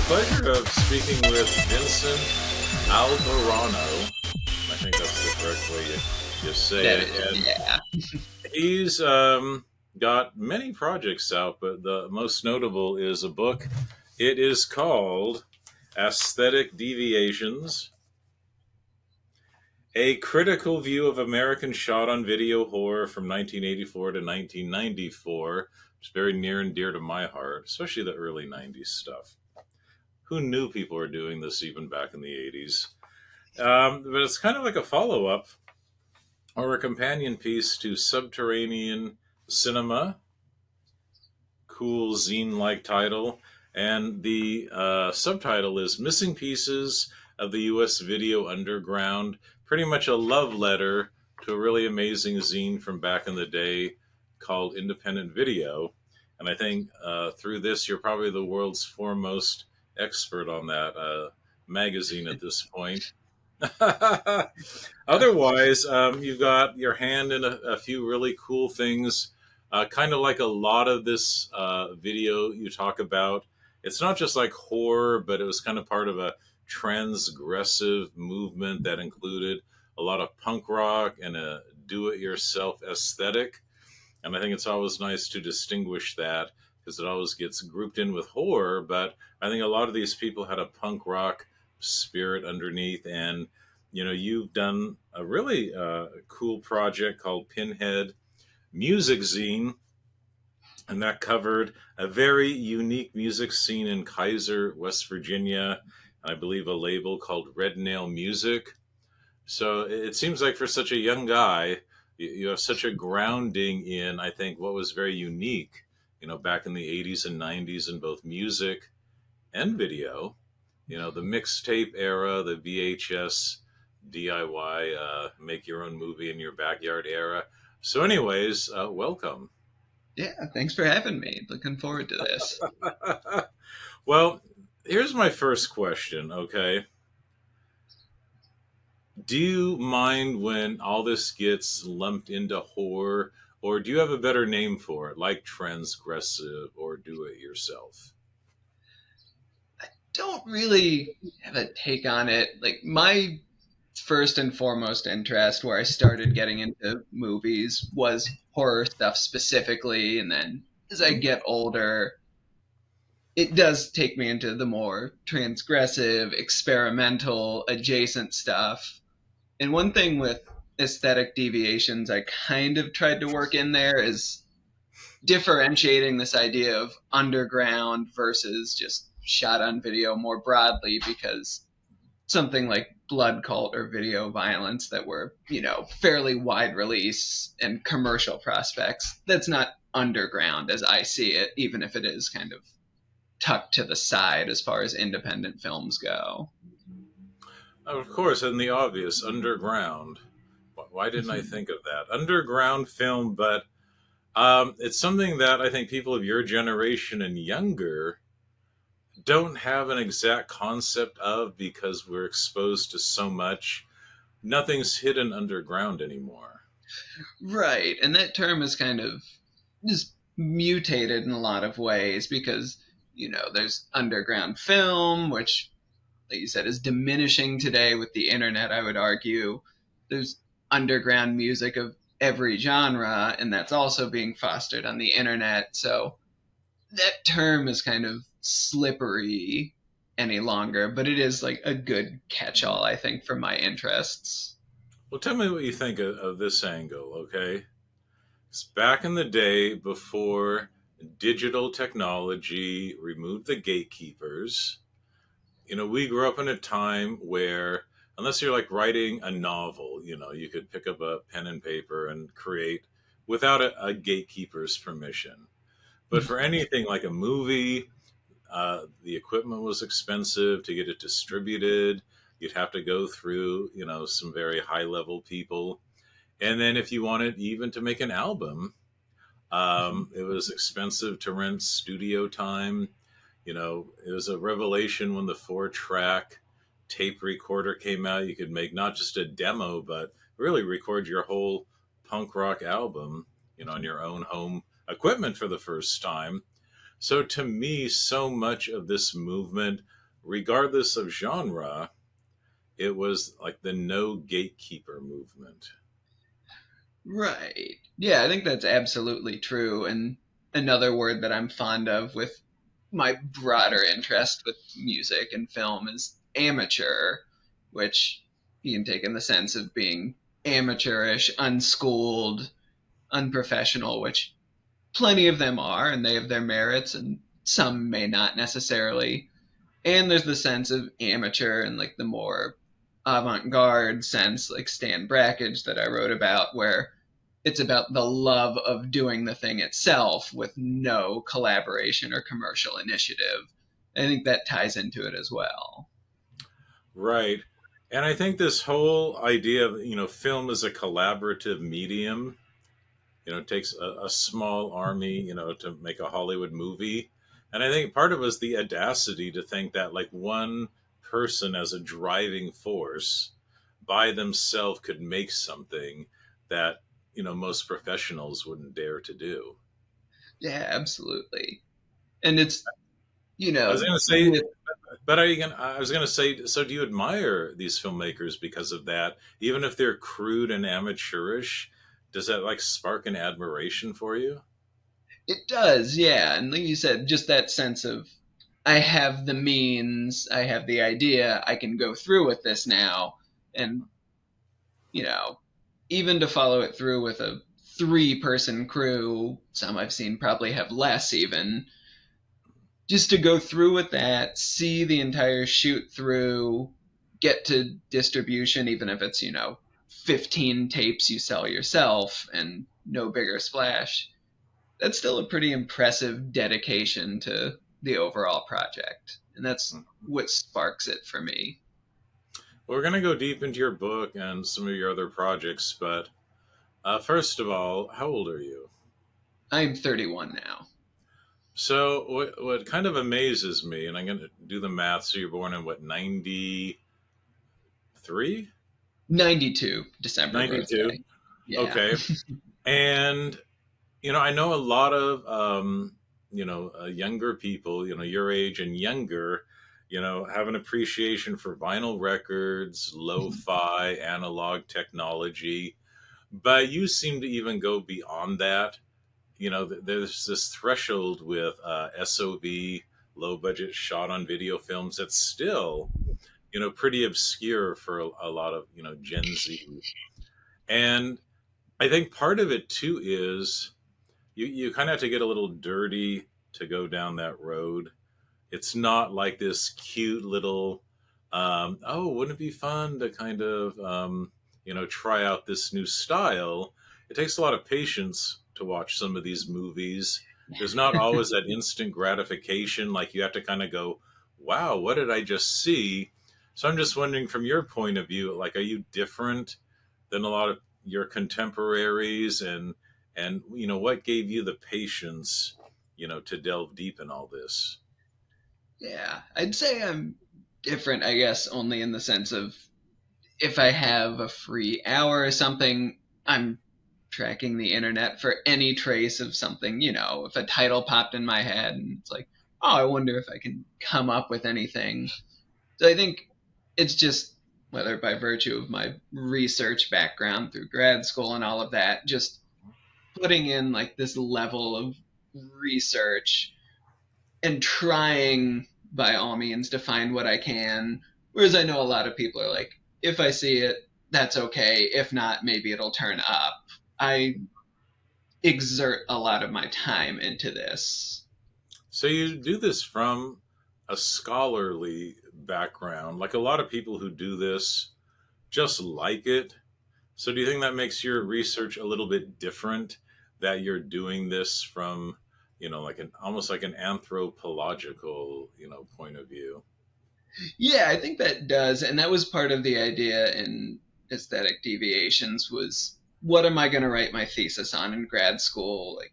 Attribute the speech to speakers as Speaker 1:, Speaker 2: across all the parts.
Speaker 1: pleasure of speaking with Vincent Albarano. I think that's the correct way you say
Speaker 2: That
Speaker 1: it.
Speaker 2: is,
Speaker 1: And
Speaker 2: yeah.
Speaker 1: he's got many projects out, but the most notable is a book. It is called Aesthetic Deviations, a critical view of American shot on video horror from 1984 to 1994. It's very near and dear to my heart, especially the early 90s stuff. Who knew people were doing this even back in the 80s? But it's kind of like a follow up or a companion piece to Subterranean Cinema, cool zine like title. And the subtitle is Missing Pieces of the U.S. Video Underground. Pretty much a love letter to a really amazing zine from back in the day called Independent Video. And I think through this, you're probably the world's foremost expert on that magazine at this point. Otherwise, you've got your hand in a few really cool things, kind of like a lot of this video you talk about. It's not just like horror, but it was kind of part of a transgressive movement that included a lot of punk rock and a do it yourself aesthetic. And I think it's always nice to distinguish that because it always gets grouped in with horror. But I think a lot of these people had a punk rock spirit underneath. And, you know, you've done a really cool project called Pinhead Music Zine. And that covered a very unique music scene in Kaiser, West Virginia. And I believe a label called Red Nail Music. So it seems like for such a young guy, you have such a grounding in, I think, what was very unique, you know, back in the 80s and 90s in both music and video. You know, the mixtape era, the VHS DIY, make your own movie in your backyard era. So, anyways, welcome.
Speaker 2: Yeah, thanks for having me. Looking forward to this.
Speaker 1: Well, here's my first question, okay? Do you mind when all this gets lumped into horror, or do you have a better name for it, like transgressive or do it yourself?
Speaker 2: Don't really have a take on it. Like, my first and foremost interest where I started getting into movies was horror stuff specifically. And then as I get older, it does take me into the more transgressive, experimental, adjacent stuff. And one thing with aesthetic deviations I kind of tried to work in there is differentiating this idea of underground versus just shot on video more broadly, because something like blood cult or video violence that were, fairly wide release and commercial prospects, that's not underground as I see it, even if it is kind of tucked to the side as far as independent films go.
Speaker 1: Of course, and the obvious, underground. Why didn't I think of that? Underground film, but it's something that I think people of your generation and younger don't have an exact concept of because we're exposed to so much. Nothing's hidden underground anymore.
Speaker 2: Right. And that term is kind of just mutated in a lot of ways because, there's underground film, which, like you said, is diminishing today with the internet, I would argue. There's underground music of every genre, and that's also being fostered on the internet. So that term is kind of slippery any longer, but it is like a good catch all, I think, for my interests.
Speaker 1: Well, tell me what you think of this angle, okay? It's back in the day before digital technology removed the gatekeepers. You know, we grew up in a time where, unless you're like writing a novel, you know, you could pick up a pen and paper and create without a gatekeeper's permission. But for anything like a movie, the equipment was expensive to get it distributed. You'd have to go through, you know, some very high level people. And then if you wanted even to make an album, it was expensive to rent studio time. You know, it was a revelation when the 4-track tape recorder came out. You could make not just a demo, but really record your whole punk rock album, you know, on your own home equipment for the first time. So to me, so much of this movement, regardless of genre, it was like the no gatekeeper movement.
Speaker 2: Right. Yeah, I think that's absolutely true. And another word that I'm fond of with my broader interest with music and film is amateur, which you can take in the sense of being amateurish, unschooled, unprofessional, which plenty of them are, and they have their merits, and some may not necessarily. And there's the sense of amateur and like the more avant-garde sense, like Stan Brakhage that I wrote about, where it's about the love of doing the thing itself with no collaboration or commercial initiative. I think that ties into it as well.
Speaker 1: Right. And I think this whole idea of, film as a collaborative medium, it takes a small army, to make a Hollywood movie. And I think part of it was the audacity to think that like one person as a driving force by themselves could make something that, most professionals wouldn't dare to do.
Speaker 2: Yeah, absolutely. And it's,
Speaker 1: I was going to say,
Speaker 2: with
Speaker 1: but are you going? I was going to say, so do you admire these filmmakers because of that? Even if they're crude and amateurish, does that like spark an admiration for you?
Speaker 2: it does, yeah. And like you said, just that sense of I have the means, I have the idea, I can go through with this now. And, you know, even to follow it through with a 3-person crew, some I've seen probably have less even, just to go through with that, see the entire shoot through, get to distribution, even if it's, 15 tapes you sell yourself and no bigger splash. That's still a pretty impressive dedication to the overall project. And that's what sparks it for me.
Speaker 1: We're going to go deep into your book and some of your other projects, but first of all, how old are you?
Speaker 2: I'm 31 now.
Speaker 1: So, what kind of amazes me, and I'm going to do the math. So, you're born in what, 93?
Speaker 2: 92, December
Speaker 1: 92?
Speaker 2: birthday. Yeah.
Speaker 1: Okay. And, I know a lot of, younger people, your age and younger, have an appreciation for vinyl records, lo fi, analog technology. But you seem to even go beyond that. There's this threshold with SOV, low budget shot on video films that's still, pretty obscure for a lot of, Gen Z. And I think part of it too is you kind of have to get a little dirty to go down that road. It's not like this cute little, oh, wouldn't it be fun to kind of, try out this new style? It takes a lot of patience to watch some of these movies. There's not always that instant gratification. Like you have to kind of go, wow, what did I just see? So I'm just wondering from your point of view, like, are you different than a lot of your contemporaries? And, what gave you the patience, to delve deep in all this?
Speaker 2: Yeah. I'd say I'm different, I guess, only in the sense of if I have a free hour or something, I'm tracking the internet for any trace of something, if a title popped in my head and it's like, oh, I wonder if I can come up with anything. So I think it's just whether by virtue of my research background through grad school and all of that, just putting in like this level of research and trying by all means to find what I can. Whereas I know a lot of people are like, if I see it, that's okay. If not, maybe it'll turn up. I exert a lot of my time into this.
Speaker 1: So you do this from a scholarly background. Like a lot of people who do this just like it. So do you think that makes your research a little bit different that you're doing this from, like an almost like an anthropological, point of view?
Speaker 2: Yeah, I think that does. And that was part of the idea in Aesthetic Deviations was what am I going to write my thesis on in grad school? Like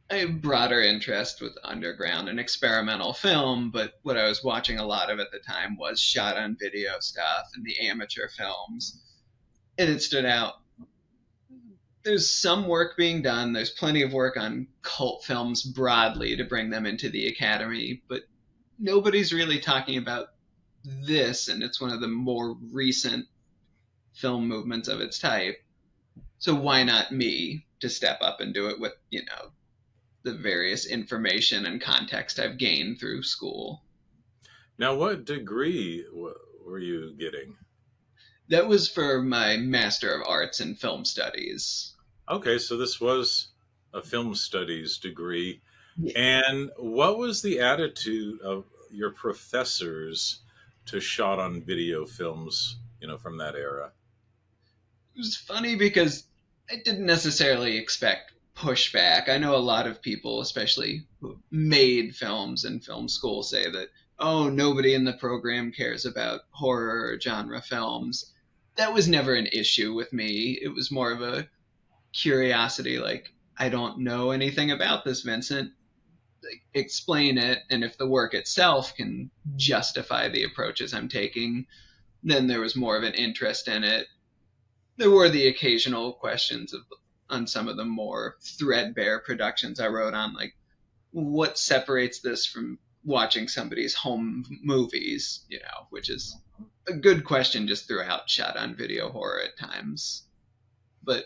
Speaker 2: I have broader interest with underground and experimental film, but what I was watching a lot of at the time was shot on video stuff and the amateur films. And it stood out. there's some work being done. There's plenty of work on cult films broadly to bring them into the Academy, but nobody's really talking about this, and it's one of the more recent film movements of its type. So why not me to step up and do it with, the various information and context I've gained through school?
Speaker 1: Now, what degree were you getting?
Speaker 2: That was for my Master of Arts in Film Studies.
Speaker 1: Okay, so this was a film studies degree.
Speaker 2: Yeah.
Speaker 1: And what was the attitude of your professors to shot on video films, from that era?
Speaker 2: It was funny because I didn't necessarily expect pushback. I know a lot of people, especially who made films in film school, say that, oh, nobody in the program cares about horror or genre films. That was never an issue with me. It was more of a curiosity, like, I don't know anything about this, Vincent. Like, explain it, and if the work itself can justify the approaches I'm taking, then there was more of an interest in it. There were the occasional questions on some of the more threadbare productions I wrote on, like what separates this from watching somebody's home movies, which is a good question just throughout shot on video horror at times. But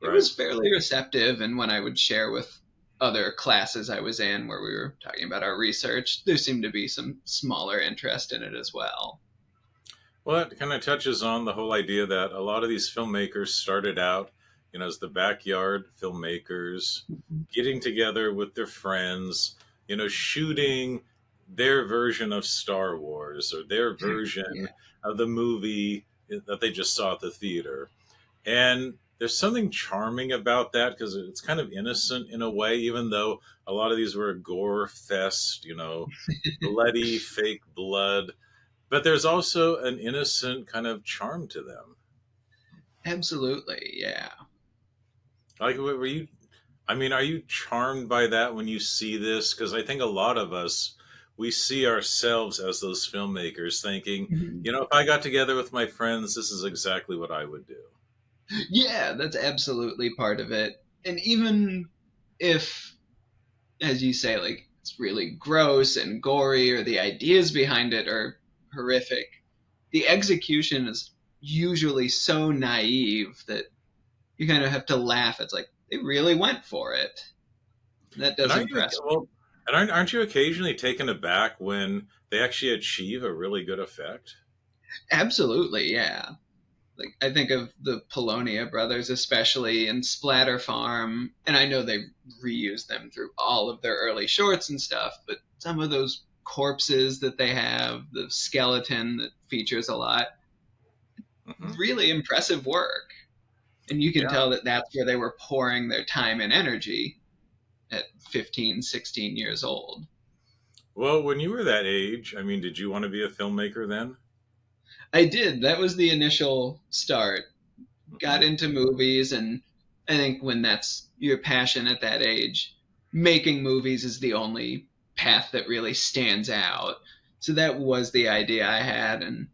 Speaker 2: it
Speaker 1: Right.
Speaker 2: was fairly receptive, and when I would share with other classes I was in where we were talking about our research, there seemed to be some smaller interest in it as well.
Speaker 1: Well, that kind of touches on the whole idea that a lot of these filmmakers started out, as the backyard filmmakers, getting together with their friends, shooting their version of Star Wars or their
Speaker 2: Yeah,
Speaker 1: version of the movie that they just saw at the theater. And there's something charming about that because it's kind of innocent in a way, even though a lot of these were a gore fest, bloody fake blood, but there's also an innocent kind of charm to them.
Speaker 2: absolutely. Yeah.
Speaker 1: Like, were you? I mean, are you charmed by that when you see this? Because I think a lot of us we see ourselves as those filmmakers, thinking,
Speaker 2: Mhm.
Speaker 1: if I got together with my friends, this is exactly what I would do.
Speaker 2: Yeah, that's absolutely part of it. And even if, as you say, like it's really gross and gory, or the ideas behind it are horrific, the execution is usually so naive that you kind of have to laugh. It's like they really went for it. That
Speaker 1: And
Speaker 2: does
Speaker 1: aren't you
Speaker 2: impress me.
Speaker 1: well? And aren't you occasionally taken aback when they actually achieve a really good effect?
Speaker 2: Absolutely, yeah. Like I think of the Polonia brothers, especially in Splatter Farm, and I know they reused them through all of their early shorts and stuff, but some of those corpses that they have, the skeleton that features a lot,
Speaker 1: Hmm.
Speaker 2: really impressive work. And you can
Speaker 1: Yeah.
Speaker 2: tell that that's where they were pouring their time and energy at 15, 16 years old.
Speaker 1: Well, when you were that age, I mean, did you want to be a filmmaker then?
Speaker 2: I did. That was the initial start.
Speaker 1: Hmm.
Speaker 2: Got into movies, and I think when that's your passion at that age, making movies is the only path that really stands out. So that was the idea I had, and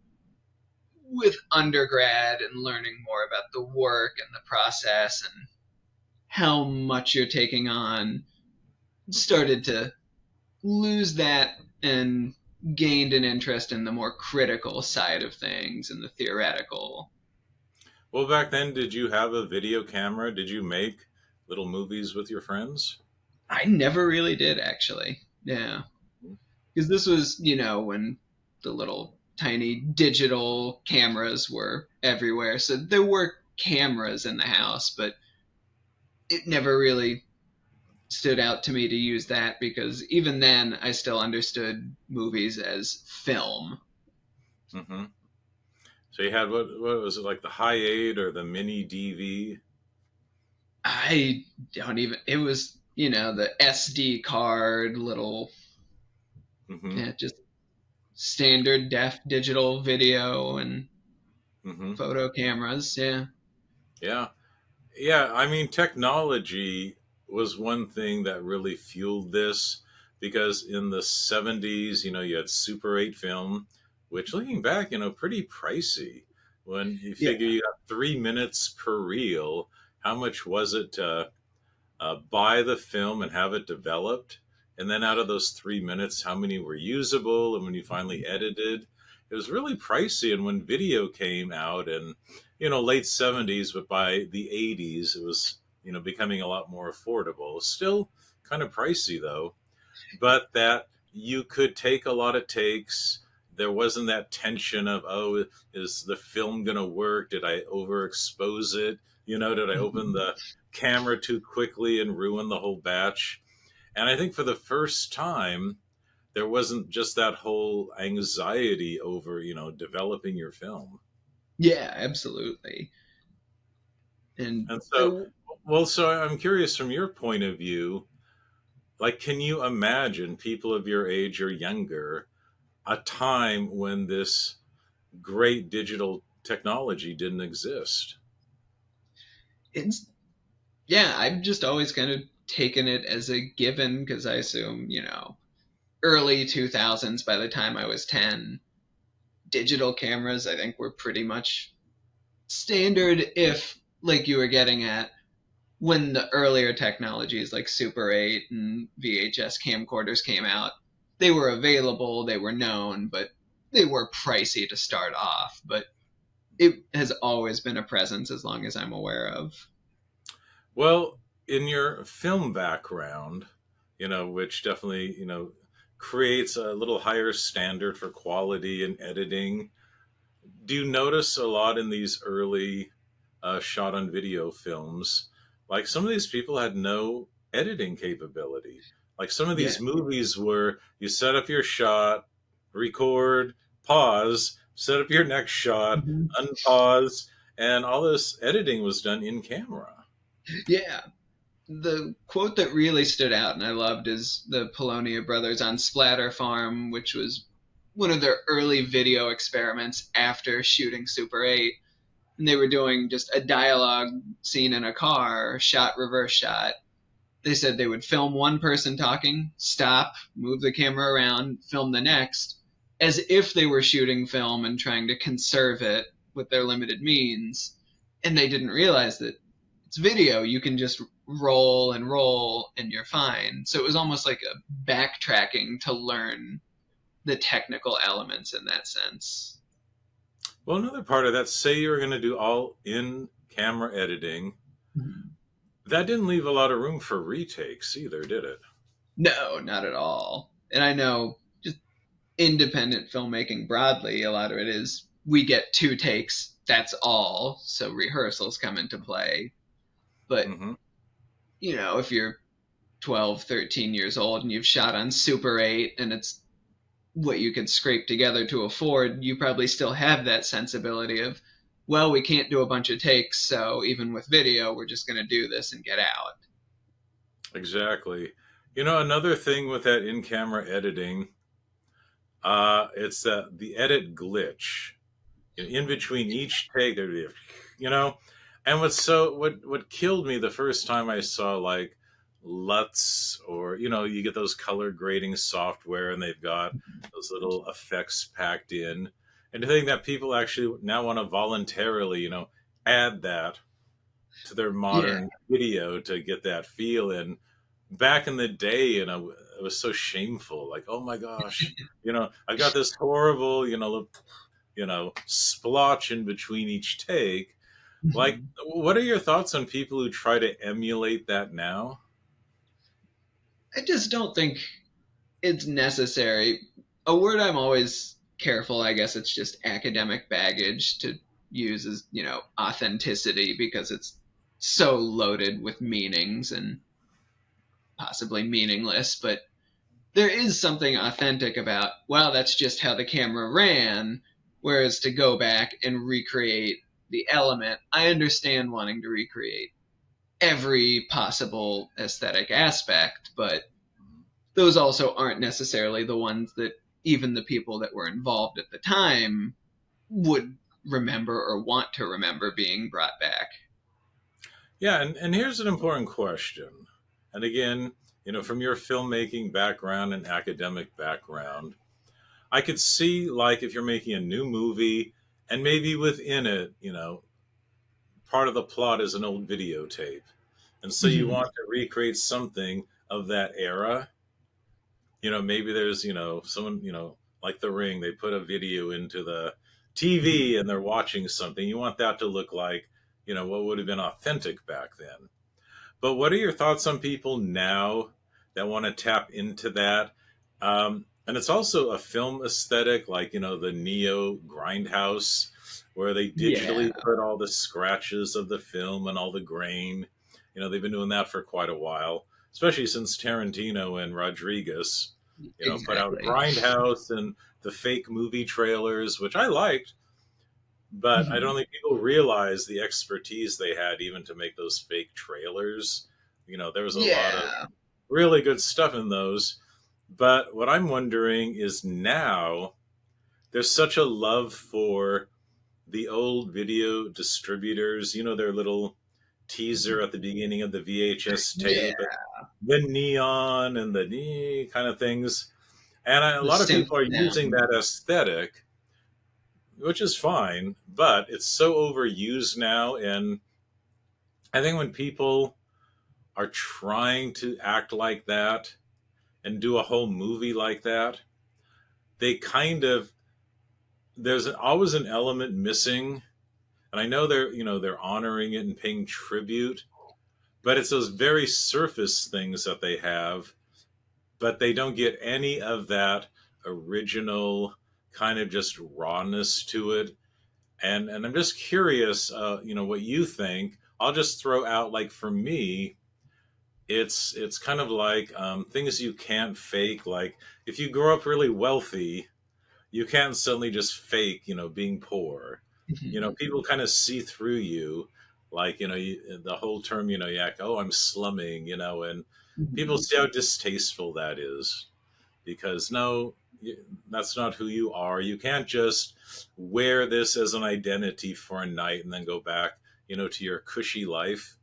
Speaker 2: with undergrad and learning more about the work and the process and how much you're taking on, started to lose that and gained an interest in the more critical side of things and the theoretical.
Speaker 1: Well, back then, did you have a video camera? Did you make little movies with your friends?
Speaker 2: I never really did, actually. Yeah. Because this was, when the little tiny digital cameras were everywhere. So there were cameras in the house, but it never really stood out to me to use that because even then I still understood movies as film.
Speaker 1: Hmm. So you had what was it, like the high eight or the mini DV?
Speaker 2: I don't even, it was, the SD card, little,
Speaker 1: Hmm.
Speaker 2: yeah, just standard def digital video and
Speaker 1: Hmm.
Speaker 2: photo cameras. Yeah.
Speaker 1: Yeah. Yeah, I mean, technology was one thing that really fueled this because in the 70s, you had Super 8 film, which looking back, pretty pricey when you
Speaker 2: Yeah.
Speaker 1: figure you got 3 minutes per reel. how much was it to buy the film and have it developed? And then out of those 3 minutes, how many were usable? And when you finally edited, it was really pricey. And when video came out and, late 70s, but by the 80s, it was, becoming a lot more affordable. Still kind of pricey though, but that you could take a lot of takes. There wasn't that tension of, oh, is the film going to work? Did I overexpose it? Did I open
Speaker 2: Mhm.
Speaker 1: the camera too quickly and ruin the whole batch? And I think for the first time, there wasn't just that whole anxiety over, developing your film.
Speaker 2: Yeah, absolutely. And
Speaker 1: And so, well, so I'm curious from your point of view, like, can you imagine people of your age or younger a time when this great digital technology didn't exist?
Speaker 2: it's yeah, I've just always kind of taken it as a given because I assume, early 2000s by the time I was 10, digital cameras I think were pretty much standard if like you were getting at when the earlier technologies like Super 8 and VHS camcorders came out, they were available, they were known, but they were pricey to start off, but it has always been a presence as long as I'm aware of.
Speaker 1: Well, in your film background, which definitely, creates a little higher standard for quality and editing, do you notice a lot in these early shot on video films? Like some of these people had no editing capability. Like some of
Speaker 2: Yeah.
Speaker 1: these movies where you set up your shot, record, pause, set up your next shot,
Speaker 2: Mhm.
Speaker 1: unpause, and all this editing was done in camera.
Speaker 2: Yeah. The quote that really stood out and I loved is the Polonia brothers on Splatter Farm, which was one of their early video experiments after shooting Super 8. And they were doing just a dialogue scene in a car, shot, reverse shot. They said they would film one person talking, stop, move the camera around, film the next, as if they were shooting film and trying to conserve it with their limited means. And they didn't realize that it's video. You can just roll and you're fine. So it was almost like a backtracking to learn the technical elements in that sense.
Speaker 1: Well, another part of that, say you were going to do all in camera editing, that didn't leave a lot of room for retakes either, did it?
Speaker 2: No, not at all. And I know just independent filmmaking broadly, a lot of it is we get two takes, that's all. So rehearsals come into play. But,
Speaker 1: Hmm.
Speaker 2: if you're 12, 13 years old and you've shot on Super 8 and it's what you can scrape together to afford, you probably still have that sensibility of, well, we can't do a bunch of takes, so even with video, we're just going to do this and get out.
Speaker 1: Exactly. Another thing with that in camera editing, it's the edit glitch. In between each take, there'd be, you know, and what killed me the first time I saw like LUTs, or you get those color grading software and they've got those little effects packed in, and to think that people actually now want to voluntarily add that to their
Speaker 2: Yeah.
Speaker 1: modern video to get that feel. And back in the day, it was so shameful. Like, oh my gosh, I got this horrible, splotch in between each take. Like,
Speaker 2: Mhm.
Speaker 1: what are your thoughts on people who try to emulate that now?
Speaker 2: I just don't think it's necessary. A word I'm always careful, I guess it's just academic baggage to use as, authenticity because it's so loaded with meanings and possibly meaningless, but there is something authentic about, well, that's just how the camera ran. Whereas to go back and recreate the element, I understand wanting to recreate every possible aesthetic aspect, but those also aren't necessarily the ones that even the people that were involved at the time would remember or want to remember being brought back.
Speaker 1: Yeah, and here's an important question. And again, from your filmmaking background and academic background, I could see, like, if you're making a new movie and maybe within it, part of the plot is an old videotape. And so you
Speaker 2: Mhm.
Speaker 1: want to recreate something of that era. Maybe there's, someone, like The Ring, they put a video into the
Speaker 2: Mhm.
Speaker 1: TV and they're watching something. You want that to look like, what would have been authentic back then. But what are your thoughts on people now that want to tap into that? And it's also a film aesthetic, like, the Neo Grindhouse, where they
Speaker 2: Yeah,
Speaker 1: digitally put all the scratches of the film and all the grain. They've been doing that for quite a while, especially since Tarantino and Rodriguez, put out
Speaker 2: exactly.
Speaker 1: Grindhouse and the fake movie trailers, which I liked, but I
Speaker 2: Mhm.
Speaker 1: don't think people realize the expertise they had even to make those fake trailers. There was a lot of
Speaker 2: Yeah.
Speaker 1: really good stuff in those. But what I'm wondering is now there's such a love for the old video distributors, their little teaser at the beginning of the VHS
Speaker 2: Yeah.
Speaker 1: tape, the neon and the kind of things. And a
Speaker 2: The
Speaker 1: lot of
Speaker 2: synth
Speaker 1: people are using
Speaker 2: sound.
Speaker 1: that aesthetic, which is fine, but it's so overused now. And I think when people are trying to act like that and do a whole movie like that, they kind of, always an element missing. And I know they're honoring it and paying tribute, but it's those very surface things that they have, but they don't get any of that original kind of just rawness to it. And I'm just curious, what you think. I'll just throw out, like, for me, it's kind of like, things you can't fake. Like, if you grow up really wealthy, you can't suddenly just fake, being poor.
Speaker 2: Mhm.
Speaker 1: People kind of see through you, like, the whole term, you act, oh, I'm slumming, and people
Speaker 2: Mhm.
Speaker 1: see how distasteful that is, because no, that's not who you are. You can't just wear this as an identity for a night and then go back, to your cushy life.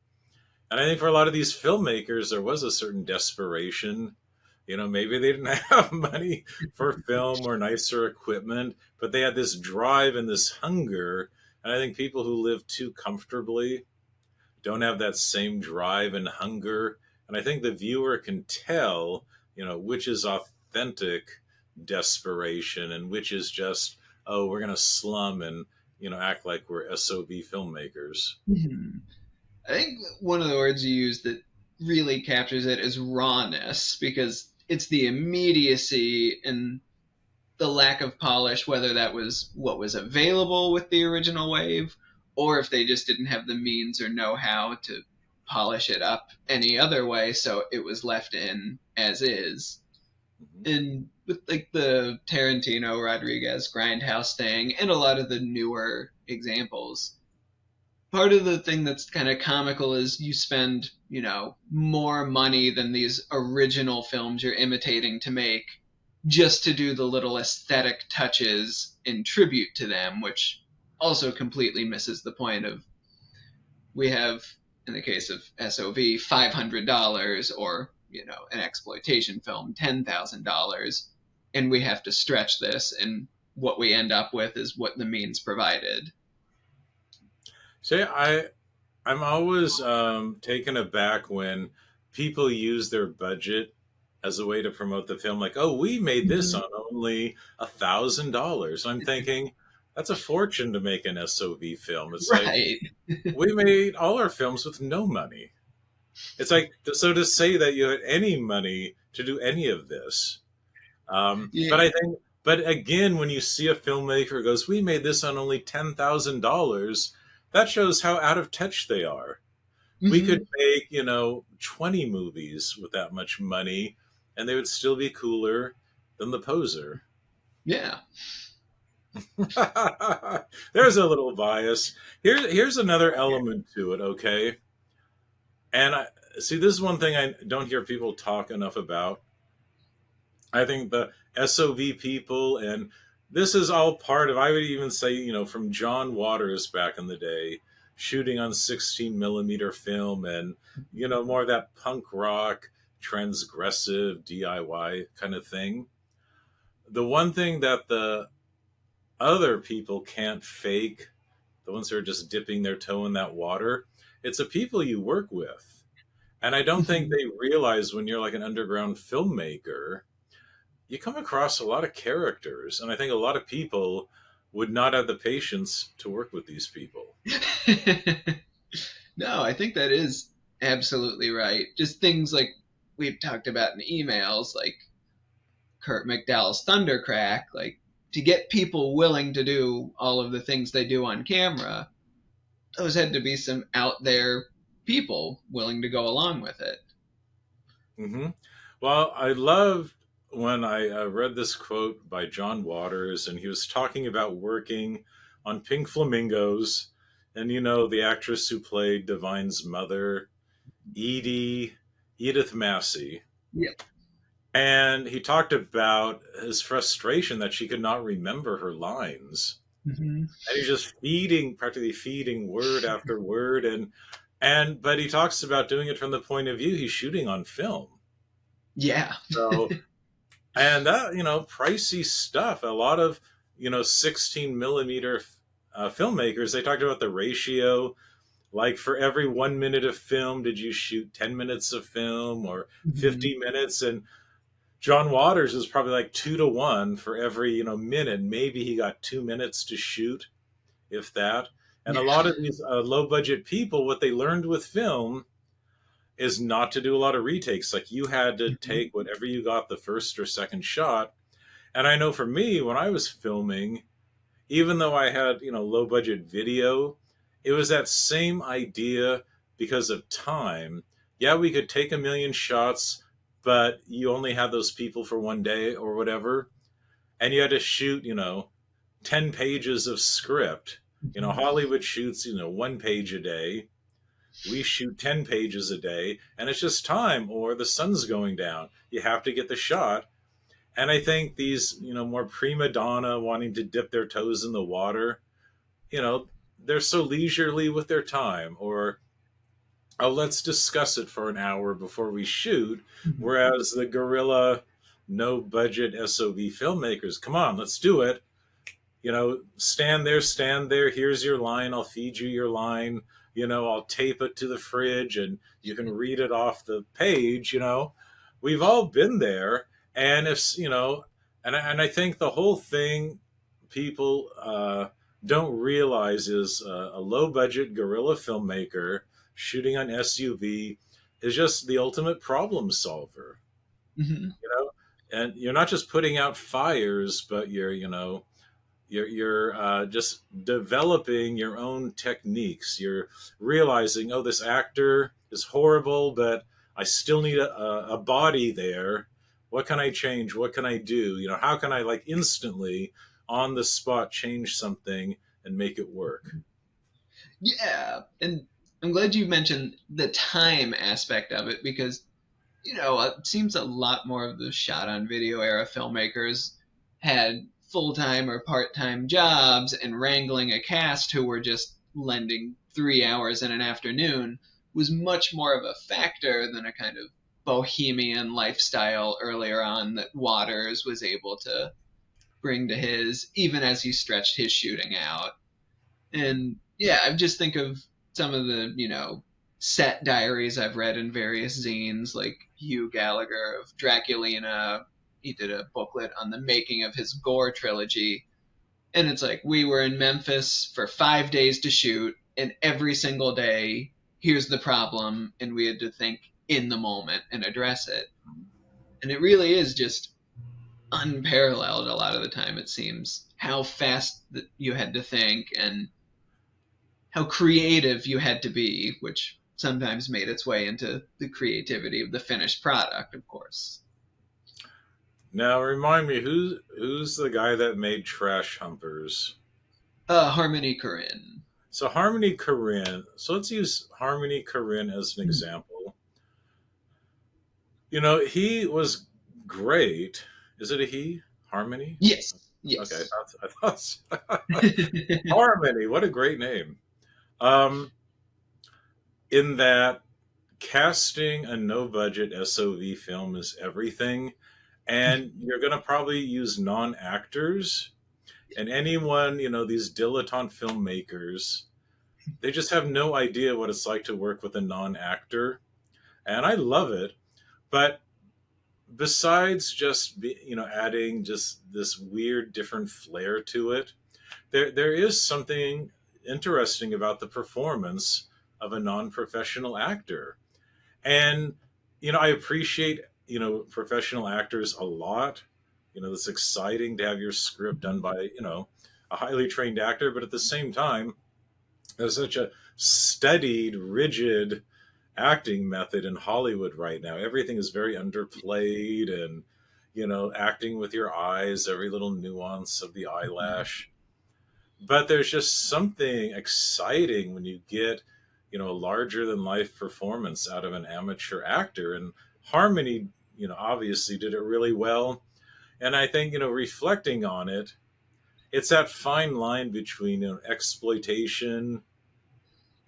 Speaker 1: And I think for a lot of these filmmakers, there was a certain desperation. Maybe they didn't have money for film or nicer equipment, but they had this drive and this hunger. And I think people who live too comfortably don't have that same drive and hunger. And I think the viewer can tell, which is authentic desperation and which is just, oh, we're going to slum and, act like we're SOV filmmakers.
Speaker 2: Mhm. I think one of the words you use that really captures it is rawness, because it's the immediacy and the lack of polish, whether that was what was available with the original wave, or if they just didn't have the means or know how to polish it up any other way, so it was left in as is.
Speaker 1: Mhm.
Speaker 2: And with like the Tarantino Rodriguez Grindhouse thing and a lot of the newer examples, part of the thing that's kind of comical is you spend, more money than these original films you're imitating to make, just to do the little aesthetic touches in tribute to them, which also completely misses the point of, we have, in the case of SOV, $500, or, an exploitation film, $10,000, and we have to stretch this, and what we end up with is what the means provided.
Speaker 1: So yeah, I'm always taken aback when people use their budget as a way to promote the film. Like, oh, we made this
Speaker 2: Mhm.
Speaker 1: on only $1,000. I'm thinking that's a fortune to make an SOV film. It's like
Speaker 2: Right.
Speaker 1: we made all our films with no money. It's like, so to say that you had any money to do any of this. But
Speaker 2: Yeah.
Speaker 1: I think, but again, when you see a filmmaker who goes, "We made this on only $10,000," that shows how out of touch they are. We could
Speaker 2: Hmm.
Speaker 1: make, 20 movies with that much money, and they would still be cooler than The Poser.
Speaker 2: Yeah.
Speaker 1: There's a little bias. Here's another element to it, okay? And I see, this is one thing I don't hear people talk enough about. I think the SOV people, and this is all part of, I would even say, from John Waters back in the day, shooting on 16 millimeter film and, more of that punk rock, transgressive DIY kind of thing. The one thing that the other people can't fake the ones who are just dipping their toe in that water. It's the people you work with. And I don't think
Speaker 2: Mhm.
Speaker 1: they realize when you're like an underground filmmaker, you come across a lot of characters. And I think a lot of people would not have the patience to work with these people.
Speaker 2: No, I think that is absolutely right. Just things like we've talked about in emails, like Kurt McDowell's Thundercrack, like to get people willing to do all of the things they do on camera, those had to be some out there people willing to go along with it.
Speaker 1: Hmm. Well, I loved when I read this quote by John Waters, and he was talking about working on Pink Flamingos. And the actress who played Divine's mother, Edith Massey.
Speaker 2: Yep.
Speaker 1: And he talked about his frustration that she could not remember her lines.
Speaker 2: Hmm.
Speaker 1: And he's just practically feeding word after word. But he talks about doing it from the point of view he's shooting on film.
Speaker 2: Yeah.
Speaker 1: So, and that, pricey stuff. A lot of, 16 millimeter filmmakers, they talked about the ratio. Like for every 1 minute of film, did you shoot 10 minutes of film or
Speaker 2: Hmm.
Speaker 1: 50 minutes? And John Waters is probably like 2 to 1 for every, minute. Maybe he got 2 minutes to shoot, if that. And a
Speaker 2: Yeah.
Speaker 1: lot of these low budget people, what they learned with film is not to do a lot of retakes. Like you had to
Speaker 2: Mhm.
Speaker 1: take whatever you got the first or second shot. And I know for me, when I was filming, even though I had, low budget video, it was that same idea because of time. Yeah, we could take a million shots, but you only had those people for 1 day or whatever. And you had to shoot, 10 pages of script.
Speaker 2: Mhm.
Speaker 1: Hollywood shoots, 1 page a day. We shoot 10 pages a day, and it's just time, or the sun's going down. You have to get the shot. And I think these, more prima donna wanting to dip their toes in the water, you know, they're so leisurely with their time, or, oh, let's discuss it for an hour before we shoot.
Speaker 2: Mhm.
Speaker 1: Whereas the guerrilla, no budget SOV filmmakers, come on, let's do it. Stand there. Here's your line. I'll feed you your line. I'll tape it to the fridge and you can read it off the page. We've all been there. And and I think the whole thing people don't realize is a low budget guerrilla filmmaker shooting on SUV is just the ultimate problem solver,
Speaker 2: Mhm.
Speaker 1: you know? And you're not just putting out fires, but you're just developing your own techniques. You're realizing, oh, this actor is horrible, but I still need a body there. What can I change? What can I do? How can I like instantly on the spot change something and make it work?
Speaker 2: Yeah, and I'm glad you mentioned the time aspect of it because it seems a lot more of the shot on video era filmmakers had full time or part time jobs, and wrangling a cast who were just lending 3 hours in an afternoon was much more of a factor than a kind of bohemian lifestyle earlier on that Waters was able to bring to his, even as he stretched his shooting out. And yeah, I just think of some of the, set diaries I've read in various zines, like Hugh Gallagher of Draculina. He did a booklet on the making of his Gore trilogy. And it's like, we were in Memphis for 5 days to shoot, and every single day, here's the problem, and we had to think in the moment and address it. And it really is just unparalleled a lot of the time, it seems, how fast that you had to think and how creative you had to be, which sometimes made its way into the creativity of the finished product, of course.
Speaker 1: Now, remind me, who's the guy that made Trash Humpers?
Speaker 2: Harmony Korine.
Speaker 1: So Harmony Korine. So let's use Harmony Korine as an
Speaker 2: Mhm.
Speaker 1: example. He was great. Is it a he? Harmony?
Speaker 2: Yes,
Speaker 1: Okay,
Speaker 2: yes.
Speaker 1: I thought Harmony. What a great name. Um, in that casting a no budget SOV film is everything, and you're gonna probably use non actors. And anyone, these dilettante filmmakers, they just have no idea what it's like to work with a non-actor. And I love it. But besides just adding just this weird different flair to it, there is something interesting about the performance of a non-professional actor. And I appreciate professional actors a lot. It's exciting to have your script done by a highly trained actor, but at the same time there's such a studied, rigid acting method in Hollywood right now. Everything is very underplayed, and acting with your eyes, every little nuance of the eyelash. But there's just something exciting when you get a larger than life performance out of an amateur actor. And Harmony obviously did it really well. And I think reflecting on it, it's that fine line between exploitation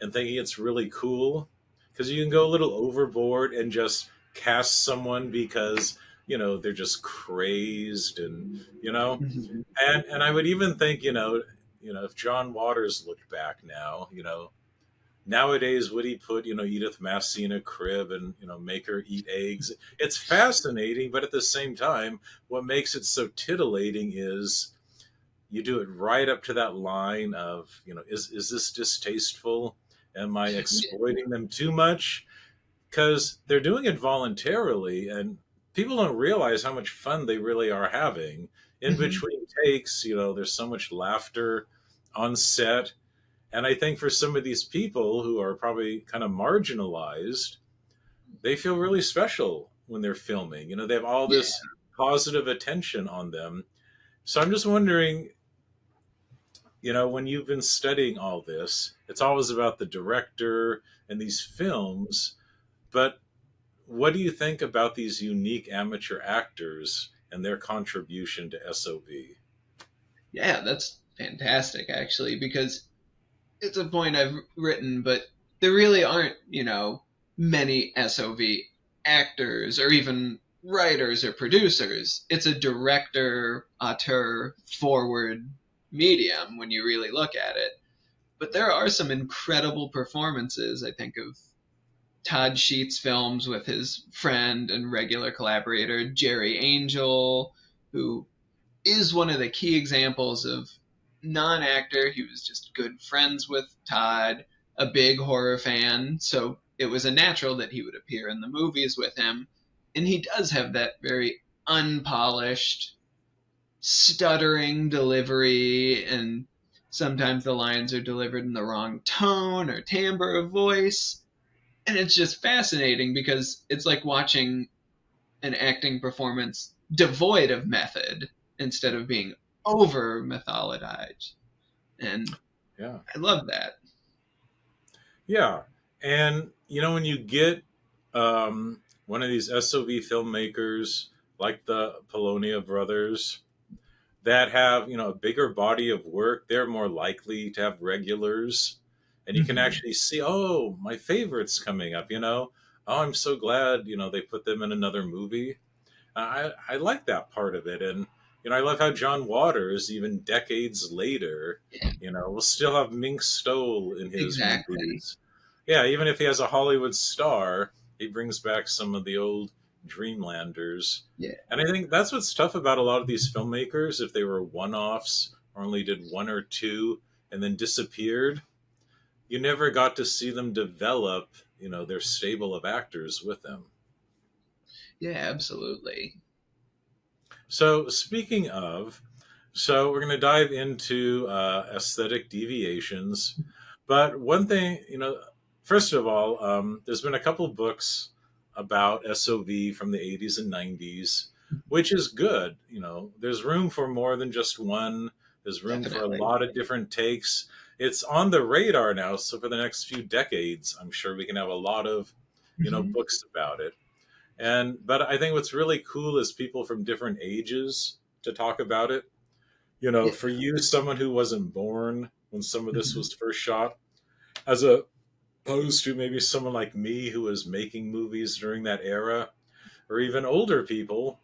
Speaker 1: and thinking it's really cool, because you can go a little overboard and just cast someone because they're just crazed, and and I would even think if John Waters looked back now, nowadays would he put Edith Massey in a crib and make her eat eggs? It's fascinating, but at the same time, what makes it so titillating is you do it right up to that line of is this distasteful? Am I exploiting them too much? Because they're doing it voluntarily, and people don't realize how much fun they really are having in between takes. There's so much laughter on set. And I think for some of these people who are probably kind of marginalized, they feel really special when they're filming. They have all
Speaker 2: Yeah.
Speaker 1: this positive attention on them. So I'm just wondering, when you've been studying all this, it's always about the director and these films. But what do you think about these unique amateur actors and their contribution to SOV?
Speaker 2: Yeah, that's fantastic actually, because it's a point I've written, but there really aren't, many SOV actors or even writers or producers. It's a director, auteur forward medium when you really look at it. But there are some incredible performances. I think of Todd Sheets' films with his friend and regular collaborator, Jerry Angel, who is one of the key examples of non-actor. He was just good friends with Todd, a big horror fan, so it was a natural that he would appear in the movies with him. And he does have that very unpolished, stuttering delivery, and sometimes the lines are delivered in the wrong tone or timbre of voice. And it's just fascinating because it's like watching an acting performance devoid of method instead of being over mythologized. And
Speaker 1: Yeah.
Speaker 2: I love that.
Speaker 1: Yeah. And, when you get one of these SOV filmmakers like the Polonia brothers that have, a bigger body of work, they're more likely to have regulars. And you can
Speaker 2: Mm-hmm.
Speaker 1: actually see, oh, my favorite's coming up, Oh, I'm so glad, they put them in another movie. I like that part of it. And, I love how John Waters, even decades later,
Speaker 2: Yeah,
Speaker 1: will still have Mink Stoll in his
Speaker 2: exactly.
Speaker 1: movies. Yeah, even if he has a Hollywood star, he brings back some of the old Dreamlanders.
Speaker 2: Yeah.
Speaker 1: And I think that's what's tough about a lot of these filmmakers. If they were one offs or only did one or two and then disappeared, you never got to see them develop, their stable of actors with them.
Speaker 2: Yeah, absolutely.
Speaker 1: So, speaking of, so we're going to dive into aesthetic deviations. But one thing, first of all, there's been a couple books about SOV from the 80s and 90s, which is good. There's room for more than just one, there's room for a
Speaker 2: Definitely.
Speaker 1: lot of different takes. It's on the radar now. So, for the next few decades, I'm sure we can have a lot of,
Speaker 2: Hmm.
Speaker 1: books about it. But I think what's really cool is people from different ages to talk about it.
Speaker 2: Yeah.
Speaker 1: For you, someone who wasn't born when some of this
Speaker 2: Hmm.
Speaker 1: was first shot, as opposed to maybe someone like me who was making movies during that era, or even older people,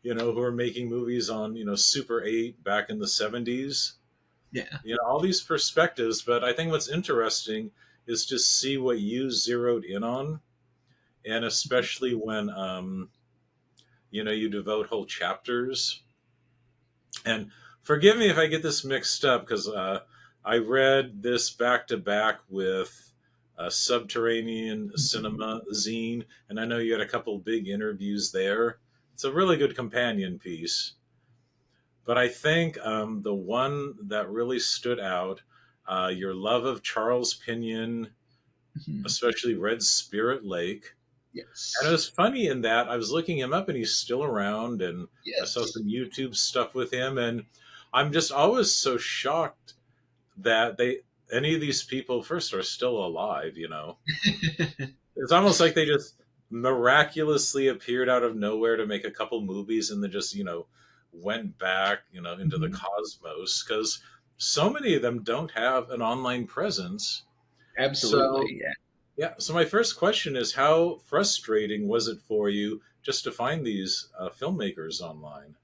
Speaker 1: who are making movies on, Super 8 back in the 70s.
Speaker 2: Yeah.
Speaker 1: All these perspectives. But I think what's interesting is to see what you zeroed in on, and especially when, you devote whole chapters. And forgive me if I get this mixed up, because I read this back to back with Subterranean Cinema zine, and I know you had a couple big interviews there. It's a really good companion piece. But I think the one that really stood out, your love of Charles Pinion,
Speaker 2: Mhm.
Speaker 1: especially Red Spirit Lake. And it
Speaker 2: Yes.
Speaker 1: was funny in that I was looking him up and he's still around, and I saw
Speaker 2: Yes.
Speaker 1: some YouTube stuff with him, and I'm just always so shocked that any of these people first are still alive. It's almost like they just miraculously appeared out of nowhere to make a couple movies and then just, went back, into the
Speaker 2: Mhm.
Speaker 1: cosmos, because so many of them don't have an online presence. So,
Speaker 2: Absolutely. Yeah.
Speaker 1: yeah. So my first question is, how frustrating was it for you just to find these filmmakers online?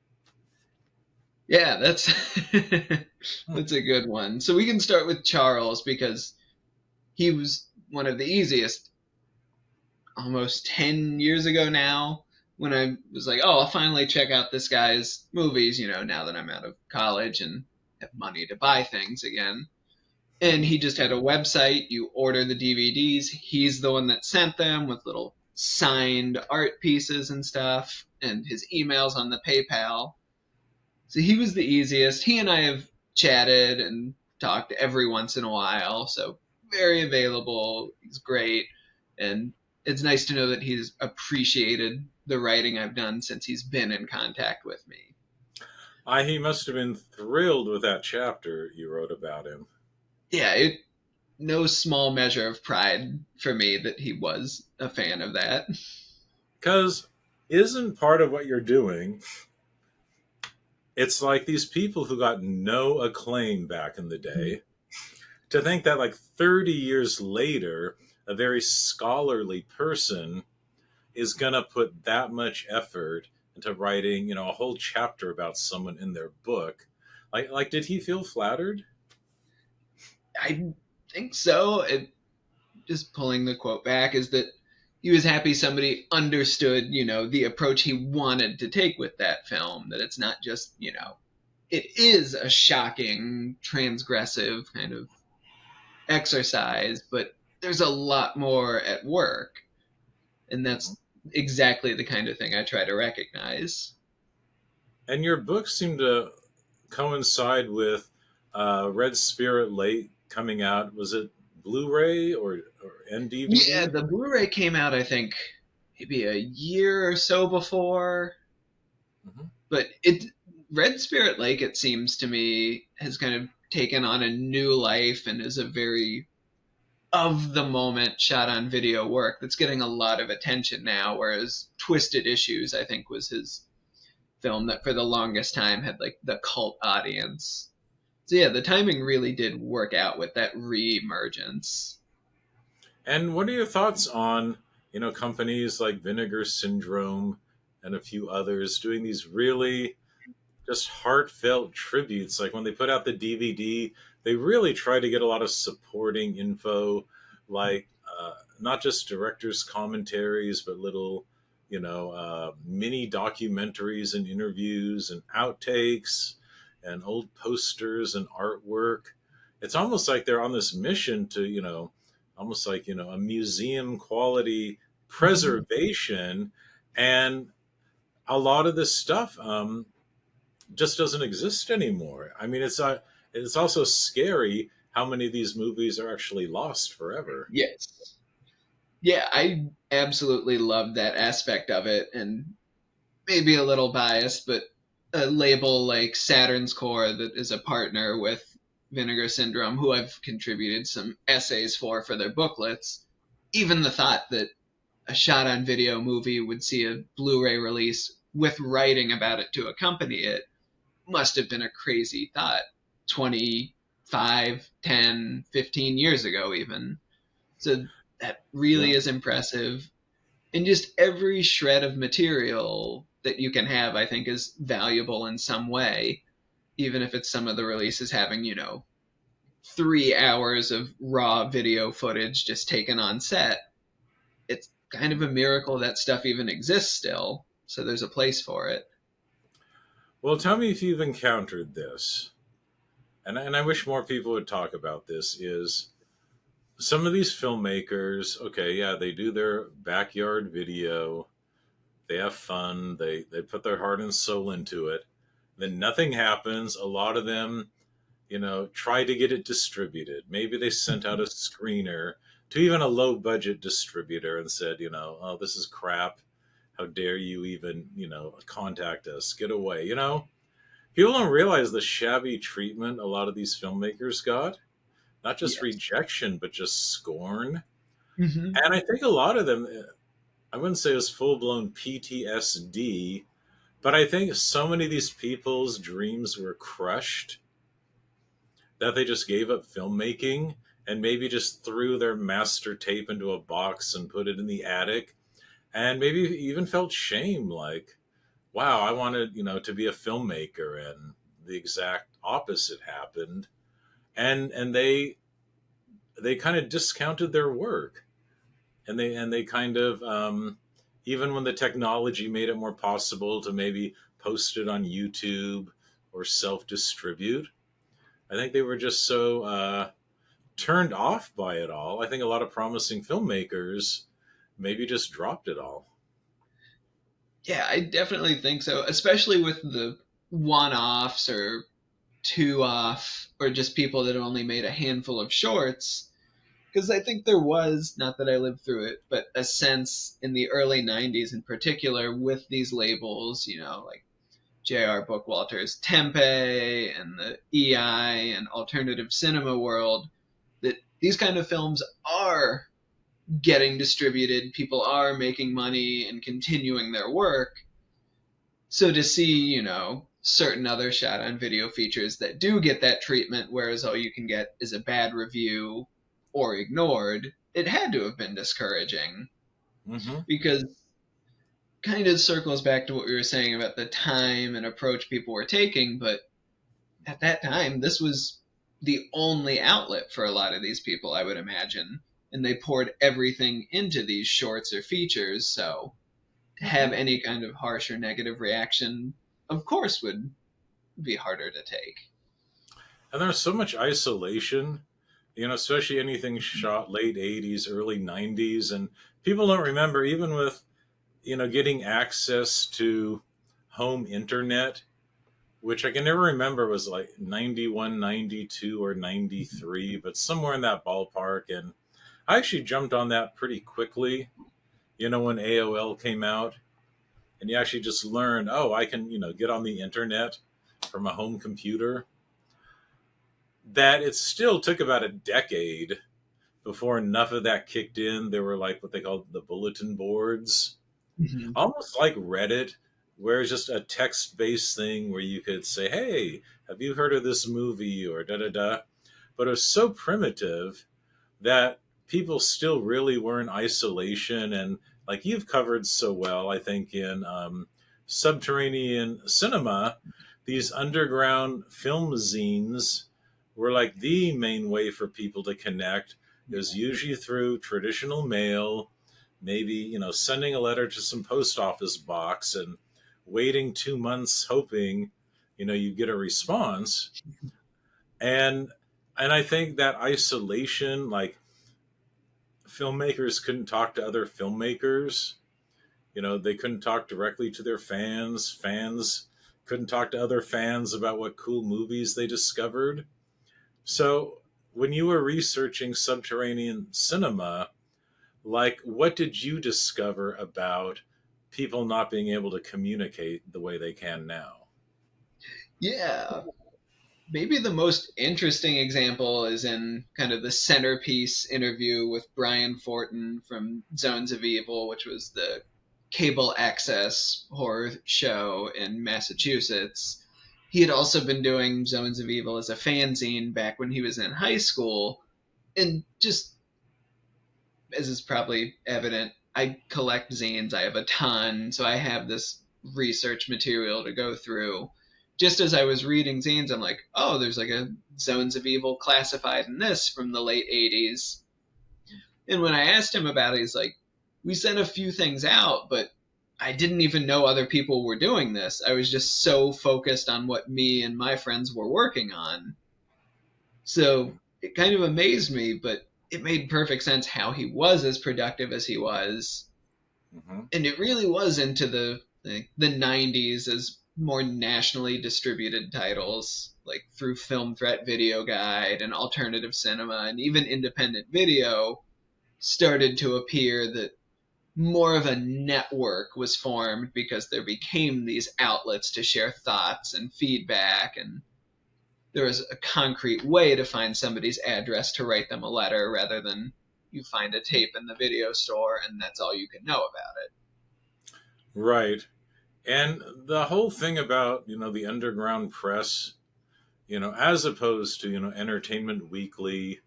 Speaker 2: Yeah, that's
Speaker 1: Hmm.
Speaker 2: that's a good one. So we can start with Charles because he was one of the easiest almost 10 years ago now when I was like, oh, I'll finally check out this guy's movies, now that I'm out of college and have money to buy things again. And
Speaker 1: Hmm.
Speaker 2: he just had a website. You order the DVDs. He's the one that sent them with little signed art pieces and stuff, and his emails on the PayPal. So he was the easiest. He and I have chatted and talked every once in a while. So very available. He's great. And it's nice to know that he's appreciated the writing I've done since he's been in contact with me.
Speaker 1: He must have been thrilled with that chapter you wrote about him.
Speaker 2: Yeah, no small measure of pride for me that he was a fan of that.
Speaker 1: Because isn't part of what you're doing, it's like these people who got no acclaim back in the day, to think that like 30 years later, a very scholarly person is going to put that much effort into writing, a whole chapter about someone in their book. Like, did he feel flattered?
Speaker 2: I think so. Just pulling the quote back is that he was happy somebody understood, the approach he wanted to take with that film. That it's not just, it is a shocking, transgressive kind of exercise, but there's a lot more at work. And
Speaker 1: Mhm.
Speaker 2: that's exactly the kind of thing I try to recognize.
Speaker 1: And your books seem to coincide with Red Spirit Late coming out. Was it Blu-ray or
Speaker 2: Yeah,
Speaker 1: NDVD?
Speaker 2: the Blu-ray came out, I think, maybe a year or so before,
Speaker 1: Hmm.
Speaker 2: but Red Spirit Lake, it seems to me, has kind of taken on a new life and is a very of the moment shot on video work that's getting a lot of attention now, whereas Twisted Issues, I think, was his film that for the longest time had like the cult audience. So yeah, the timing really did work out with that re-emergence.
Speaker 1: And what are your thoughts on, companies like Vinegar Syndrome and a few others doing these really just heartfelt tributes? Like when they put out the DVD, they really try to get a lot of supporting info, like not just directors' commentaries, but little, mini documentaries and interviews and outtakes and old posters and artwork. It's almost like they're on this mission to, almost like, a museum quality
Speaker 2: Mhm.
Speaker 1: preservation. And a lot of this stuff, just doesn't exist anymore. I mean, it's also scary how many of these movies are actually lost forever.
Speaker 2: Yes. Yeah, I absolutely love that aspect of it, and maybe a little biased, but a label like Saturn's Core that is a partner with Vinegar Syndrome, who I've contributed some essays for their booklets. Even the thought that a shot on video movie would see a Blu-ray release with writing about it to accompany it must have been a crazy thought 25, 10, 15 years ago even. So that really
Speaker 1: Yeah.
Speaker 2: is impressive. And just every shred of material. that you can have, I think, is valuable in some way, even if it's some of the releases having, 3 hours of raw video footage just taken on set. It's kind of a miracle that stuff even exists still. So there's a place for it.
Speaker 1: Well, tell me if you've encountered this, and I wish more people would talk about this. Is some of these filmmakers, okay, yeah, they do their backyard video, they have fun, they put their heart and soul into it, then nothing happens. A lot of them, try to get it distributed. Maybe they sent out a screener to even a low budget distributor and said, oh, this is crap. How dare you even, contact us? Get away. People don't realize the shabby treatment a lot of these filmmakers got. Not just
Speaker 2: Yes.
Speaker 1: rejection, but just scorn.
Speaker 2: Mm-hmm.
Speaker 1: And I think a lot of them, I wouldn't say it was full blown PTSD, but I think so many of these people's dreams were crushed that they just gave up filmmaking and maybe just threw their master tape into a box and put it in the attic, and maybe even felt shame, like, wow, I wanted, to be a filmmaker, and the exact opposite happened. And they kind of discounted their work, and they kind of, even when the technology made it more possible to maybe post it on YouTube or self distribute, I think they were just so turned off by it all. I think a lot of promising filmmakers maybe just dropped it all.
Speaker 2: Yeah, I definitely think so, especially with the one-offs or two-off or just people that only made a handful of shorts. Because I think there was, not that I lived through it, but a sense in the early 90s in particular with these labels, like J.R. Bookwalter's Tempe and the EI and alternative cinema world, that these kind of films are getting distributed, people are making money and continuing their work. So to see, certain other shot on video features that do get that treatment, whereas all you can get is a bad review or ignored, it had to have been discouraging
Speaker 1: Hmm.
Speaker 2: because kind of circles back to what we were saying about the time and approach people were taking. But at that time, this was the only outlet for a lot of these people, I would imagine. And they poured everything into these shorts or features. So to have
Speaker 1: Hmm.
Speaker 2: any kind of harsh or negative reaction, of course, would be harder to take.
Speaker 1: And there's so much isolation, especially anything shot late 80s, early 90s. And people don't remember, even with, getting access to home internet, which I can never remember was like 91, 92, or 93, but somewhere in that ballpark. And I actually jumped on that pretty quickly, when AOL came out. And you actually just learned, oh, I can, get on the internet from a home computer. That it still took about a decade before enough of that kicked in. There were like what they called the bulletin boards,
Speaker 2: Mm-hmm.
Speaker 1: almost like Reddit, where it's just a text based thing where you could say, hey, have you heard of this movie or da da da. But it was so primitive that people still really were in isolation. And like you've covered so well, I think, in Subterranean Cinema, these underground film zines were like the main way for people to connect. It was usually through traditional mail, maybe, sending a letter to some post office box and waiting 2 months hoping, you get a response. And I think that isolation, like filmmakers couldn't talk to other filmmakers, they couldn't talk directly to their fans. Fans couldn't talk to other fans about what cool movies they discovered. So when you were researching Subterranean Cinema, like what did you discover about people not being able to communicate the way they can now?
Speaker 2: Yeah. Maybe the most interesting example is in kind of the centerpiece interview with Brian Fortin from Zones of Evil, which was the cable access horror show in Massachusetts. He had also been doing Zones of Evil as a fanzine back when he was in high school. And just as is probably evident, I collect zines. I have a ton. So I have this research material to go through. Just as I was reading zines, I'm like, oh, there's like a Zones of Evil classified in this from the late 80s. And when I asked him about it, he's like, we sent a few things out, but I didn't even know other people were doing this. I was just so focused on what me and my friends were working on. So it kind of amazed me, but it made perfect sense how he was as productive as he was.
Speaker 1: Hmm.
Speaker 2: And it really was into the 90s as more nationally distributed titles, like through Film Threat Video Guide and Alternative Cinema and even independent video, started to appear that more of a network was formed because there became these outlets to share thoughts and feedback, and there was a concrete way to find somebody's address to write them a letter rather than you find a tape in the video store and that's all you can know about it.
Speaker 1: Right. And the whole thing about, the underground press, as opposed to, Entertainment Weekly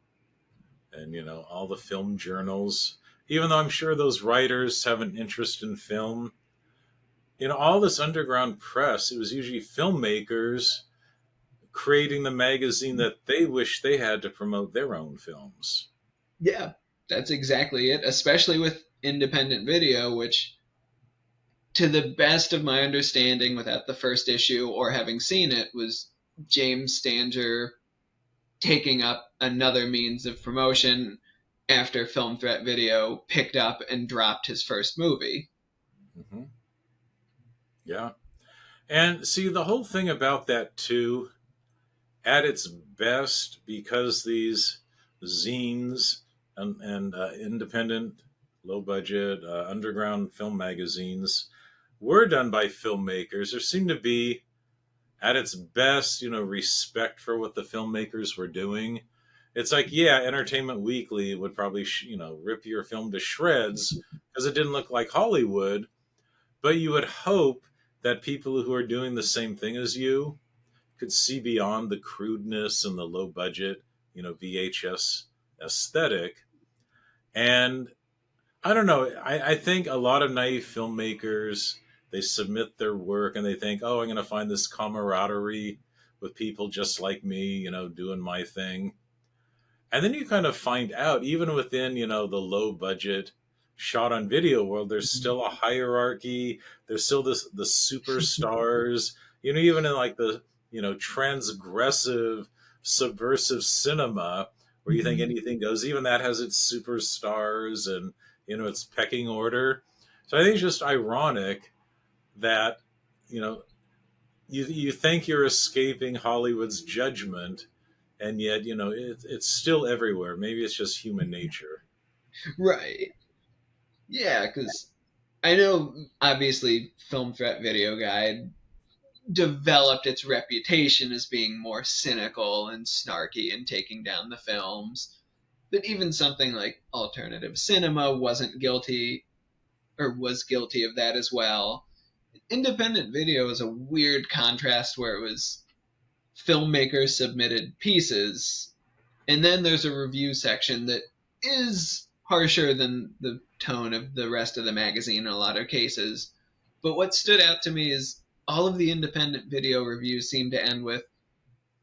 Speaker 1: and, all the film journals, even though I'm sure those writers have an interest in film, all this underground press, it was usually filmmakers creating the magazine that they wish they had to promote their own films.
Speaker 2: Yeah, that's exactly it, especially with independent video, which, to the best of my understanding, without the first issue or having seen it, was James Stanger taking up another means of promotion after Film Threat Video picked up and dropped his first movie.
Speaker 1: Hmm. Yeah. And see, the whole thing about that, too, at its best, because these zines and independent, low budget, underground film magazines were done by filmmakers, there seemed to be, at its best, respect for what the filmmakers were doing. It's like, yeah, Entertainment Weekly would probably, rip your film to shreds because it didn't look like Hollywood, but you would hope that people who are doing the same thing as you could see beyond the crudeness and the low budget, VHS aesthetic. And I don't know, I think a lot of naive filmmakers, they submit their work and they think, oh, I'm going to find this camaraderie with people just like me, doing my thing. And then you kind of find out, even within, the low budget shot on video world, there's still a hierarchy. There's still the superstars, even in like the, transgressive, subversive cinema where you think anything goes, even that has its superstars and, its pecking order. So I think it's just ironic that, you know, you think you're escaping Hollywood's judgment, and yet it's still everywhere. Maybe it's just human nature.
Speaker 2: Right. Yeah, because I know obviously Film Threat Video Guide developed its reputation as being more cynical and snarky and taking down the films. But even something like Alternative Cinema wasn't guilty, or was guilty of that as well. Independent video is a weird contrast where it was filmmakers submitted pieces, and then there's a review section that is harsher than the tone of the rest of the magazine in a lot of cases. But what stood out to me is all of the independent video reviews seem to end with,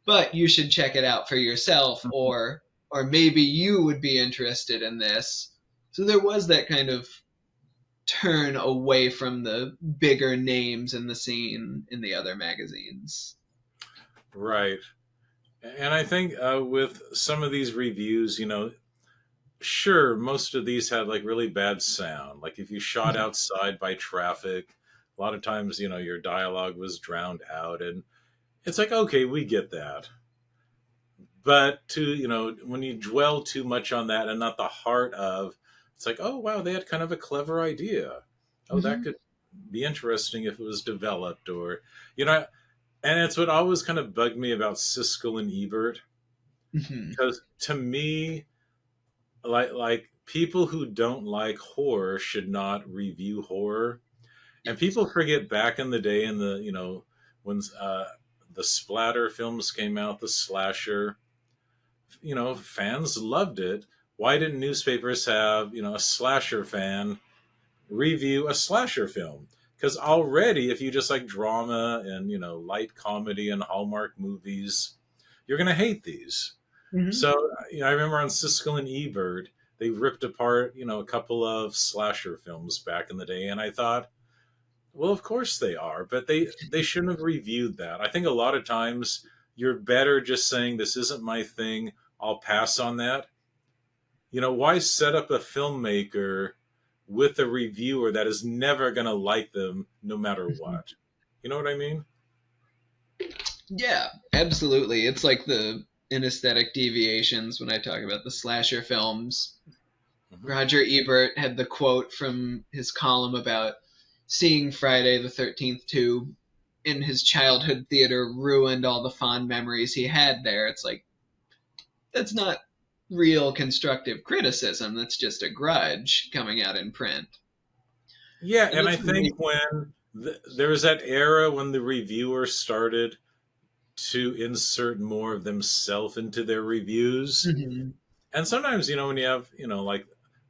Speaker 2: but you should check it out for yourself, or maybe you would be interested in this. So there was that kind of turn away from the bigger names in the scene in the other magazines.
Speaker 1: Right. And I think with some of these reviews, sure, most of these had like really bad sound. Like if you shot outside by traffic, a lot of times, your dialogue was drowned out. And it's like, okay, we get that. But when you dwell too much on that and not the heart of, it's like, oh, wow, they had kind of a clever idea. Oh, that
Speaker 2: Mm-hmm.
Speaker 1: could be interesting if it was developed, or, you know, and it's what always kind of bugged me about Siskel and Ebert,
Speaker 2: Mm-hmm.
Speaker 1: because to me, like people who don't like horror should not review horror. And people forget back in the day, in the when the splatter films came out, the slasher, fans loved it. Why didn't newspapers have a slasher fan review a slasher film? Because already, if you just like drama and, light comedy and Hallmark movies, you're going to hate these.
Speaker 2: Hmm.
Speaker 1: So, I remember on Siskel and Ebert, they ripped apart, a couple of slasher films back in the day. And I thought, well, of course they are, but they shouldn't have reviewed that. I think a lot of times you're better just saying, this isn't my thing. I'll pass on that. Why set up a filmmaker with a reviewer that is never going to like them no matter what? You know what I mean?
Speaker 2: Yeah, absolutely. It's like the in Aesthetic Deviations when I talk about the slasher films.
Speaker 1: Hmm.
Speaker 2: Roger Ebert had the quote from his column about seeing Friday the 13th 2 in his childhood theater ruined all the fond memories he had there. It's like, that's not real constructive criticism. That's just a grudge coming out in print.
Speaker 1: Yeah,
Speaker 2: And
Speaker 1: and
Speaker 2: that's
Speaker 1: I
Speaker 2: for
Speaker 1: think
Speaker 2: me.
Speaker 1: when there was that era when the reviewers started to insert more of themselves into their reviews.
Speaker 2: Mhm.
Speaker 1: And sometimes, when you have, like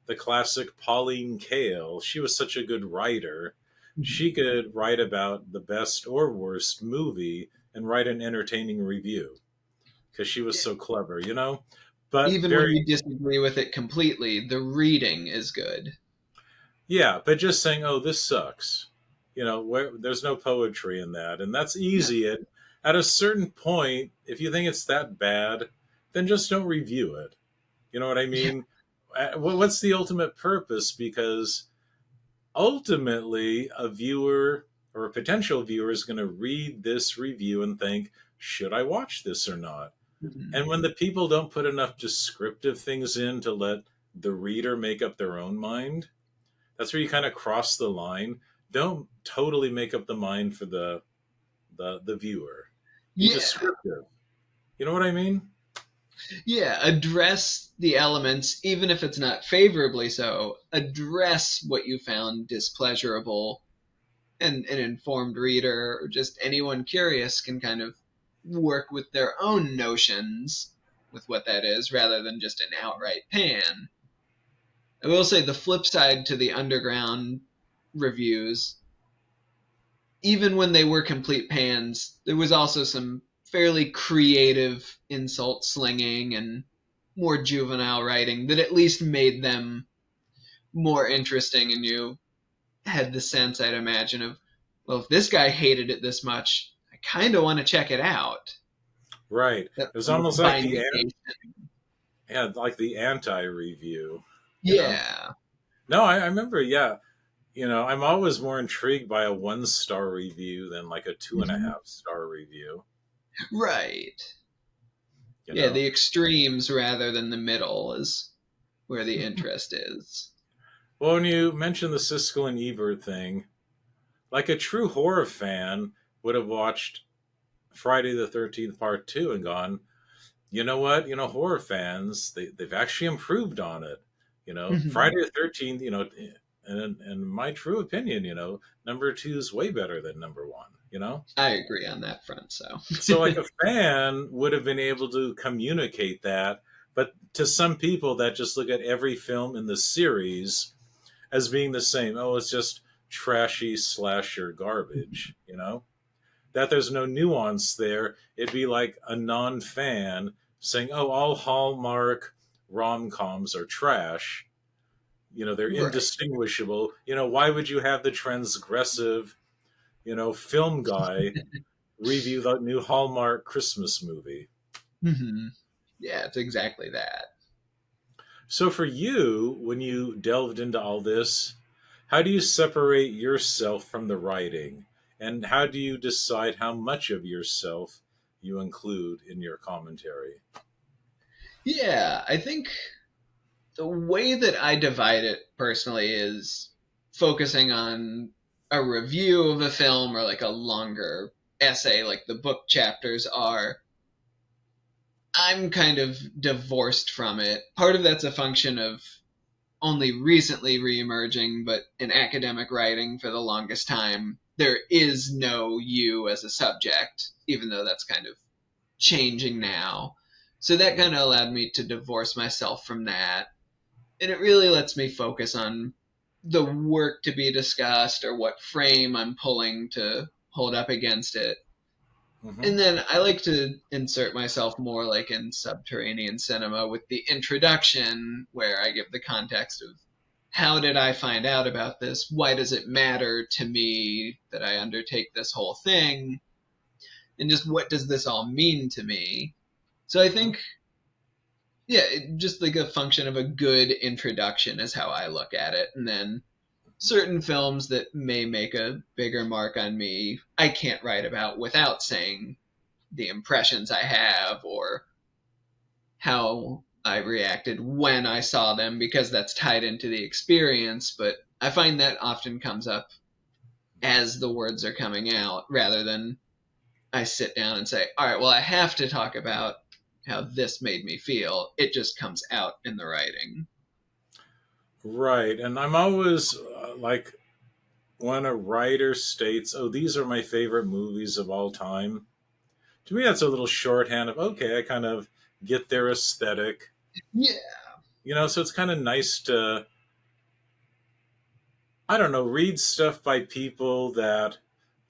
Speaker 1: the classic Pauline Kael, she was such a good writer.
Speaker 2: Mhm.
Speaker 1: She could write about the best or worst movie and write an entertaining review because she was
Speaker 2: Yeah.
Speaker 1: so clever. But
Speaker 2: Even when
Speaker 1: very,
Speaker 2: you disagree with it completely, the reading is good.
Speaker 1: yeah, but just saying, oh, this sucks. There's no poetry in that. And that's
Speaker 2: No.
Speaker 1: easy. At a certain point, if you think it's that bad, then just don't review it. You know what I
Speaker 2: Yeah.
Speaker 1: mean? What's the ultimate purpose? Because ultimately, a viewer or a potential viewer is going to read this review and think, should I watch this or not?
Speaker 2: Mhm.
Speaker 1: And when the people don't put enough descriptive things in to let the reader make up their own mind, that's where you kind of cross the line. Don't totally make up the mind for the viewer. Be
Speaker 2: Yeah.
Speaker 1: descriptive. You know what I mean?
Speaker 2: Yeah, address the elements, even if it's not favorably so. Address what you found displeasurable, and an informed reader or just anyone curious can kind of work with their own notions with what that is rather than just an outright pan. I will say the flip side to the underground reviews, even when they were complete pans, there was also some fairly creative insult slinging and more juvenile writing that at least made them more interesting, and you had the sense, I'd imagine, of, well, if this guy hated it this much, I kind of want to check it out.
Speaker 1: Right.
Speaker 2: That
Speaker 1: It was
Speaker 2: almost
Speaker 1: almost like
Speaker 2: vindication.
Speaker 1: like the anti review. You know.
Speaker 2: Yeah.
Speaker 1: No, I remember. Yeah, I'm always more intrigued by a 1-star review than like a two and a
Speaker 2: Mhm.
Speaker 1: half star review.
Speaker 2: Right.
Speaker 1: You
Speaker 2: Yeah,
Speaker 1: know.
Speaker 2: the extremes rather than the middle is where the interest is.
Speaker 1: Well, when you mentioned the Siskel and Ebert thing, like a true horror fan would have watched Friday the 13th Part 2 and gone, you know what? Horror fans, they've actually improved on it.
Speaker 2: Mhm.
Speaker 1: Friday the 13th, and my true opinion, number 2 is way better than number 1.
Speaker 2: I agree on that front, so.
Speaker 1: So, like, a fan would have been able to communicate that. But to some people that just look at every film in the series as being the same, oh, it's just trashy slasher garbage, that there's no nuance there. It'd be like a non fan saying, oh, all Hallmark rom coms are trash. They're
Speaker 2: Right.
Speaker 1: indistinguishable. Why would you have the transgressive, film guy review the new Hallmark Christmas movie?
Speaker 2: Mhm. Yeah, it's exactly that.
Speaker 1: So for you, when you delved into all this, how do you separate yourself from the writing? And how do you decide how much of yourself you include in your commentary?
Speaker 2: Yeah, I think the way that I divide it personally is focusing on a review of a film or like a longer essay, like the book chapters are. I'm kind of divorced from it. Part of that's a function of only recently reemerging, but in academic writing for the longest time, there is no you as a subject, even though that's kind of changing now. So that
Speaker 1: Mhm.
Speaker 2: kind of allowed me to divorce myself from that. And it really lets me focus on the work to be discussed or what frame I'm pulling to hold up against it.
Speaker 1: Hmm.
Speaker 2: And then I like to insert myself more like in Subterranean Cinema with the introduction, where I give the context of how did I find out about this? Why does it matter to me that I undertake this whole thing? And just what does this all mean to me? So I
Speaker 1: Hmm.
Speaker 2: think, yeah, just like a function of a good introduction is how I look at it. And then certain films that may make a bigger mark on me, I can't write about without saying the impressions I have or how I reacted when I saw them because that's tied into the experience. But I find that often comes up as the words are coming out rather than I sit down and say, all right, well, I have to talk about how this made me feel. It just comes out in the writing.
Speaker 1: Right. And I'm always like, when a writer states, "Oh, these are my favorite movies of all time," to me, that's a little shorthand of, okay, I kind of get their aesthetic.
Speaker 2: Yeah.
Speaker 1: So it's kind of nice to, I don't know, read stuff by people that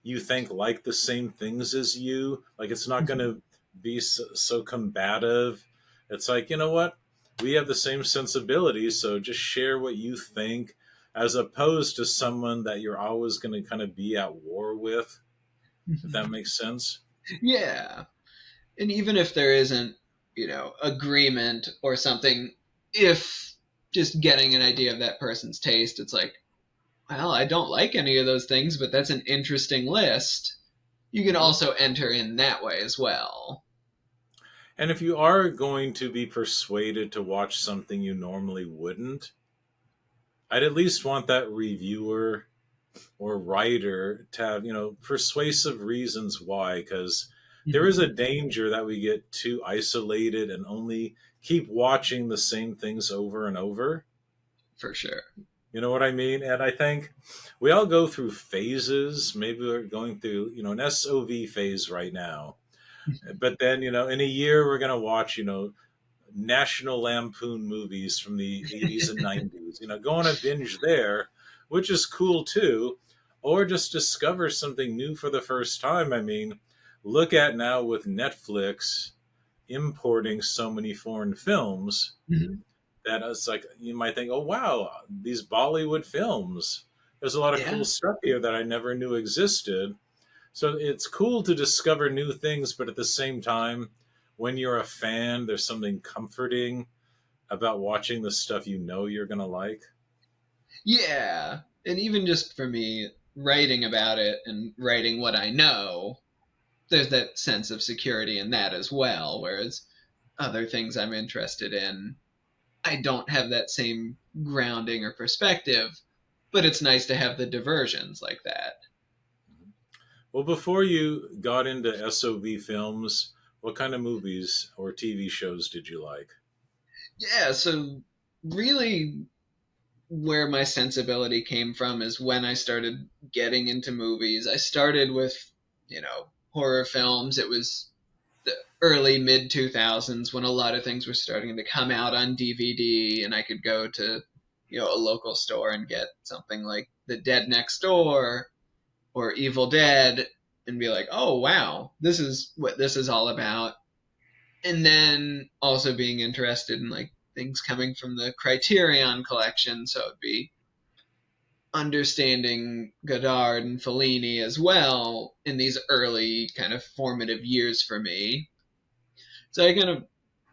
Speaker 1: you think like the same things as you. Like, it's not going to be so combative. It's like, you know what? We have the same sensibilities, so just share what you think, as opposed to someone that you're always going to kind of be at war with, if that makes sense.
Speaker 2: Yeah. And even if there isn't, agreement or something, if just getting an idea of that person's taste, it's like, well, I don't like any of those things, but that's an interesting list. You can
Speaker 1: Hmm.
Speaker 2: also enter in that way as well.
Speaker 1: And if you are going to be persuaded to watch something you normally wouldn't, I'd at least want that reviewer or writer to have, persuasive reasons why, because there is a danger that we get too isolated and only keep watching the same things over and over.
Speaker 2: For sure.
Speaker 1: You know what I mean? And I think we all go through phases. Maybe we're going through, an SOV phase right now. But then, in a year, we're going to watch, National Lampoon movies from the 80s and 90s. Go on a binge there, which is cool too, or just discover something new for the first time. I mean, look at now with Netflix importing so many foreign films
Speaker 2: Mhm.
Speaker 1: that it's like you might think, oh, wow, these Bollywood films. There's a lot of cool
Speaker 2: Yeah.
Speaker 1: stuff here that I never knew existed. So it's cool to discover new things, but at the same time, when you're a fan, there's something comforting about watching the stuff you're going to like.
Speaker 2: Yeah. And even just for me, writing about it and writing what I know, there's that sense of security in that as well. Whereas other things I'm interested in, I don't have that same grounding or perspective, but it's nice to have the diversions like that.
Speaker 1: Well, before you got into SOV films, what kind of movies or TV shows did you like?
Speaker 2: Yeah, so really where my sensibility came from is when I started getting into movies. I started with, horror films. It was the early mid 2000s when a lot of things were starting to come out on DVD and I could go to, a local store and get something like The Dead Next Door or Evil Dead and be like, "Oh, wow. This is what this is all about." And then also being interested in like things coming from the Criterion collection, so it'd be understanding Godard and Fellini as well in these early kind of formative years for me. So I kind of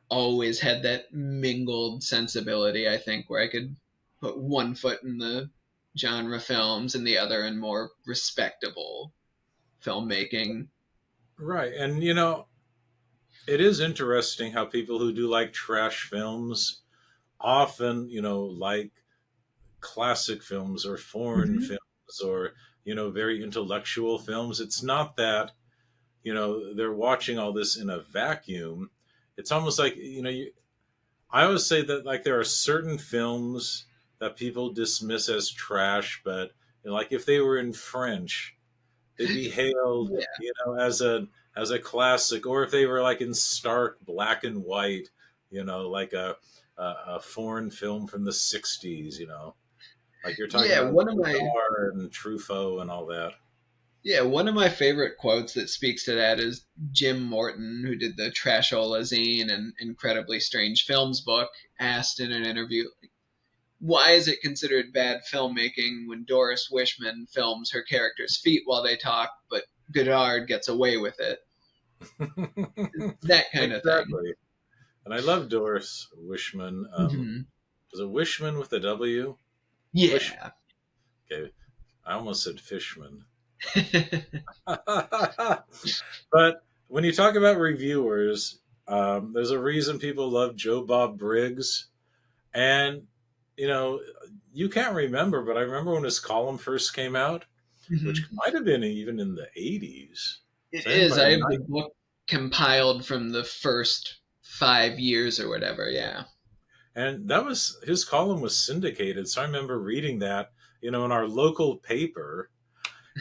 Speaker 2: always had that mingled sensibility, I think, where I could put one foot in the genre films and the other in more respectable filmmaking.
Speaker 1: Right. And, it is interesting how people who do like trash films often, like classic films or foreign
Speaker 2: Mhm.
Speaker 1: films or, very intellectual films. It's not that, they're watching all this in a vacuum. It's almost like, I always say that like there are certain films that people dismiss as trash, but like if they were in French, they'd be hailed,
Speaker 2: Yeah.
Speaker 1: as a classic, or if they were like in stark black and white, like a foreign film from the '60s. Like you're talking
Speaker 2: Yeah,
Speaker 1: about
Speaker 2: one of my
Speaker 1: Godard and Truffaut and all that.
Speaker 2: yeah, one of my favorite quotes that speaks to that is Jim Morton, who did the Trashola zine and Incredibly Strange Films book, asked in an interview, why is it considered bad filmmaking when Doris Wishman films her characters' feet while they talk, but Godard gets away with it? That kind of thing.
Speaker 1: Exactly. And I love Doris Wishman.
Speaker 2: Hmm.
Speaker 1: Is it Wishman with a W? Wish.
Speaker 2: Yeah.
Speaker 1: Okay, I almost said Fishman. But when you talk about reviewers, there's a reason people love Joe Bob Briggs. And, you know, you can't remember, but I remember when his column first came out, which
Speaker 2: Hmm.
Speaker 1: might have been even in the 80s.
Speaker 2: It
Speaker 1: So I think
Speaker 2: is.
Speaker 1: by
Speaker 2: I have the book compiled from the first 5 years or whatever. Yeah.
Speaker 1: and that was his column was syndicated. So I remember reading that, in our local paper.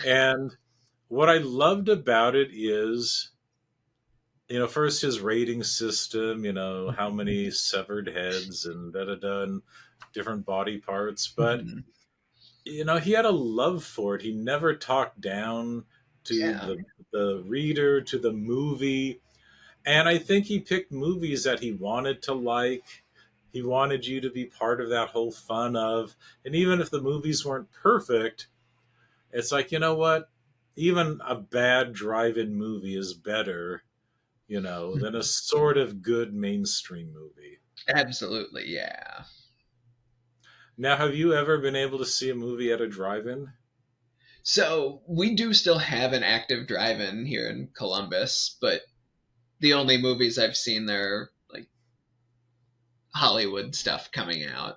Speaker 1: And what I loved about it is, first his rating system, how many severed heads and da da da and different body parts. But,
Speaker 2: Hmm.
Speaker 1: he had a love for it. He never talked down to
Speaker 2: Yeah.
Speaker 1: the reader, to the movie. And I think he picked movies that he wanted to like. He wanted you to be part of that whole fun of, and even if the movies weren't perfect, it's like, you know what? Even a bad drive-in movie is better, than a sort of good mainstream movie.
Speaker 2: Absolutely. Yeah.
Speaker 1: Now, have you ever been able to see a movie at a drive-in?
Speaker 2: So we do still have an active drive-in here in Columbus, but the only movies I've seen there are like Hollywood stuff coming out.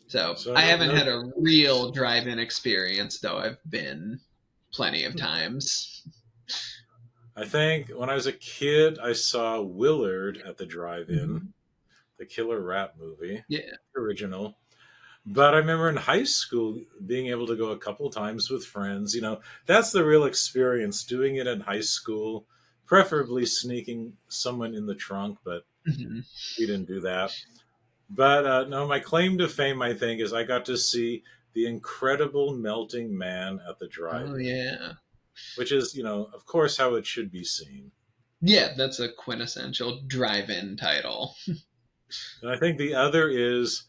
Speaker 2: So
Speaker 1: So
Speaker 2: I haven't
Speaker 1: no,
Speaker 2: had a real drive-in experience, though I've been plenty of times.
Speaker 1: I think when I was a kid, I saw Willard at the drive-in,
Speaker 2: Mhm.
Speaker 1: the killer rat movie,
Speaker 2: Yeah.
Speaker 1: original. But I remember in high school being able to go a couple times with friends. That's the real experience, doing it in high school, preferably sneaking someone in the trunk, but
Speaker 2: Mhm.
Speaker 1: we didn't do that. But no, my claim to fame, I think, is I got to see The Incredible Melting Man at the drive
Speaker 2: Oh
Speaker 1: in,
Speaker 2: yeah.
Speaker 1: which is, of course, how it should be seen.
Speaker 2: Yeah, that's a quintessential drive-in title.
Speaker 1: And I think the other is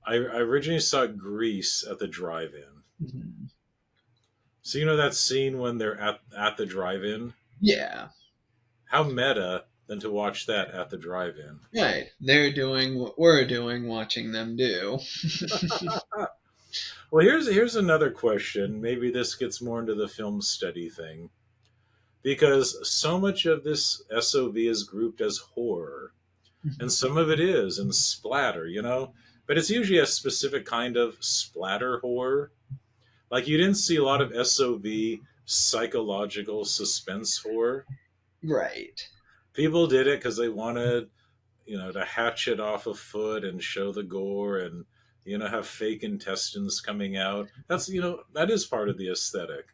Speaker 1: I originally saw Grease at the drive in.
Speaker 2: Mhm.
Speaker 1: So, that scene when they're at the drive in?
Speaker 2: Yeah.
Speaker 1: How meta than to watch that at the drive-in.
Speaker 2: Right. They're doing what we're doing, watching them do.
Speaker 1: Well, here's another question. Maybe this gets more into the film study thing, because so much of this SOV is grouped as horror, and some of it is and splatter, but it's usually a specific kind of splatter horror. Like you didn't see a lot of SOV psychological suspense horror.
Speaker 2: Right.
Speaker 1: People did it because they wanted to hatchet off a foot and show the gore and have fake intestines coming out. That's that is part of the aesthetic.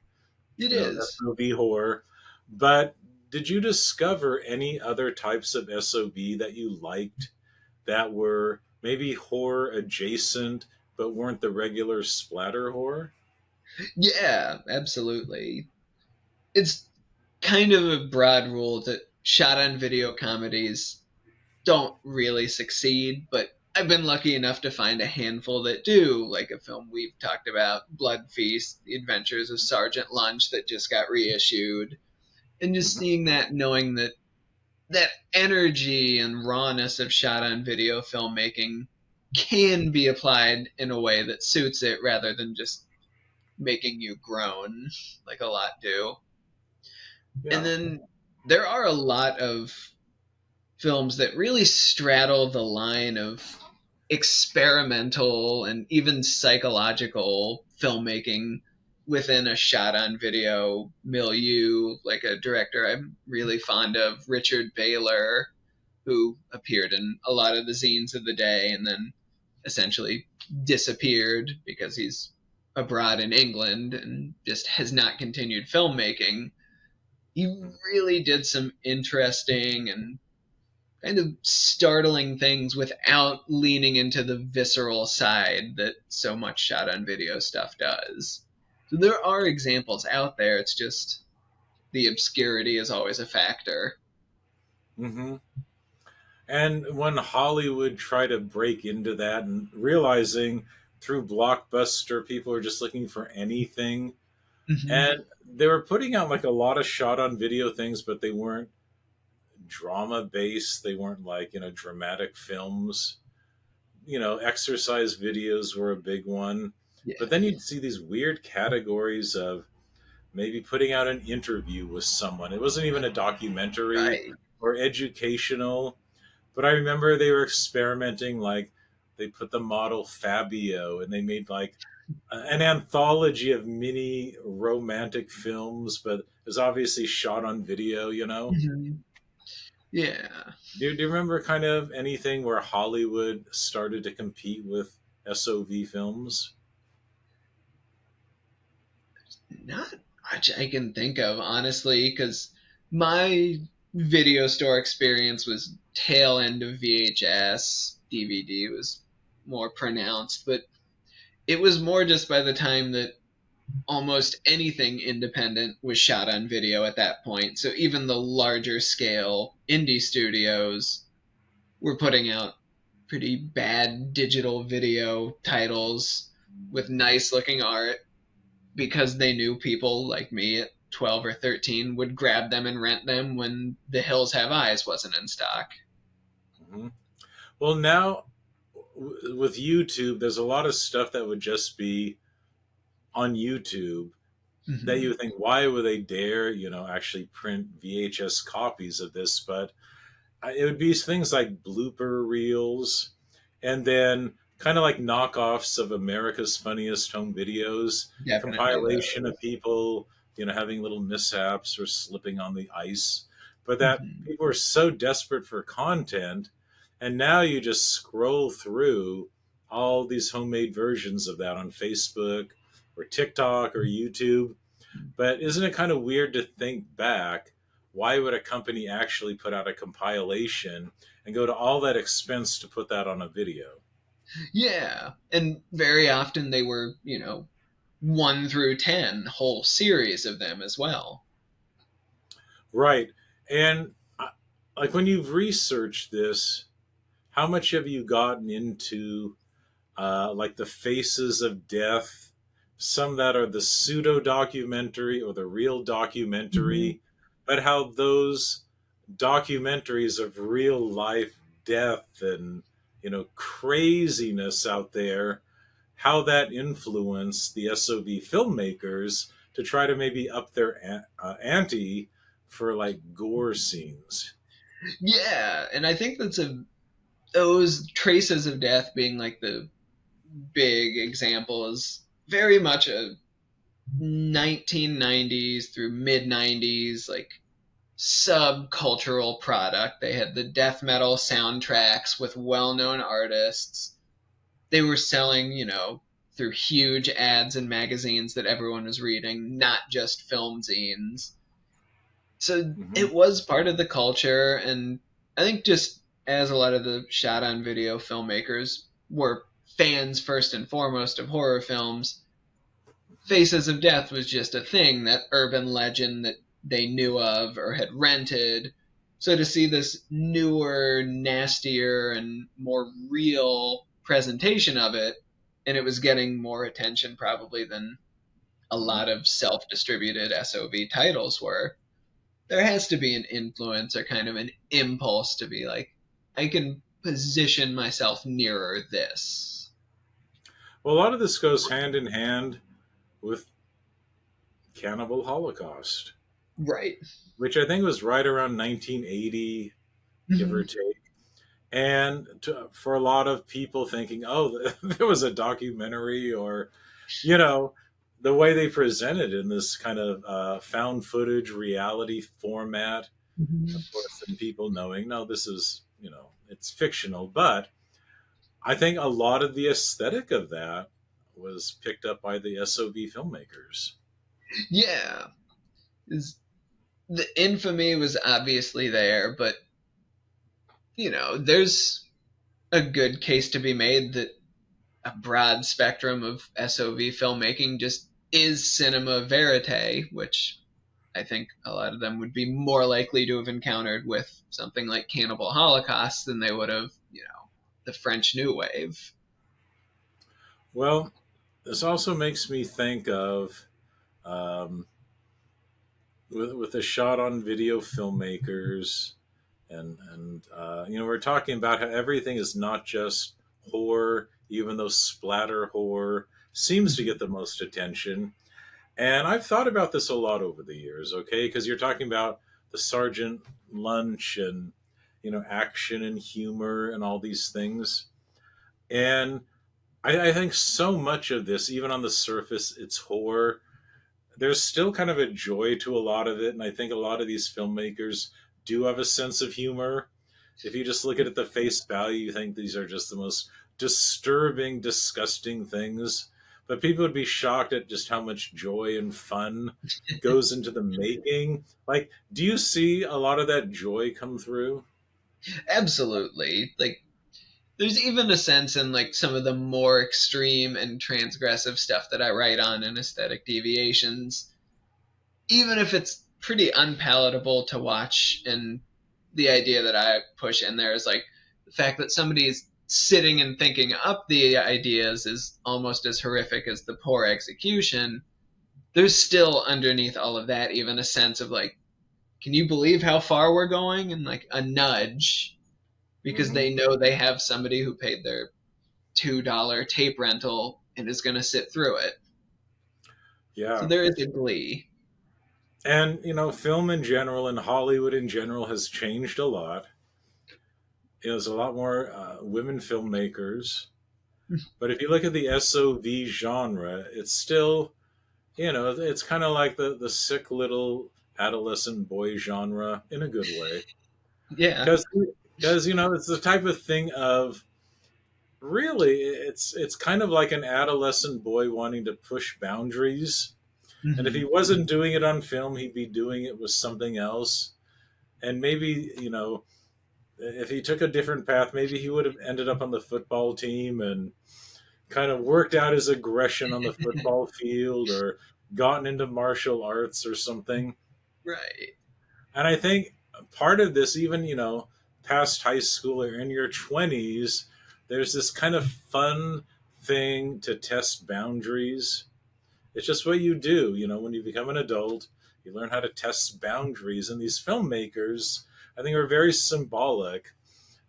Speaker 2: It is.
Speaker 1: SOV horror. But did you discover any other types of SOV that you liked that were maybe horror adjacent but weren't the regular splatter horror?
Speaker 2: Yeah, absolutely. It's kind of a broad rule that shot on video comedies don't really succeed, but I've been lucky enough to find a handful that do, like a film we've talked about, Blood Feast, The Adventures of Sergeant Lunch, that just got reissued. And just
Speaker 1: Mhm.
Speaker 2: seeing that, knowing that that energy and rawness of shot on video filmmaking can be applied in a way that suits it rather than just making you groan like a lot do. And
Speaker 1: Yeah.
Speaker 2: then there are a lot of films that really straddle the line of experimental and even psychological filmmaking within a shot on video milieu, like a director I'm really fond of, Richard Baylor, who appeared in a lot of the zines of the day and then essentially disappeared because he's abroad in England and just has not continued filmmaking. He really did some interesting and kind of startling things without leaning into the visceral side that so much shot on video stuff does. So there are examples out there. It's just the obscurity is always a factor.
Speaker 1: Hmm. And when Hollywood tried to break into that and realizing through Blockbuster people are just looking for anything,
Speaker 2: Hmm.
Speaker 1: and they were putting out like a lot of shot on video things, but they weren't drama based. They weren't like, dramatic films. Exercise videos were a big one.
Speaker 2: Yeah.
Speaker 1: But then you'd see these weird categories of maybe putting out an interview with someone. It wasn't even a documentary
Speaker 2: Right.
Speaker 1: or educational, but I remember they were experimenting. Like they put the model Fabio, and they made like an anthology of mini romantic films, but it was obviously shot on video.
Speaker 2: Hmm. Yeah.
Speaker 1: Do you remember kind of anything where Hollywood started to compete with SOV films?
Speaker 2: Not much I can think of, honestly, because my video store experience was tail end of VHS. DVD was more pronounced, but it was more just by the time that almost anything independent was shot on video at that point. So even the larger scale indie studios were putting out pretty bad digital video titles with nice looking art because they knew people like me at 12 or 13 would grab them and rent them when The Hills Have Eyes wasn't in stock.
Speaker 1: Mhm. Well, now with YouTube, there's a lot of stuff that would just be on YouTube that you
Speaker 2: Hmm.
Speaker 1: would think, why would they dare, actually print VHS copies of this? But it would be things like blooper reels, and then kind of like knockoffs of America's Funniest Home Videos,
Speaker 2: Definitely
Speaker 1: compilation of
Speaker 2: those.
Speaker 1: people, having little mishaps or slipping on the ice. But that
Speaker 2: Hmm.
Speaker 1: people are so desperate for content, and now you just scroll through all these homemade versions of that on Facebook or TikTok or YouTube. But isn't it kind of weird to think back? Why would a company actually put out a compilation and go to all that expense to put that on a video?
Speaker 2: Yeah. And very often they were, 1 through 10, whole series of them as well.
Speaker 1: Right. And like when you've researched this, how much have you gotten into like the faces of death? Some that are the pseudo documentary or the real
Speaker 2: Hmm.
Speaker 1: documentary, but how those documentaries of real life death and craziness out there, how that influenced the SOV filmmakers to try to maybe up their ante for like gore scenes.
Speaker 2: Yeah. And I think those traces of death being like the big example is very much a 1990s through mid 90s like subcultural product. They had the death metal soundtracks with well-known artists. They were selling, through huge ads and magazines that everyone was reading, not just film zines. So
Speaker 1: Hmm.
Speaker 2: it was part of the culture, and I think just as a lot of the shot on video filmmakers were fans first and foremost of horror films, Faces of Death was just a thing, that urban legend that they knew of or had rented. So to see this newer, nastier, and more real presentation of it, and it was getting more attention probably than a
Speaker 1: Hmm.
Speaker 2: lot of self distributed SOV titles were, there has to be an influence or kind of an impulse to be like, I can position myself nearer this.
Speaker 1: Well, a lot of this goes hand in hand with Cannibal Holocaust,
Speaker 2: Right.
Speaker 1: which I think was right around 1980, give or
Speaker 2: Hmm.
Speaker 1: take. And for a lot of people thinking, oh, there was a documentary, or, you know, the way they presented in this kind of found footage reality format,
Speaker 2: Hmm.
Speaker 1: of course, and people knowing, no, this is, it's fictional. But I think a lot of the aesthetic of that was picked up by the SOV filmmakers.
Speaker 2: Yeah. Is the infamy was obviously there, but there's a good case to be made that a broad spectrum of SOV filmmaking just is cinema verite, which I think a lot of them would be more likely to have encountered with something like Cannibal Holocaust than they would have, the French New Wave.
Speaker 1: Well, this also makes me think of um, with the shot on video filmmakers, and we're talking about how everything is not just horror, even though splatter horror seems to get the most attention. And I've thought about this a lot over the years, okay? Because you're talking about the Sergeant Lunch and, action and humor and all these things. And I think so much of this, even on the surface, it's horror. There's still kind of a joy to a lot of it. And I think a lot of these filmmakers do have a sense of humor. If you just look at it at the face value, you think these are just the most disturbing, disgusting things. But people would be shocked at just how much joy and fun goes into the making. Like, do you see a lot of that joy come through?
Speaker 2: Absolutely. Like, there's even a sense in like some of the more extreme and transgressive stuff that I write on in Aesthetic Deviations, even if it's pretty unpalatable to watch. And the idea that I push in there is like the fact that somebody's sitting and thinking up the ideas is almost as horrific as the poor execution. There's still underneath all of that even a sense of like, can you believe how far we're going? And like a nudge because
Speaker 1: Hmm.
Speaker 2: they know they have somebody who paid their $2 tape rental and is going to sit through it. So
Speaker 1: Yeah.
Speaker 2: there is a glee.
Speaker 1: And, film in general and Hollywood in general has changed a lot. There's a lot more women filmmakers. But if you look at the SOV genre, it's still, it's kind of like the sick little adolescent boy genre in a good way.
Speaker 2: Yeah.
Speaker 1: Because it's the type of thing of really it's kind of like an adolescent boy wanting to push boundaries. And if he
Speaker 2: Hmm.
Speaker 1: wasn't doing it on film, he'd be doing it with something else. And maybe, if he took a different path, maybe he would have ended up on the football team and kind of worked out his aggression on the football field or gotten into martial arts or something.
Speaker 2: Right.
Speaker 1: And I think part of this, even, past high school or in your 20s, there's this kind of fun thing to test boundaries. It's just what you do, when you become an adult, you learn how to test boundaries. And these filmmakers, I think, are very symbolic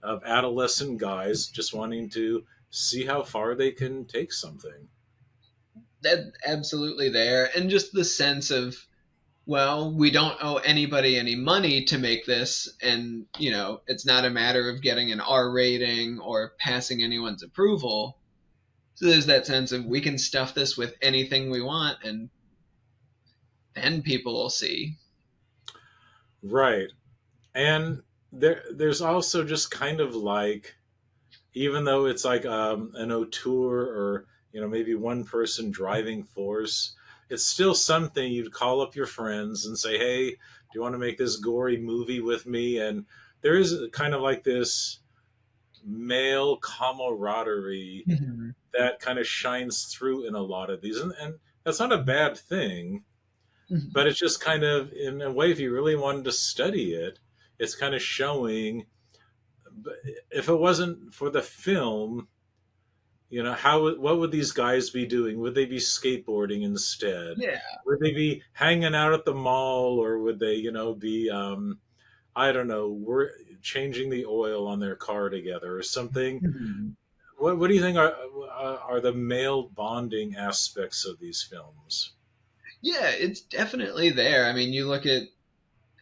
Speaker 1: of adolescent guys just wanting to see how far they can take something.
Speaker 2: That absolutely there. And just the sense of, well, we don't owe anybody any money to make this. And, it's not a matter of getting an R rating or passing anyone's approval. So there's that sense of we can stuff this with anything we want and then people will see.
Speaker 1: Right. And there's also just kind of like, even though it's like an auteur or, maybe one person driving force, it's still something you'd call up your friends and say, hey, do you want to make this gory movie with me? And there is kind of like this male camaraderie
Speaker 2: Mhm.
Speaker 1: that kind of shines through in a lot of these. And that's not a bad thing,
Speaker 2: Mhm.
Speaker 1: but it's just kind of, in a way, if you really wanted to study it, it's kind of showing. But if it wasn't for the film, what would these guys be doing? Would they be skateboarding instead?
Speaker 2: Yeah.
Speaker 1: Would they be hanging out at the mall, or would they, be, I don't know, we're changing the oil on their car together or something?
Speaker 2: Mhm.
Speaker 1: What do you think are the male bonding aspects of these films?
Speaker 2: Yeah, it's definitely there. I mean, you look at,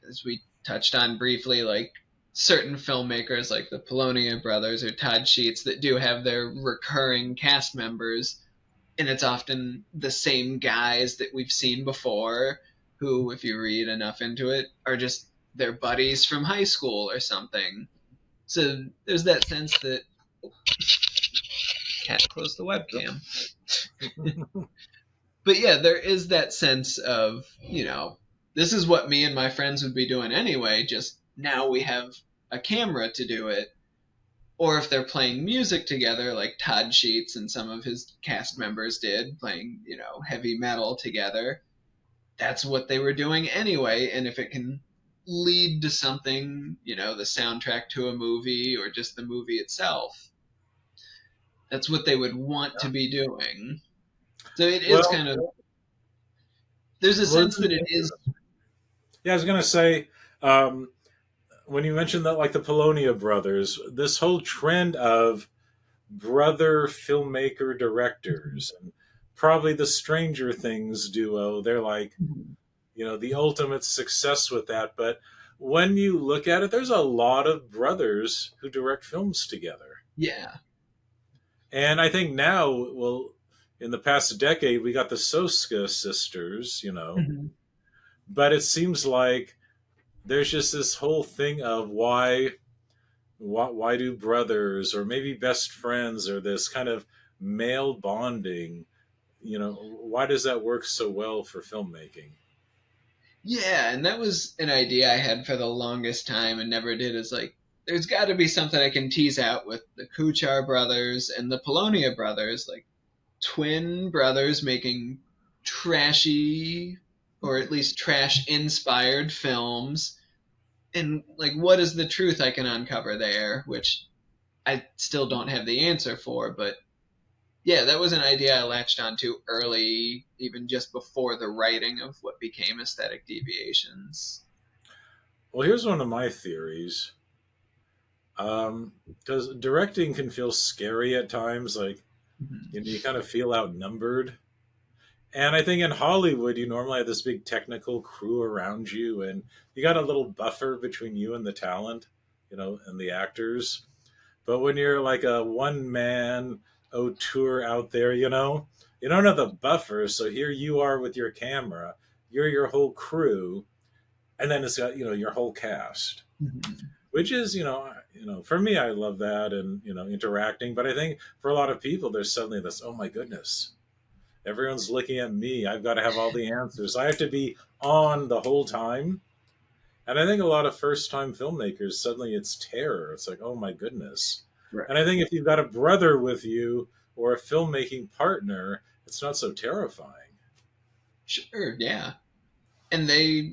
Speaker 2: as we touched on briefly, like certain filmmakers like the Polonia brothers or Todd Sheets that do have their recurring cast members, and it's often the same guys that we've seen before who, if you read enough into it, are just their buddies from high school or something. So there's that sense that can't close the webcam. But yeah, there is that sense of, this is what me and my friends would be doing anyway, just now we have a camera to do it. or if they're playing music together, like Todd Sheets and some of his cast members did, playing, heavy metal together, that's what they were doing anyway. And if it can lead to something, the soundtrack to a movie or just the movie itself, that's what they would want to be doing. So it is
Speaker 1: Well,
Speaker 2: kind of, there's a
Speaker 1: well,
Speaker 2: sense that it is.
Speaker 1: yeah, I was gonna say, um, when you mentioned that, like the Polonia brothers, this whole trend of brother filmmaker directors, and probably the Stranger Things duo, they're like, the ultimate success with that. But when you look at it, there's a lot of brothers who direct films together.
Speaker 2: Yeah.
Speaker 1: And I think now, well, in the past decade, we got the Soska sisters,
Speaker 2: Mhm.
Speaker 1: but it seems like there's just this whole thing of why do brothers or maybe best friends or this kind of male bonding, why does that work so well for filmmaking?
Speaker 2: Yeah, and that was an idea I had for the longest time and never did. Is like, there's got to be something I can tease out with the Kuchar brothers and the Polonia brothers, like twin brothers making trashy or at least trash inspired films. And like, what is the truth I can uncover there? Which I still don't have the answer for, but yeah, that was an idea I latched onto early, even just before the writing of what became Aesthetic Deviations.
Speaker 1: Well, here's one of my theories. Because directing can feel scary at times, like
Speaker 2: Mhm.
Speaker 1: you kind of feel outnumbered. And I think in Hollywood, you normally have this big technical crew around you, and you got a little buffer between you and the talent, and the actors. But when you're like a one man auteur out there, you don't have the buffer. So here you are with your camera, you're your whole crew, and then it's got your whole cast,
Speaker 2: Mhm.
Speaker 1: which is for me, I love that and interacting. But I think for a lot of people, there's suddenly this, oh my goodness, everyone's looking at me. I've got to have all the answers. I have to be on the whole time. And I think a lot of first time filmmakers, suddenly it's terror. It's like, oh my goodness.
Speaker 2: Right.
Speaker 1: And I think if you've got a brother with you or a filmmaking partner, it's not so terrifying.
Speaker 2: Sure, yeah. And they,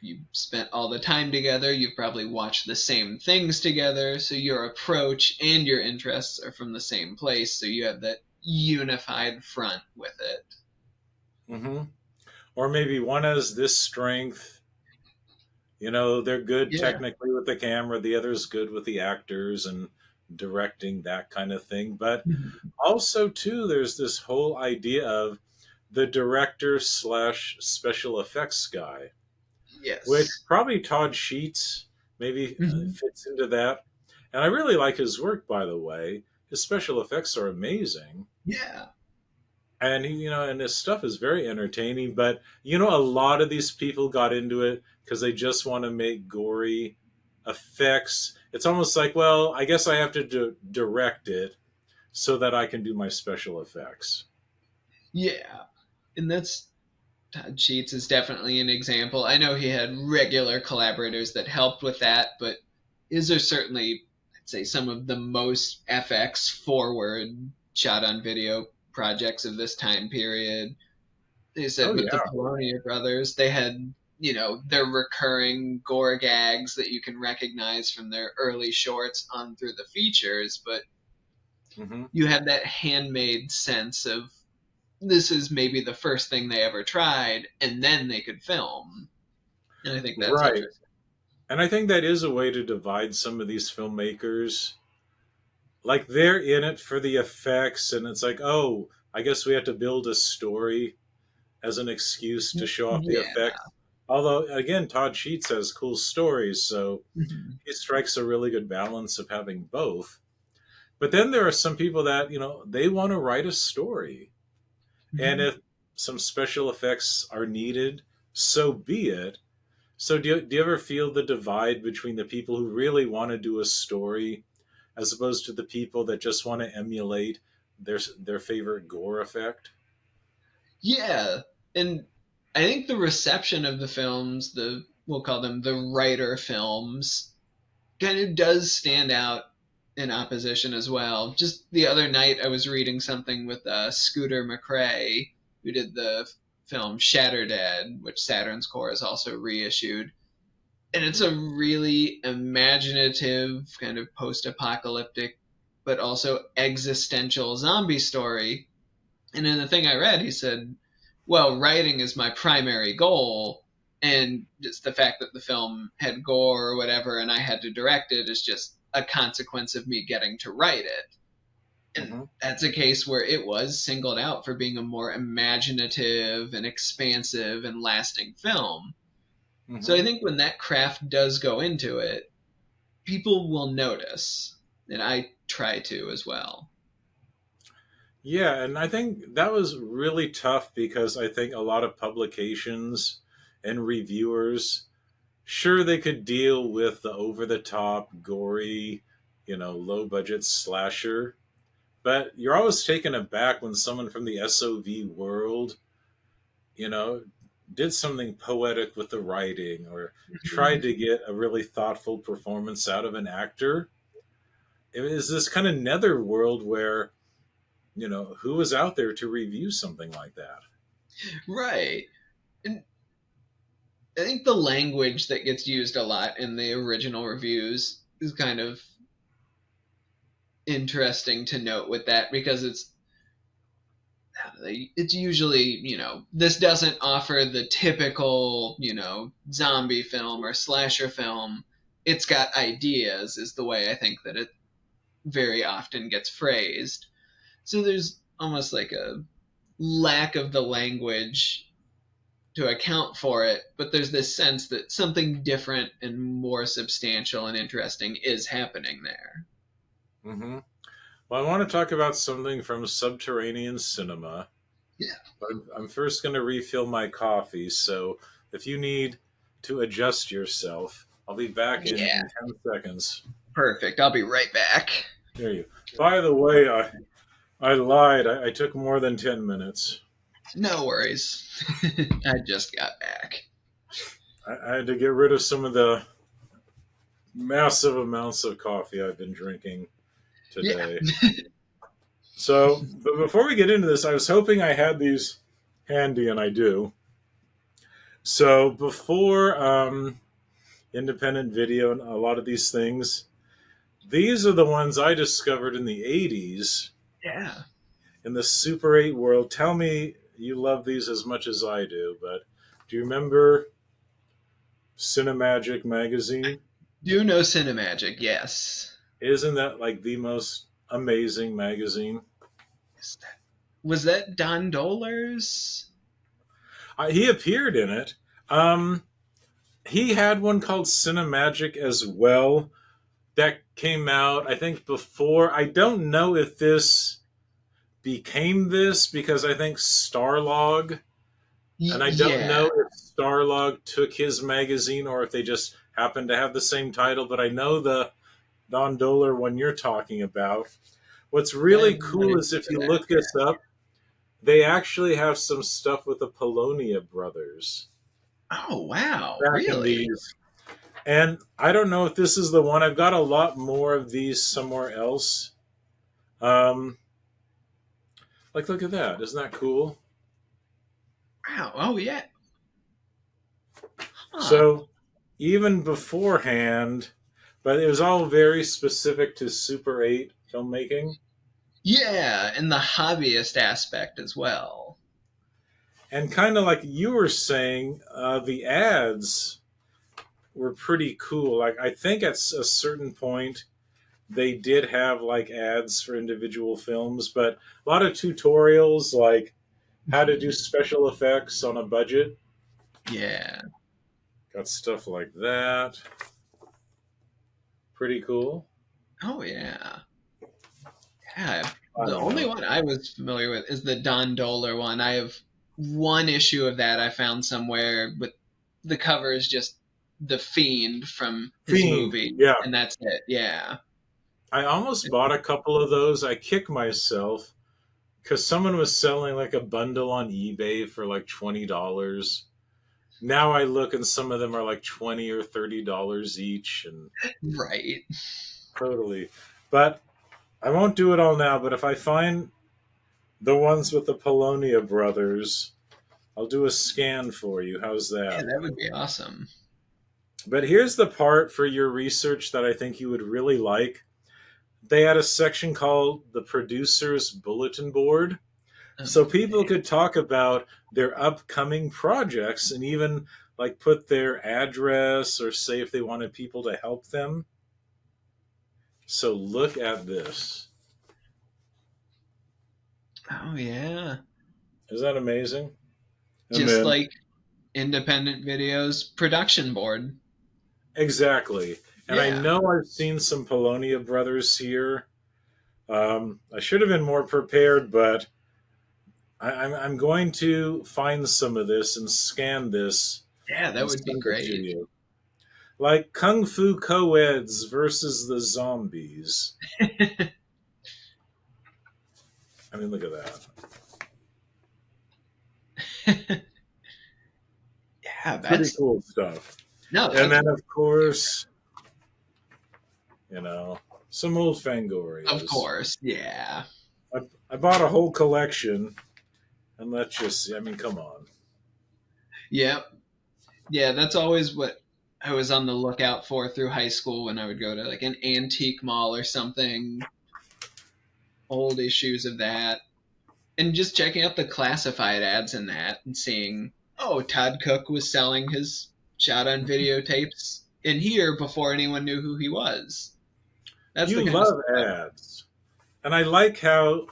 Speaker 2: you spent all the time together, you've probably watched the same things together, so your approach and your interests are from the same place, so you have that unified front with it.
Speaker 1: Hmm. Or maybe one has this strength. They're good
Speaker 2: Yeah.
Speaker 1: technically with the camera, the other's good with the actors and directing, that kind of thing. But
Speaker 2: Mhm.
Speaker 1: also, too, there's this whole idea of the director slash special effects guy, which
Speaker 2: Yes.
Speaker 1: probably Todd Sheets maybe
Speaker 2: Mhm.
Speaker 1: fits into that. And I really like his work, by the way. His special effects are amazing.
Speaker 2: Yeah.
Speaker 1: And and his stuff is very entertaining. But a lot of these people got into it because they just want to make gory effects. It's almost like, well, I guess I have to direct it so that I can do my special effects.
Speaker 2: Yeah. And that's Todd Sheets is definitely an example. I know he had regular collaborators that helped with that, but his are certainly, I'd say, some of the most FX forward shot on video projects of this time period. They
Speaker 1: Oh
Speaker 2: said with the
Speaker 1: yeah.
Speaker 2: Polonia brothers, they had, their recurring gore gags that you can recognize from their early shorts on through the features, but
Speaker 1: Hmm.
Speaker 2: you had that handmade sense of this is maybe the first thing they ever tried, and then they could film. And I think that's
Speaker 1: Right.
Speaker 2: interesting.
Speaker 1: And I think that is a way to divide some of these filmmakers. Like they're in it for the effects, and it's like, oh, I guess we have to build a story as an excuse to show off the
Speaker 2: Yeah.
Speaker 1: effects. Although, again, Todd Sheets has cool stories, so
Speaker 2: Mhm.
Speaker 1: he strikes a really good balance of having both. But then there are some people that, they want to write a story. And
Speaker 2: Mhm.
Speaker 1: if some special effects are needed, so be it. So do you ever feel the divide between the people who really want to do a story as opposed to the people that just want to emulate their favorite gore effect?
Speaker 2: Yeah. And I think the reception of the films, we'll call them the writer films, kind of does stand out. in opposition as well. Just the other night, I was reading something with Scooter McCrae, who did the film Shatterdead, which Saturn's Core has also reissued. And it's
Speaker 1: Mhm.
Speaker 2: a really imaginative, kind of post apocalyptic, but also existential zombie story. And in the thing I read, he said, well, writing is my primary goal. And just the fact that the film had gore or whatever and I had to direct it is just a consequence of me getting to write it. And
Speaker 1: Mhm.
Speaker 2: that's a case where it was singled out for being a more imaginative and expansive and lasting film. So I
Speaker 1: Mhm.
Speaker 2: think when that craft does go into it, people will notice. And I try to as well.
Speaker 1: Yeah, and I think that was really tough because I think a lot of publications and reviewers, sure, they could deal with the over the top, gory, low budget slasher, but you're always taken aback when someone from the SOV world, you know, did something poetic with the writing or tried
Speaker 2: Mhm.
Speaker 1: to get a really thoughtful performance out of an actor. It is this kind of netherworld where, who is out there to review something like that?
Speaker 2: Right. And I think the language that gets used a lot in the original reviews is kind of interesting to note with that because it's usually, this doesn't offer the typical, zombie film or slasher film. It's got ideas, is the way I think that it very often gets phrased. So there's almost like a lack of the language to account for it, but there's this sense that something different and more substantial and interesting is happening there.
Speaker 1: Hmm. Well, I want to talk about something from Subterranean Cinema.
Speaker 2: Yeah.
Speaker 1: But I'm first going to refill my coffee, so if you need to adjust yourself, I'll be back
Speaker 2: Yeah.
Speaker 1: in 10 seconds.
Speaker 2: Perfect. I'll be right back.
Speaker 1: There you. By the way, I lied. I took more than 10 minutes.
Speaker 2: No worries. I just got back.
Speaker 1: I had to get rid of some of the massive amounts of coffee I've been drinking
Speaker 2: Yeah.
Speaker 1: today. So, but before we get into this, I was hoping I had these handy, and I do. So, before independent video and a lot of these things, these are the ones I discovered in the 80s
Speaker 2: Yeah.
Speaker 1: in the Super 8 world. Tell me you love these as much as I do, but do you remember Cinemagic magazine?
Speaker 2: Do know Cinemagic, yes.
Speaker 1: Isn't that like the most amazing magazine?
Speaker 2: Was that Don Dollars?
Speaker 1: He appeared in it. Um, he had one called Cinemagic as well that came out, I think, before. I don't know if this became this because I think Starlog, and I don't
Speaker 2: Yeah.
Speaker 1: know if Starlog took his magazine or if they just happened to have the same title, but I know the Don Doler one you're talking about. What's
Speaker 2: That
Speaker 1: really
Speaker 2: might
Speaker 1: cool
Speaker 2: have
Speaker 1: is
Speaker 2: been
Speaker 1: if
Speaker 2: for
Speaker 1: you
Speaker 2: that.
Speaker 1: look this up, they actually have some stuff with the Polonia brothers
Speaker 2: Oh, wow.
Speaker 1: back in
Speaker 2: Really?
Speaker 1: these. And I don't know if this is the one. I've got a lot more of these somewhere else. Um, like, look at that. Isn't that cool?
Speaker 2: Wow. Oh, yeah. Huh.
Speaker 1: So, even beforehand, but it was all very specific to Super 8 filmmaking.
Speaker 2: Yeah, and the hobbyist aspect as well.
Speaker 1: And kind of like you were saying, the ads were pretty cool. Like, I think at a certain point, they did have like ads for individual films, but a lot of tutorials like how to do
Speaker 2: Mhm.
Speaker 1: special effects on a budget.
Speaker 2: Yeah.
Speaker 1: Got stuff like that. Pretty cool.
Speaker 2: Oh, yeah. Yeah.
Speaker 1: I
Speaker 2: The
Speaker 1: don't
Speaker 2: only
Speaker 1: know.
Speaker 2: one I was familiar with is the Don Doler one. I have one issue of that I found somewhere, but the cover is just the Fiend from his
Speaker 1: Fiend.
Speaker 2: movie,
Speaker 1: Yeah.
Speaker 2: and that's it. Yeah.
Speaker 1: I almost bought a couple of those. I kick myself because someone was selling like a bundle on eBay for like $20. Now I look and some of them are like $20 or $30 each, and
Speaker 2: Right.
Speaker 1: totally. But I won't do it all now. But if I find the ones with the Polonia brothers, I'll do a scan for you. How's
Speaker 2: Yeah,
Speaker 1: that?
Speaker 2: that would be awesome.
Speaker 1: But here's the part for your research that I think you would really like. They had a section called the Producer's Bulletin Board. So people
Speaker 2: Okay.
Speaker 1: could talk about their upcoming projects and even like put their address or say if they wanted people to help them. So look at this.
Speaker 2: Oh yeah.
Speaker 1: Is that amazing? And
Speaker 2: Just
Speaker 1: then
Speaker 2: like independent videos production board.
Speaker 1: exactly. And I
Speaker 2: Yeah.
Speaker 1: know I've seen some Polonia brothers here. I should have been more prepared, but I'm going to find some of this and scan this
Speaker 2: Yeah, that
Speaker 1: and
Speaker 2: would be
Speaker 1: send it to
Speaker 2: great.
Speaker 1: you. Like Kung Fu Co-eds versus the zombies. I mean, look at that.
Speaker 2: Yeah,
Speaker 1: Pretty
Speaker 2: that's
Speaker 1: cool stuff.
Speaker 2: no,
Speaker 1: And
Speaker 2: that's
Speaker 1: then, of course, some old
Speaker 2: of
Speaker 1: Fangorias.
Speaker 2: course. Yeah.
Speaker 1: I bought a whole collection, and let's just see. I mean, come on.
Speaker 2: Yep. Yeah, that's always what I was on the lookout for through high school when I would go to like an antique mall or something, old issues of that, and just checking out the classified ads in that and seeing, oh, Todd Cook was selling his shot on videotapes in here before anyone knew who he was. That's the
Speaker 1: You
Speaker 2: kind of
Speaker 1: love
Speaker 2: stuff.
Speaker 1: ads. And I like how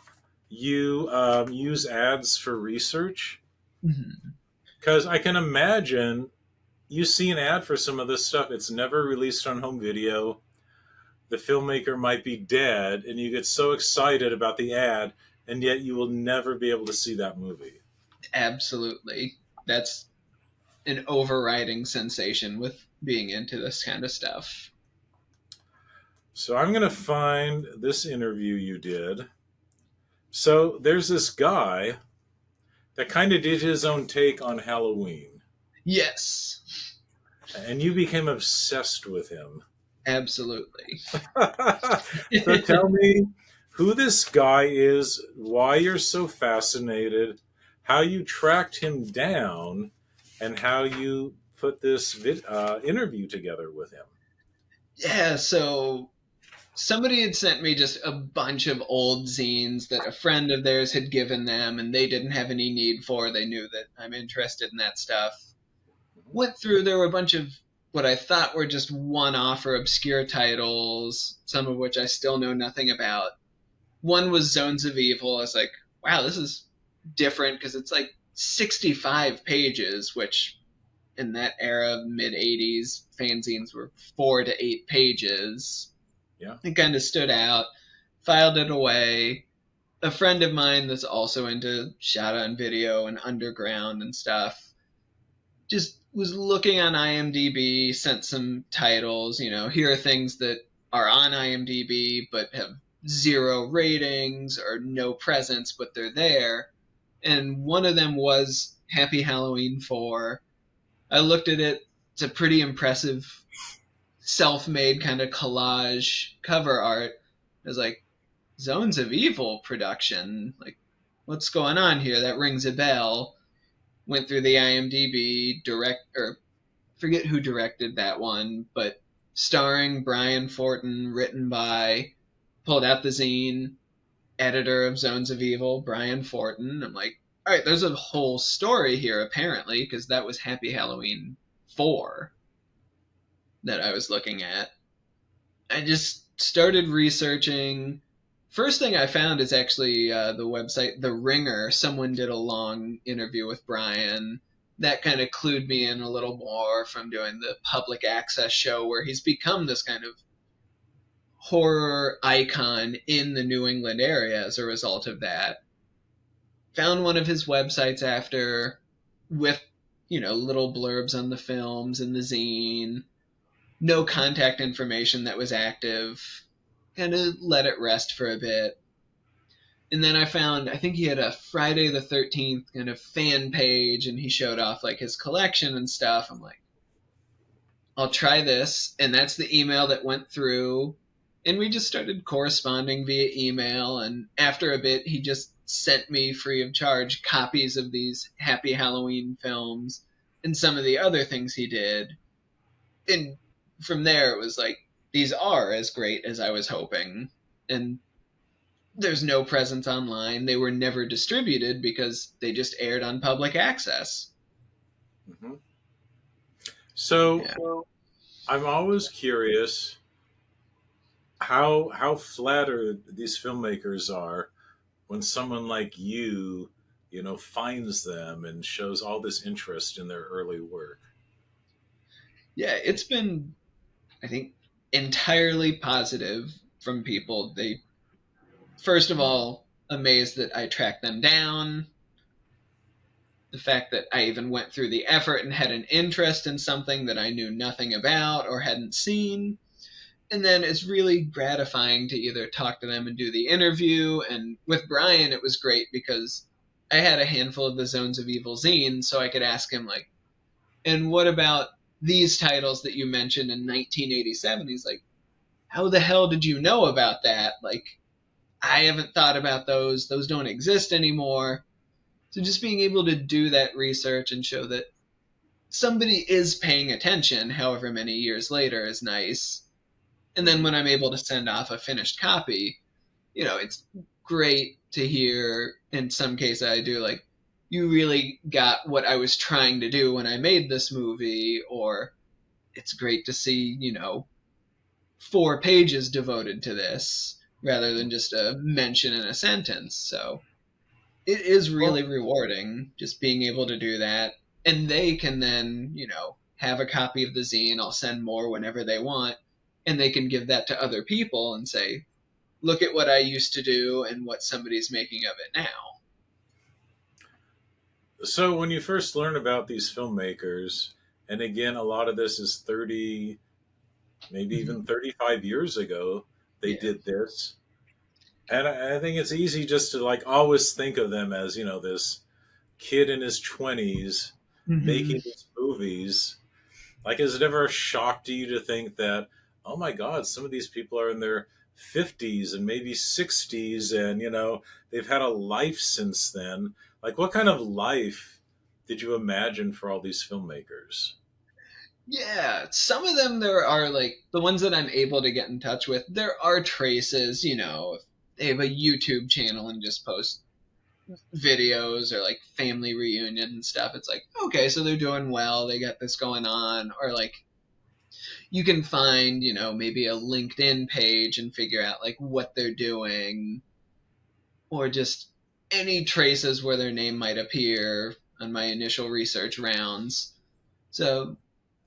Speaker 1: you use ads for research
Speaker 2: Mhm.
Speaker 1: because I can imagine you see an ad for some of this stuff. It's never released on home video. The filmmaker might be dead, and you get so excited about the ad, and yet you will never be able to see that movie.
Speaker 2: Absolutely. That's an overriding sensation with being into this kind of stuff.
Speaker 1: So I'm going to find this interview you did. So there's this guy that kind of did his own take on Halloween,
Speaker 2: Yes,
Speaker 1: and you became obsessed with him.
Speaker 2: absolutely.
Speaker 1: So tell me who this guy is, why you're so fascinated, how you tracked him down, and how you put this interview together with him.
Speaker 2: Yeah, so somebody had sent me just a bunch of old zines that a friend of theirs had given them and they didn't have any need for. They knew that I'm interested in that stuff. Went through, there were a bunch of what I thought were just one off or obscure titles, some of which I still know nothing about. One was Zones of Evil. I was like, wow, this is different because it's like 65 pages, which in that era, mid 80s, fanzines were 4 to 8 pages.
Speaker 1: Yeah.
Speaker 2: It kind of stood out, filed it away. A friend of mine that's also into shot on video and underground and stuff just was looking on IMDb, sent some titles, here are things that are on IMDb but have zero ratings or no presence, but they're there. And one of them was Happy Halloween 4. I looked at it. It's a pretty impressive self-made kind of collage cover art. I was like, Zones of Evil production. Like, what's going on here? That rings a bell. Went through the IMDb or forget who directed that one, but starring Brian Fortin, written by, pulled out the zine, editor of Zones of Evil, Brian Fortin. I'm like, all right, there's a whole story here apparently, because that was Happy Halloween 4 that I was looking at. I just started researching. First thing I found is actually the website The Ringer. Someone did a long interview with Brian. That kind of clued me in a little more from doing the public access show where he's become this kind of horror icon in the New England area as a result of that. Found one of his websites after with, little blurbs on the films and the zine. No contact information that was active. Kind of let it rest for a bit. And then I think he had a Friday the 13th kind of fan page and he showed off like his collection and stuff. I'm like, I'll try this. And that's the email that went through. And we just started corresponding via email. And after a bit, he just sent me free of charge copies of these Happy Halloween films and some of the other things he did. And from there, it was like, these are as great as I was hoping. And there's no presence online. They were never distributed because they just aired on public access.
Speaker 1: Hmm. So
Speaker 2: Yeah.
Speaker 1: I'm always curious how flattered these filmmakers are when someone like you finds them and shows all this interest in their early work.
Speaker 2: Yeah, it's been, I think, entirely positive from people. They, first of
Speaker 1: Mhm.
Speaker 2: all, amazed that I tracked them down. The fact that I even went through the effort and had an interest in something that I knew nothing about or hadn't seen. And then it's really gratifying to either talk to them and do the interview. And with Brian, it was great because I had a handful of the Zones of Evil zine, so I could ask him, like, and what about these titles that you mentioned in 1987? He's like, how the hell did you know about that? Like, I haven't thought about those. Those don't exist anymore. So just being able to do that research and show that somebody is paying attention, however many years later, is nice. And then
Speaker 1: Hmm.
Speaker 2: when I'm able to send off a finished copy, it's great to hear. In some cases, I do like, you really got what I was trying to do when I made this movie, or it's great to see, 4 pages devoted to this rather than just a mention in a sentence. So it is
Speaker 1: Well,
Speaker 2: really rewarding just being able to do that. And they can then, have a copy of the zine. I'll send more whenever they want. And they can give that to other people and say, look at what I used to do and what somebody's making of it now.
Speaker 1: so when you first learn about these filmmakers, and again, a lot of this is 30, maybe even
Speaker 2: Mhm.
Speaker 1: 35 years ago, they
Speaker 2: Yeah.
Speaker 1: did this. And I think it's easy just to like always think of them as, this kid in his 20s
Speaker 2: Hmm.
Speaker 1: making these movies. Like, is it ever a shock to you to think that, oh my God, some of these people are in their 50s and maybe 60s and, they've had a life since then? Like, what kind of life did you imagine for all these filmmakers?
Speaker 2: Yeah, some of them there are like the ones that I'm able to get in touch with. There are traces, if they have a YouTube channel and just post videos or like family reunion and stuff. It's like, okay, so they're doing well. They got this going on. Or like you can find, maybe a LinkedIn page and figure out like what they're doing or just any traces where their name might appear on my initial research rounds. So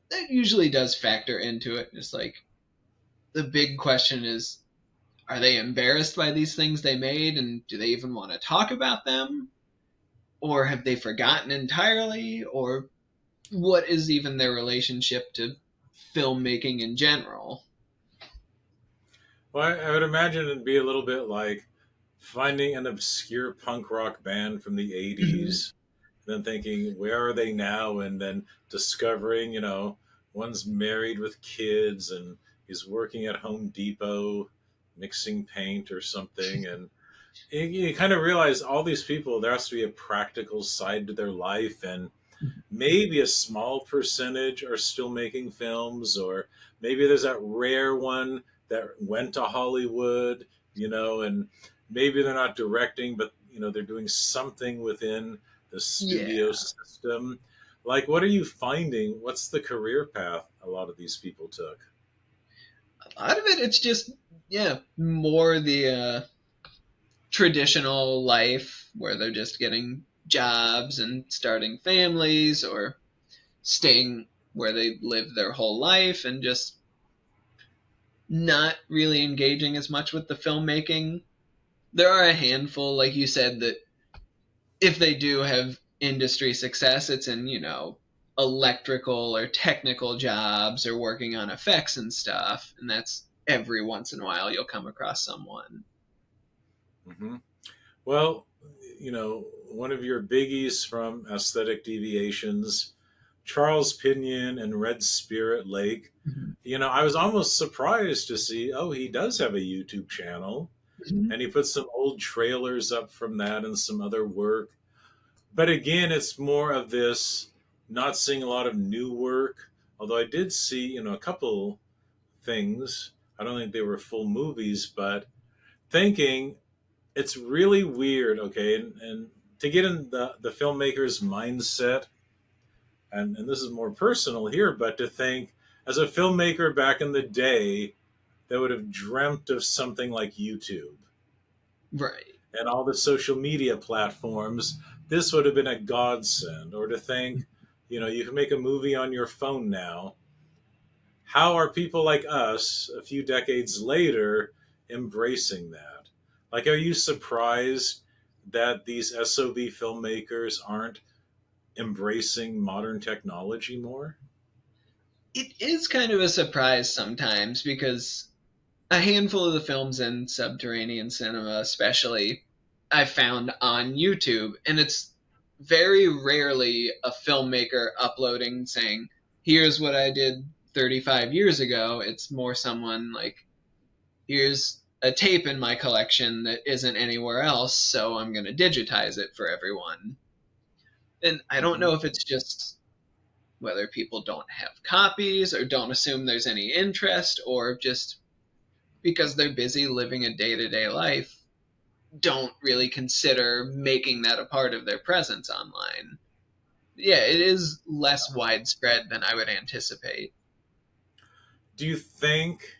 Speaker 2: that usually does factor into it. Just like the big question is, are they embarrassed by these things they made and do they even want to talk about them? Or have they forgotten entirely? Or what is even their relationship to filmmaking in general?
Speaker 1: Well, I would imagine it'd be a little bit like finding an obscure punk rock band from the
Speaker 2: Mhm.
Speaker 1: 80s, then thinking, where are they now? And then discovering, one's married with kids and he's working at Home Depot mixing paint or something. And you kind of realize all these people, there has to be a practical side to their life. And maybe a small percentage are still making films, or maybe there's that rare one that went to Hollywood, and maybe they're not directing, but they're doing something within the studio
Speaker 2: Yeah.
Speaker 1: system. Like, what are you finding? What's the career path a lot of these people took?
Speaker 2: A lot of it, it's just, yeah, more the traditional life where they're just getting jobs and starting families or staying where they live their whole life and just not really engaging as much with the filmmaking. There are a handful, like you said, that if they do have industry success, it's in, electrical or technical jobs or working on effects and stuff. And that's every once in a while you'll come across someone.
Speaker 1: Hmm. Well, one of your biggies from Aesthetic Deviations, Charles Pinion and Red Spirit Lake. I was almost surprised to see, oh, he does have a YouTube channel,
Speaker 2: Mhm.
Speaker 1: and he put some old trailers up from that and some other work. But again, it's more of this not seeing a lot of new work. Although I did see, a couple things. I don't think they were full movies, but thinking it's really weird. Okay, and to get in the filmmaker's mindset, and this is more personal here, but to think as a filmmaker back in the day that would have dreamt of something like YouTube
Speaker 2: Right.
Speaker 1: and all the social media platforms, this would have been a godsend. Or to think, you can make a movie on your phone now. How are people like us, a few decades later, embracing that? Like, are you surprised that these SOV filmmakers aren't embracing modern technology more?
Speaker 2: It is kind of a surprise sometimes because a handful of the films in Subterranean Cinema, especially, I found on YouTube, and it's very rarely a filmmaker uploading saying, "Here's what I did 35 years ago." It's more someone like, "Here's a tape in my collection that isn't anywhere else, so I'm going to digitize it for everyone." And I don't
Speaker 1: Mm-hmm.
Speaker 2: know if it's just whether people don't have copies or don't assume there's any interest, or just because they're busy living a day to day life, don't really consider making that a part of their presence online. Yeah, it is less widespread than I would anticipate.
Speaker 1: Do you think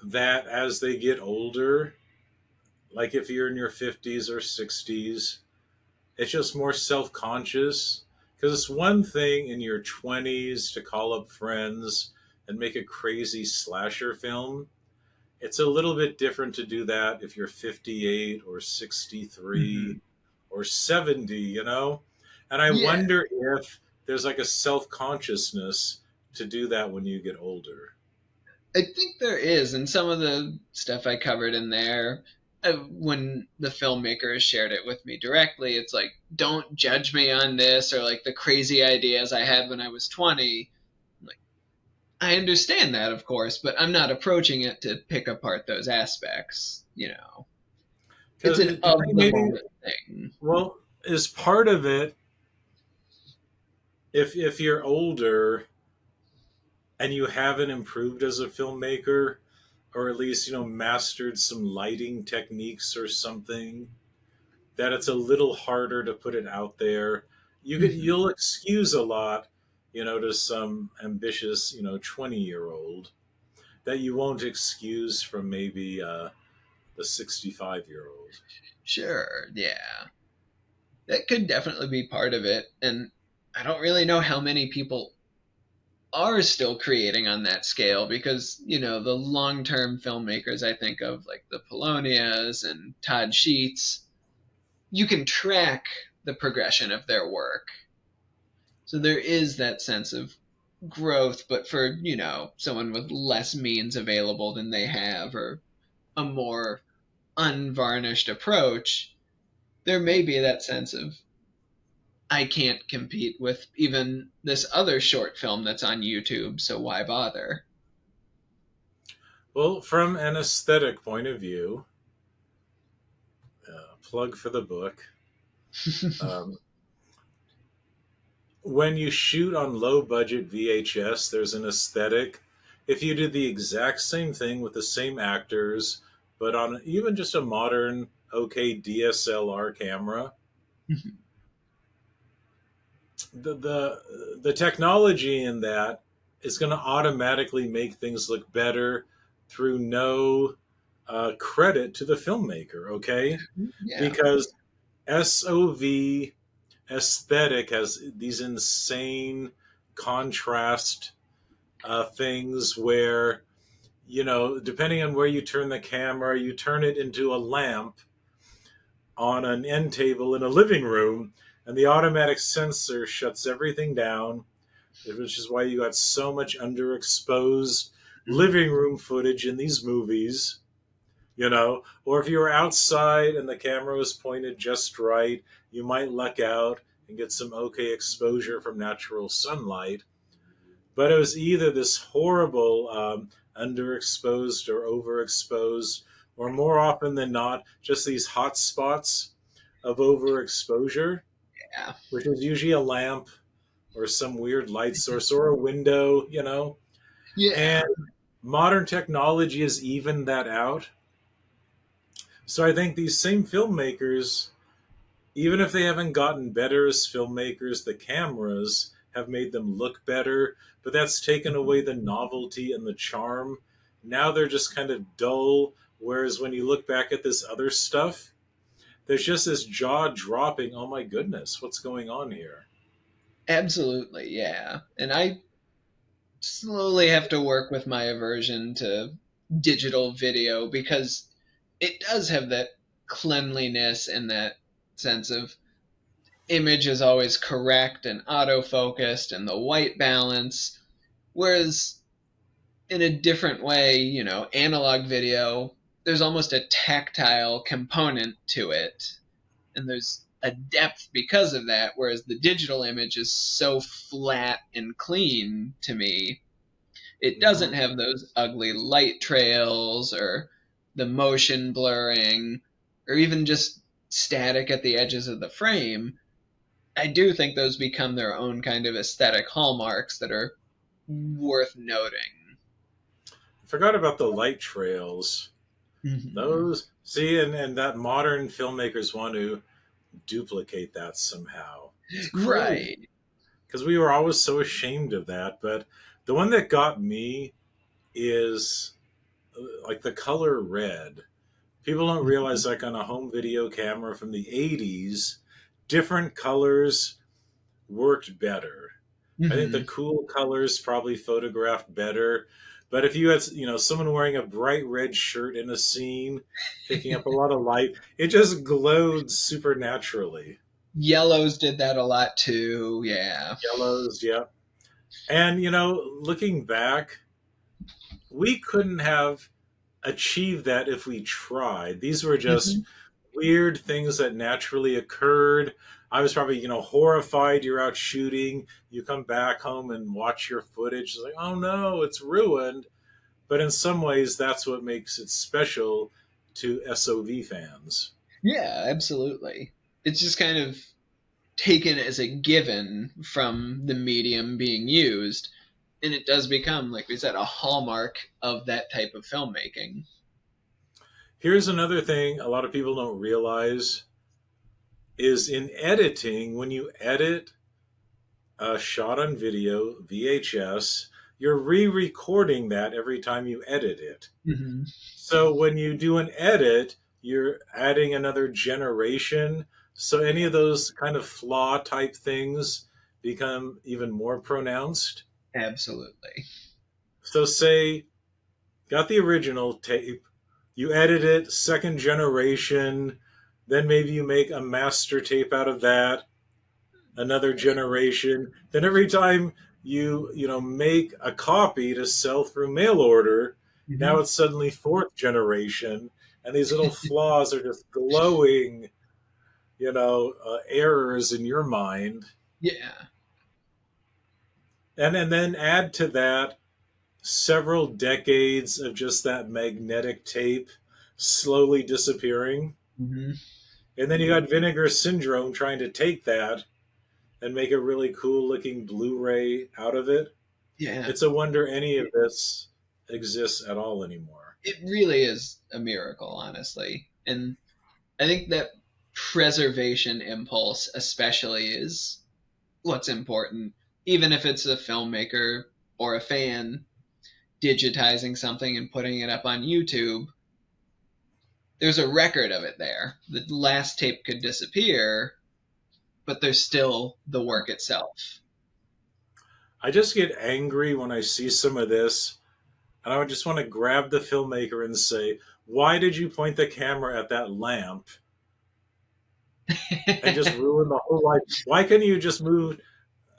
Speaker 1: that as they get older, like if you're in your 50s or 60s, it's just more self conscious? Because it's one thing in your 20s to call up friends and make a crazy slasher film. It's a little bit different to do that if you're 58 or 63
Speaker 2: Mhm.
Speaker 1: or 70, And I
Speaker 2: Yeah,
Speaker 1: wonder if there's like a self consciousness to do that when you get older.
Speaker 2: I think there is, and some of the stuff I covered in there, when the filmmaker has shared it with me directly, it's like, don't judge me on this, or like the crazy ideas I had when I was 20. Like, I understand that, of course, but I'm not approaching it to pick apart those aspects. It's
Speaker 1: Because
Speaker 2: an
Speaker 1: do you
Speaker 2: of
Speaker 1: think
Speaker 2: the
Speaker 1: maybe,
Speaker 2: moment thing.
Speaker 1: well, is part of it, if you're older and you haven't improved as a filmmaker, or at least, mastered some lighting techniques or something, that it's a little harder to put it out there.
Speaker 2: Mhm.
Speaker 1: You'll excuse a lot, to some ambitious, 20-year-old that you won't excuse from maybe the 65-year-old.
Speaker 2: Sure, yeah. That could definitely be part of it. And I don't really know how many people are still creating on that scale because the long term filmmakers I think of, like the Polonias and Todd Sheets, you can track the progression of their work. So there is that sense of growth, but for someone with less means available than they have, or a more unvarnished approach, there may be that sense of, I can't compete with even this other short film that's on YouTube, so why bother?
Speaker 1: Well, from an aesthetic point of view, plug for the book. Um, when you shoot on low budget VHS, there's an aesthetic. If you did the exact same thing with the same actors, but on even just a modern, okay DSLR camera, the technology in that is going to automatically make things look better through no credit to the filmmaker. Okay,
Speaker 2: Yeah.
Speaker 1: because SOV aesthetic has these insane contrast things where, depending on where you turn the camera, you turn it into a lamp on an end table in a living room, and the automatic sensor shuts everything down, which is why you got so much underexposed living room footage in these movies. Or if you were outside and the camera was pointed just right, you might luck out and get some okay exposure from natural sunlight. but it was either this horrible underexposed or overexposed, or more often than not, just these hot spots of overexposure,
Speaker 2: Yeah.
Speaker 1: which is usually a lamp or some weird light source or a window,
Speaker 2: Yeah.
Speaker 1: And modern technology has evened that out. So I think these same filmmakers, even if they haven't gotten better as filmmakers, the cameras have made them look better, but that's taken away the novelty and the charm. Now they're just kind of dull. Whereas when you look back at this other stuff, there's just this jaw dropping, oh my goodness, what's going on here?
Speaker 2: Absolutely. Yeah. And I slowly have to work with my aversion to digital video because it does have that cleanliness and that sense of image is always correct and auto-focused and the white balance. Whereas in a different way, analog video, there's almost a tactile component to it. And there's a depth because of that, whereas the digital image is so flat and clean to me. It
Speaker 1: Mm-hmm.
Speaker 2: doesn't have those ugly light trails or the motion blurring or even just static at the edges of the frame. I do think those become their own kind of aesthetic hallmarks that are worth noting.
Speaker 1: I forgot about the light trails.
Speaker 2: Hmm.
Speaker 1: Those, see, and that modern filmmakers want to duplicate that somehow. It's crazy
Speaker 2: Right.
Speaker 1: because we were always so ashamed of that. But the one that got me is like the color red. People don't realize, like on a home video camera from the 80s, different colors worked better. I think the
Speaker 2: Hmm.
Speaker 1: cool colors probably photographed better. But if you had, someone wearing a bright red shirt in a scene, picking up a lot of light, it just glowed supernaturally.
Speaker 2: Yellows did that a lot too. Yeah.
Speaker 1: Yellows, yeah. And, looking back, we couldn't have achieved that if we tried. These were just
Speaker 2: Hmm.
Speaker 1: weird things that naturally occurred. I was probably, horrified. You're out shooting. You come back home and watch your footage. It's like, oh no, it's ruined. But in some ways, that's what makes it special to SOV fans.
Speaker 2: Yeah, absolutely. It's just kind of taken as a given from the medium being used. And it does become, like we said, a hallmark of that type of filmmaking.
Speaker 1: Here's another thing a lot of people don't realize is in editing, when you edit a shot on video, VHS, you're re recording that every time you edit it.
Speaker 2: Hmm.
Speaker 1: So when you do an edit, you're adding another generation. So any of those kind of flaw type things become even more pronounced.
Speaker 2: Absolutely.
Speaker 1: So say got the original tape, you edit it, second generation, then maybe you make a master tape out of that, another generation. Then every time you make a copy to sell through mail order, now
Speaker 2: Hmm.
Speaker 1: it's suddenly fourth generation, and these little flaws are just glowing, errors in your mind.
Speaker 2: Yeah.
Speaker 1: And then add to that several decades of just that magnetic tape slowly disappearing.
Speaker 2: Hmm.
Speaker 1: And then you got Vinegar Syndrome trying to take that and make a really cool looking Blu ray out of it.
Speaker 2: Yeah.
Speaker 1: It's a wonder any of this exists at all anymore.
Speaker 2: It really is a miracle, honestly. And I think that preservation impulse, especially, is what's important. Even if it's a filmmaker or a fan digitizing something and putting it up on YouTube, there's a record of it there. The last tape could disappear, but there's still the work itself.
Speaker 1: I just get angry when I see some of this, and I would just want to grab the filmmaker and say, why did you point the camera at that lamp and just ruin the whole life? Why couldn't you just move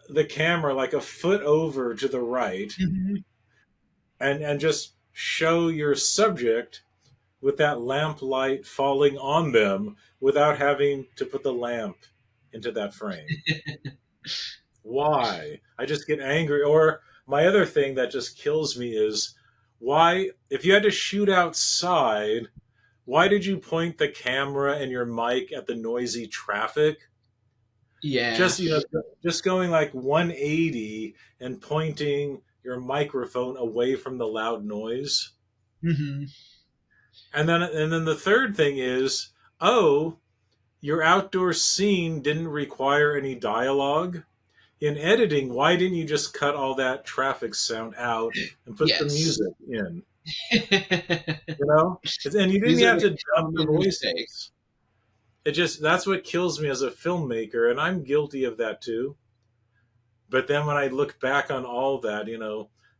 Speaker 1: the camera like a foot over to the right
Speaker 2: Mhm.
Speaker 1: and just show your subject with that lamp light falling on them without having to put the lamp into that frame? Why? I just get angry. Or my other thing that just kills me is why, if you had to shoot outside, why did you point the camera and your mic at the noisy traffic?
Speaker 2: Yeah.
Speaker 1: Just, just going like 180 and pointing your microphone away from the loud noise.
Speaker 2: Hmm.
Speaker 1: And then the third thing is, oh, your outdoor scene didn't require any dialogue. In editing, why didn't you just cut all that traffic sound out and put the
Speaker 2: Yes.
Speaker 1: music in? You know? And you didn't
Speaker 2: These are
Speaker 1: have
Speaker 2: the
Speaker 1: to dub the
Speaker 2: common mistakes.
Speaker 1: voices. It just, that's what kills me as a filmmaker, and I'm guilty of that too. But then when I look back on all that,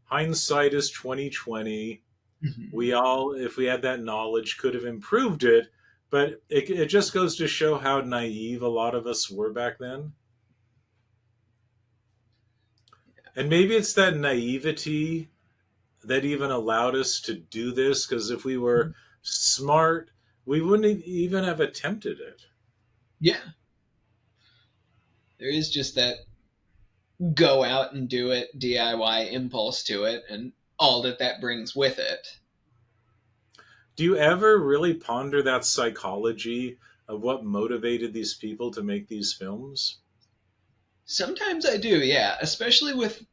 Speaker 1: hindsight is 2020.
Speaker 2: Hmm.
Speaker 1: We all, if we had that knowledge, could have improved it. But it just goes to show how naive a lot of us were back then. And maybe it's that naivety that even allowed us to do this, because if we were smart, we wouldn't even have attempted it.
Speaker 2: Yeah, there is just that go out and do it DIY impulse to it, and all that that brings with it.
Speaker 1: Do you ever really ponder that psychology of what motivated these people to make these films?
Speaker 2: Sometimes I do, yeah, especially with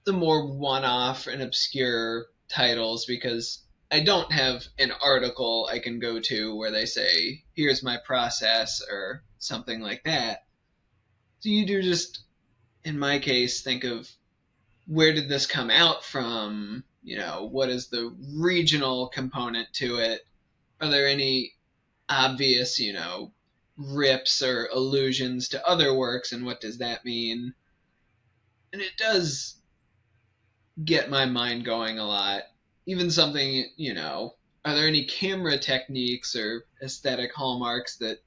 Speaker 2: the more one-off and obscure titles, because I don't have an article I can go to where they say, here's my process or something like that. So you do just, in my case, think of where did this come out from? What is the regional component to it? Are there any obvious, rips or allusions to other works, and what does that mean? And it does get my mind going a lot. Even something, are there any camera techniques or aesthetic hallmarks that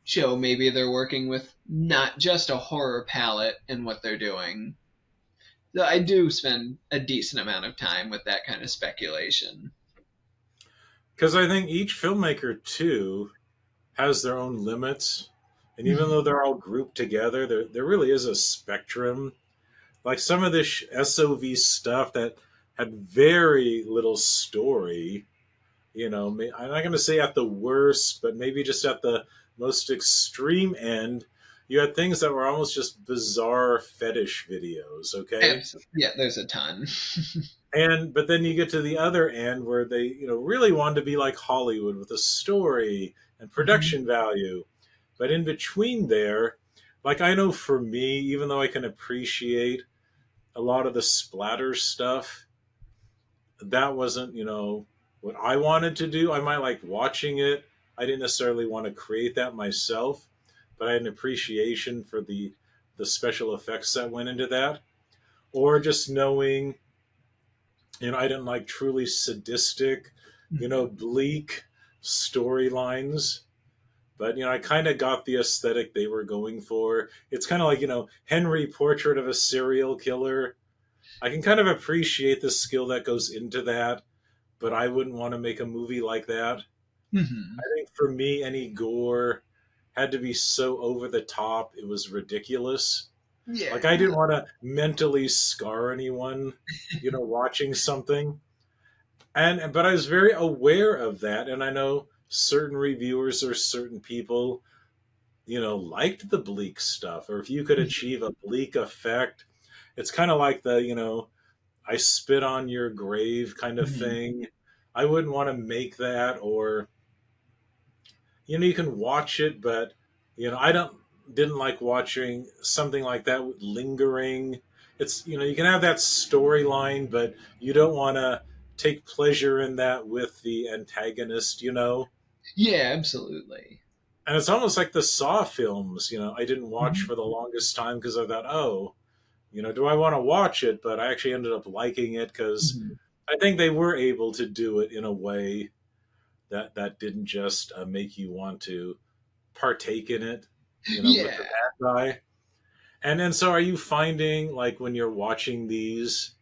Speaker 2: show maybe they're working with not just a horror palette in what they're doing? So I do spend a decent amount of time with that kind of speculation.
Speaker 1: Because I think each filmmaker, too, has their own limits. And even though
Speaker 2: Mhm.
Speaker 1: they're all grouped together, there really is a spectrum. Like some of this SOV stuff that had very little story, I'm not going to say at the worst, but maybe just at the most extreme end, you had things that were almost just bizarre fetish videos, okay?
Speaker 2: Absolutely. Yeah, there's a ton.
Speaker 1: But then you get to the other end where they, really wanted to be like Hollywood with a story and
Speaker 2: Mhm.
Speaker 1: production value. But in between there, like I know for me, even though I can appreciate a lot of the splatter stuff, that wasn't, what I wanted to do. I might like watching it. I didn't necessarily want to create that myself, but I had an appreciation for the special effects that went into that. Or just knowing, I didn't like truly sadistic,
Speaker 2: Mhm.
Speaker 1: bleak storylines. But I kind of got the aesthetic they were going for. It's kind of like Henry Portrait of a Serial Killer. I can kind of appreciate the skill that goes into that, but I wouldn't want to make a movie like that. I
Speaker 2: Mhm.
Speaker 1: think for me, any gore had to be so over the top, it was ridiculous. Like,
Speaker 2: Yeah.
Speaker 1: I didn't want to mentally scar anyone, watching something. But I was very aware of that, and I know certain reviewers or certain people, liked the bleak stuff, or if you could achieve a bleak effect, it's kind of like the, I spit on your grave kind of
Speaker 2: Mhm.
Speaker 1: thing. I wouldn't want to make that, or you can watch it, but I don't didn't like watching something like that with lingering. It's you can have that storyline, but you don't want to take pleasure in that with the antagonist.
Speaker 2: Yeah, absolutely.
Speaker 1: And it's almost like the Saw films. I didn't watch
Speaker 2: Mhm.
Speaker 1: for the longest time because I thought, oh, do I want to watch it? But I actually ended up liking it because
Speaker 2: Mhm.
Speaker 1: I think they were able to do it in a way that didn't just make you want to partake in it, with
Speaker 2: Yeah.
Speaker 1: the bad guy. And then, so are you finding like when you're watching these,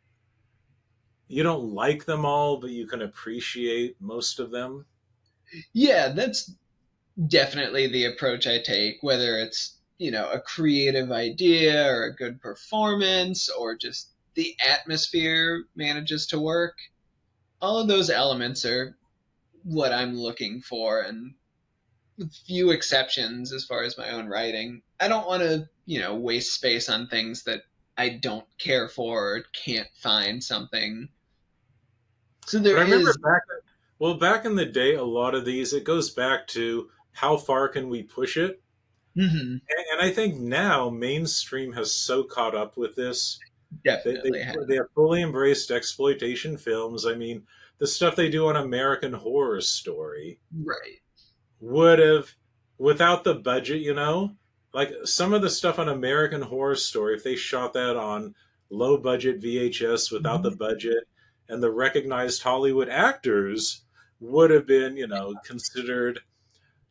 Speaker 1: you don't like them all, but you can appreciate most of them?
Speaker 2: Yeah, that's definitely the approach I take, whether it's, a creative idea or a good performance or just the atmosphere manages to work. All of those elements are what I'm looking for, and with few exceptions as far as my own writing. I don't want to, waste space on things that I don't care for or can't find something. So there
Speaker 1: But I remember
Speaker 2: is.
Speaker 1: back in the day, a lot of these, it goes back to how far can we push it?
Speaker 2: Mhm,
Speaker 1: And I think now mainstream has so caught up with this. They, they,
Speaker 2: definitely have.
Speaker 1: they have fully embraced exploitation films. I mean, the stuff they do on American Horror Story
Speaker 2: Right.
Speaker 1: would have, without the budget, like some of the stuff on American Horror Story, if they shot that on low budget VHS without the
Speaker 2: Mhm.
Speaker 1: budget and the recognized Hollywood actors would have been, considered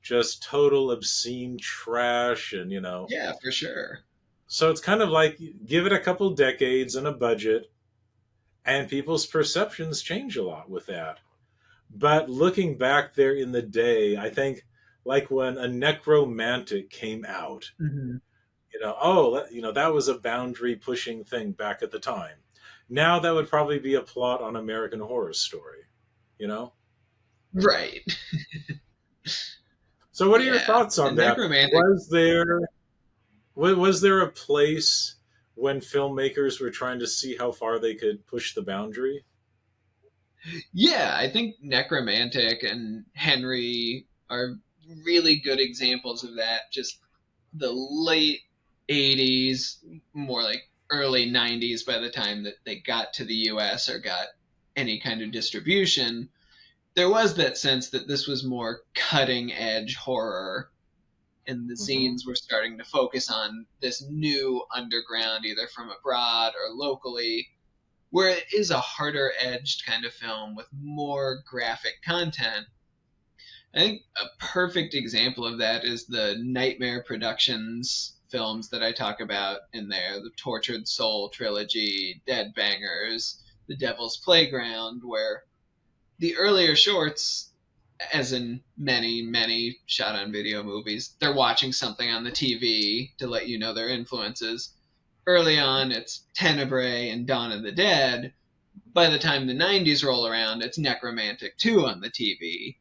Speaker 1: just total obscene trash and.
Speaker 2: Yeah, for sure.
Speaker 1: So it's kind of like give it a couple decades and a budget, and people's perceptions change a lot with that. But looking back there in the day, I think like when a necromantic came out,
Speaker 2: Mhm.
Speaker 1: that was a boundary pushing thing back at the time. Now that would probably be a plot on American Horror Story, you know?
Speaker 2: Right.
Speaker 1: So what are your
Speaker 2: Yeah.
Speaker 1: thoughts on
Speaker 2: And
Speaker 1: that?
Speaker 2: necromantic.
Speaker 1: Was there a place when filmmakers were trying to see how far they could push the boundary?
Speaker 2: Yeah, I think necromantic and Henry are really good examples of that. Just the late 80s, more like early 90s by the time that they got to the US or got any kind of distribution. There was that sense that this was more cutting edge horror, and the
Speaker 1: Hmm.
Speaker 2: zines were starting to focus on this new underground, either from abroad or locally, where it is a harder edged kind of film with more graphic content. I think a perfect example of that is the Nightmare Productions films that I talk about in there, the Tortured Soul trilogy, Dead Bangers, The Devil's Playground, where the earlier shorts, as in many, many shot on video movies, they're watching something on the TV to let you know their influences. Early on, it's Tenebrae and Dawn of the Dead. By the time the 90s roll around, it's Necromantic 2 on the TV.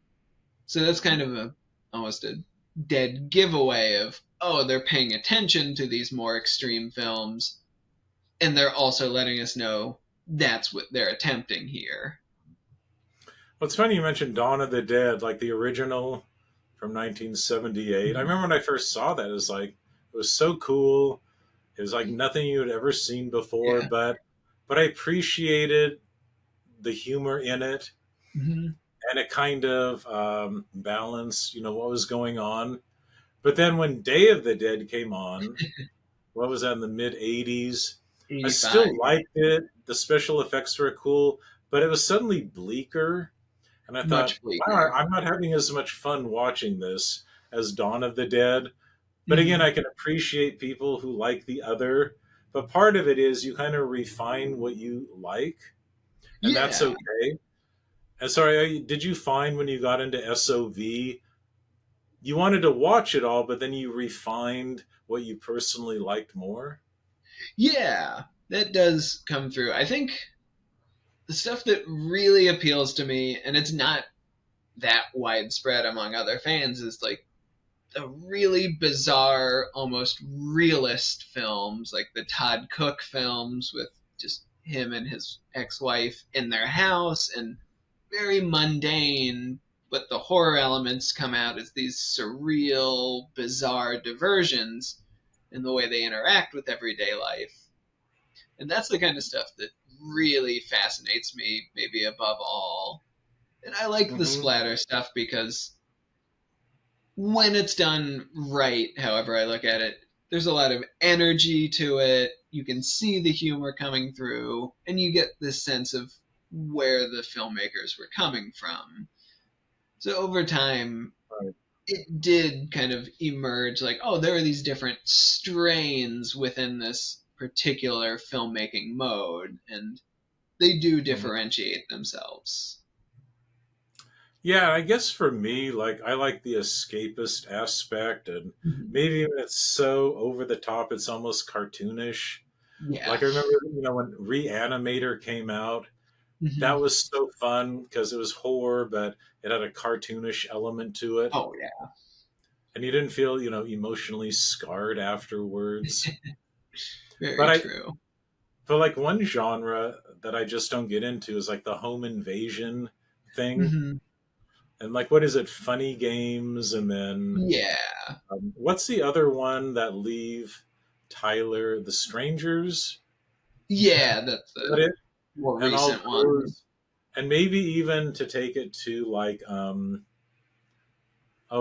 Speaker 2: So that's kind of almost a dead giveaway of, oh, they're paying attention to these more extreme films, and they're also letting us know that's what they're attempting here.
Speaker 1: Well, it's funny you mentioned Dawn of the Dead, like the original from 1978. I
Speaker 2: Mhm.
Speaker 1: remember when I first saw that, it was so cool. It was like nothing you had ever seen before,
Speaker 2: Yeah.
Speaker 1: but I appreciated the humor in it,
Speaker 2: Hmm.
Speaker 1: and it kind of balanced, what was going on. But then when Day of the Dead came on, what was that in the mid 80s? I
Speaker 2: 85.
Speaker 1: still liked it. The special effects were cool, but it was suddenly bleaker. And I thought,
Speaker 2: Much
Speaker 1: wow,
Speaker 2: bleaker.
Speaker 1: I'm not having as much fun watching this as Dawn of the Dead. But again,
Speaker 2: Hmm.
Speaker 1: I can appreciate people who like the other. But part of it is you kind of refine what you like, and that's
Speaker 2: Yeah.
Speaker 1: okay. And sorry, did you find when you got into SOV, you wanted to watch it all, but then you refined what you personally liked more?
Speaker 2: Yeah. That does come through. I think the stuff that really appeals to me, and it's not that widespread among other fans, is like the really bizarre, almost realist films, like the Todd Cook films with just him and his ex-wife in their house, and very mundane, but the horror elements come out as these surreal, bizarre diversions in the way they interact with everyday life. And that's the kind of stuff that really fascinates me, maybe above all. And I like the
Speaker 1: Hmm.
Speaker 2: splatter stuff because when it's done right, however I look at it, there's a lot of energy to it. You can see the humor coming through, and you get this sense of where the filmmakers were coming from. So over time,
Speaker 1: Right.
Speaker 2: it did kind of emerge like, oh, there are these different strains within this particular filmmaking mode, and they do
Speaker 1: Mhm.
Speaker 2: differentiate themselves.
Speaker 1: Yeah, I guess for me, like I like the escapist aspect, and
Speaker 2: Mhm.
Speaker 1: maybe when it's so over the top, it's almost cartoonish.
Speaker 2: Yeah.
Speaker 1: Like I remember, when Reanimator came out,
Speaker 2: Hmm.
Speaker 1: that was so fun because it was horror, but it had a cartoonish element to it,
Speaker 2: Oh yeah.
Speaker 1: and you didn't feel, emotionally scarred afterwards. But
Speaker 2: Very
Speaker 1: I,
Speaker 2: true.
Speaker 1: but like one genre that I just don't get into is like the home invasion thing,
Speaker 2: Hmm.
Speaker 1: and like what is it, funny games, and then
Speaker 2: Yeah.
Speaker 1: what's the other one that leave Tyler, the Strangers?
Speaker 2: Yeah, that's
Speaker 1: Is that
Speaker 2: the
Speaker 1: it?
Speaker 2: more
Speaker 1: And all
Speaker 2: recent one.
Speaker 1: those, and maybe even to take it to like oh,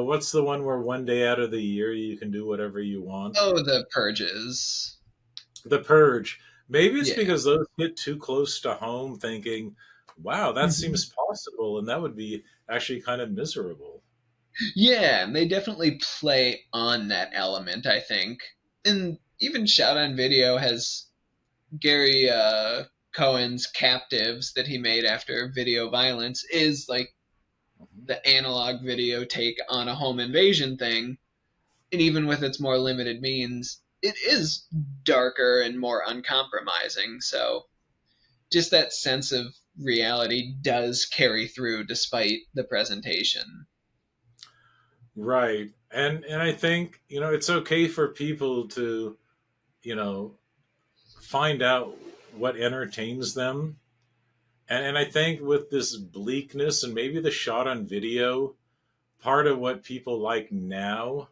Speaker 1: what's the one where one day out of the year you can do whatever you want?
Speaker 2: Oh, the Purges.
Speaker 1: The Purge. Maybe it's
Speaker 2: Yeah.
Speaker 1: because those hit too close to home, thinking, wow, that
Speaker 2: Hmm.
Speaker 1: seems possible, and that would be actually kind of miserable.
Speaker 2: Yeah, and they definitely play on that element, I think. And even Shot on Video has Gary Cohen's Captives that he made after Video Violence is like
Speaker 1: Mhm.
Speaker 2: the analog video take on a home invasion thing. And even with its more limited means, it is darker and more uncompromising. So just that sense of reality does carry through despite the presentation.
Speaker 1: Right. And I think, it's okay for people to, you know, find out what entertains them. And I think with this bleakness and maybe the shot on video, part of what people like now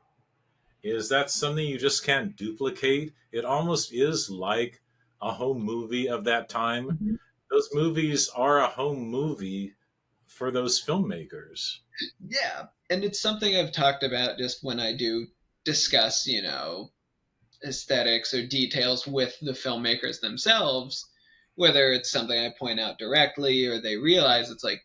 Speaker 1: is that something you just can't duplicate. It almost is like a home movie of that time.
Speaker 2: Mhm.
Speaker 1: Those movies are a home movie for those filmmakers.
Speaker 2: Yeah. And it's something I've talked about just when I do discuss, aesthetics or details with the filmmakers themselves, whether it's something I point out directly or they realize it's like,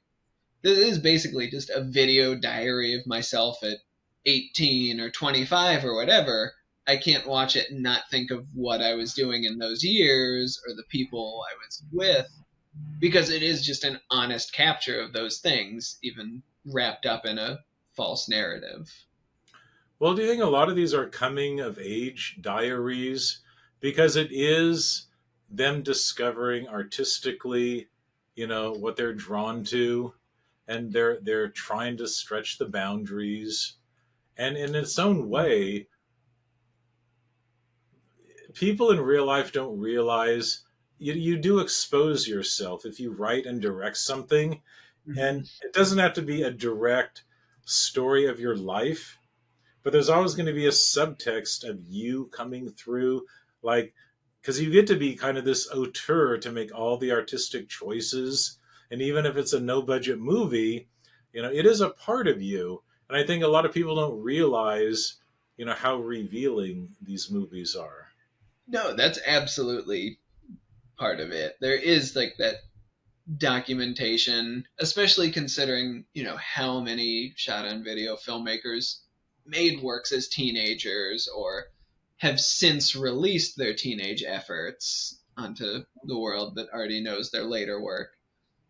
Speaker 2: this is basically just a video diary of myself at 18 or 25 or whatever. I can't watch it and not think of what I was doing in those years or the people I was with because it is just an honest capture of those things, even wrapped up in a false narrative.
Speaker 1: Well, do you think a lot of these are coming of age diaries? Because it is them discovering artistically, what they're drawn to, and they're trying to stretch the boundaries. And in its own way, people in real life don't realize you do expose yourself if you write and direct something.
Speaker 2: Mm-hmm.
Speaker 1: And it doesn't have to be a direct story of your life, but there's always going to be a subtext of you coming through, like, because you get to be kind of this auteur to make all the artistic choices. And even if it's a no budget movie, it is a part of you. And I think a lot of people don't realize, how revealing these movies are.
Speaker 2: No, that's absolutely part of it. There is like that documentation, especially considering, how many shot on video filmmakers made works as teenagers or have since released their teenage efforts onto the world that already knows their later work.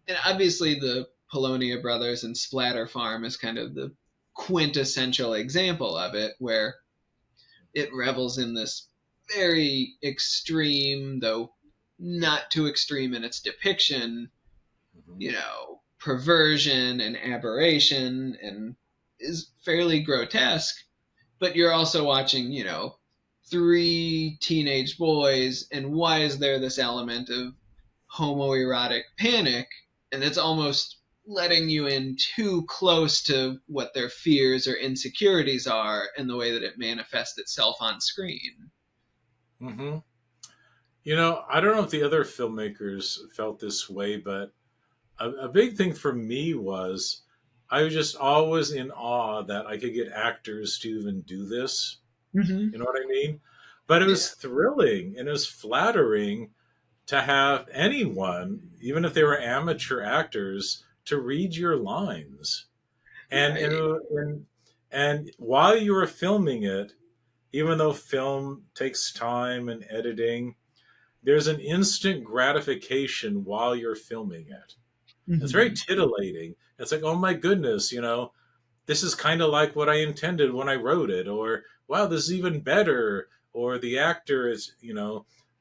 Speaker 2: And obviously the Polonia Brothers and Splatter Farm is kind of the quintessential example of it, where it revels in this very extreme, though not too extreme in its depiction,
Speaker 1: Mhm.
Speaker 2: perversion and aberration and is fairly grotesque, but you're also watching, three teenage boys, and why is there this element of homoerotic panic? And it's almost letting you in too close to what their fears or insecurities are and the way that it manifests itself on screen.
Speaker 1: Hmm. I don't know if the other filmmakers felt this way, but a big thing for me was I was just always in awe that I could get actors to even do this.
Speaker 2: Mm-hmm.
Speaker 1: You know what I mean? But it
Speaker 2: Yeah.
Speaker 1: was thrilling and it was flattering to have anyone, even if they were amateur actors, to read your lines. And
Speaker 2: Right.
Speaker 1: and while you were filming it, even though film takes time and editing, there's an instant gratification while you're filming it. It's very
Speaker 2: Mm-hmm.
Speaker 1: titillating. It's like, oh my goodness, this is kind of like what I intended when I wrote it, or wow, this is even better, or the actor is,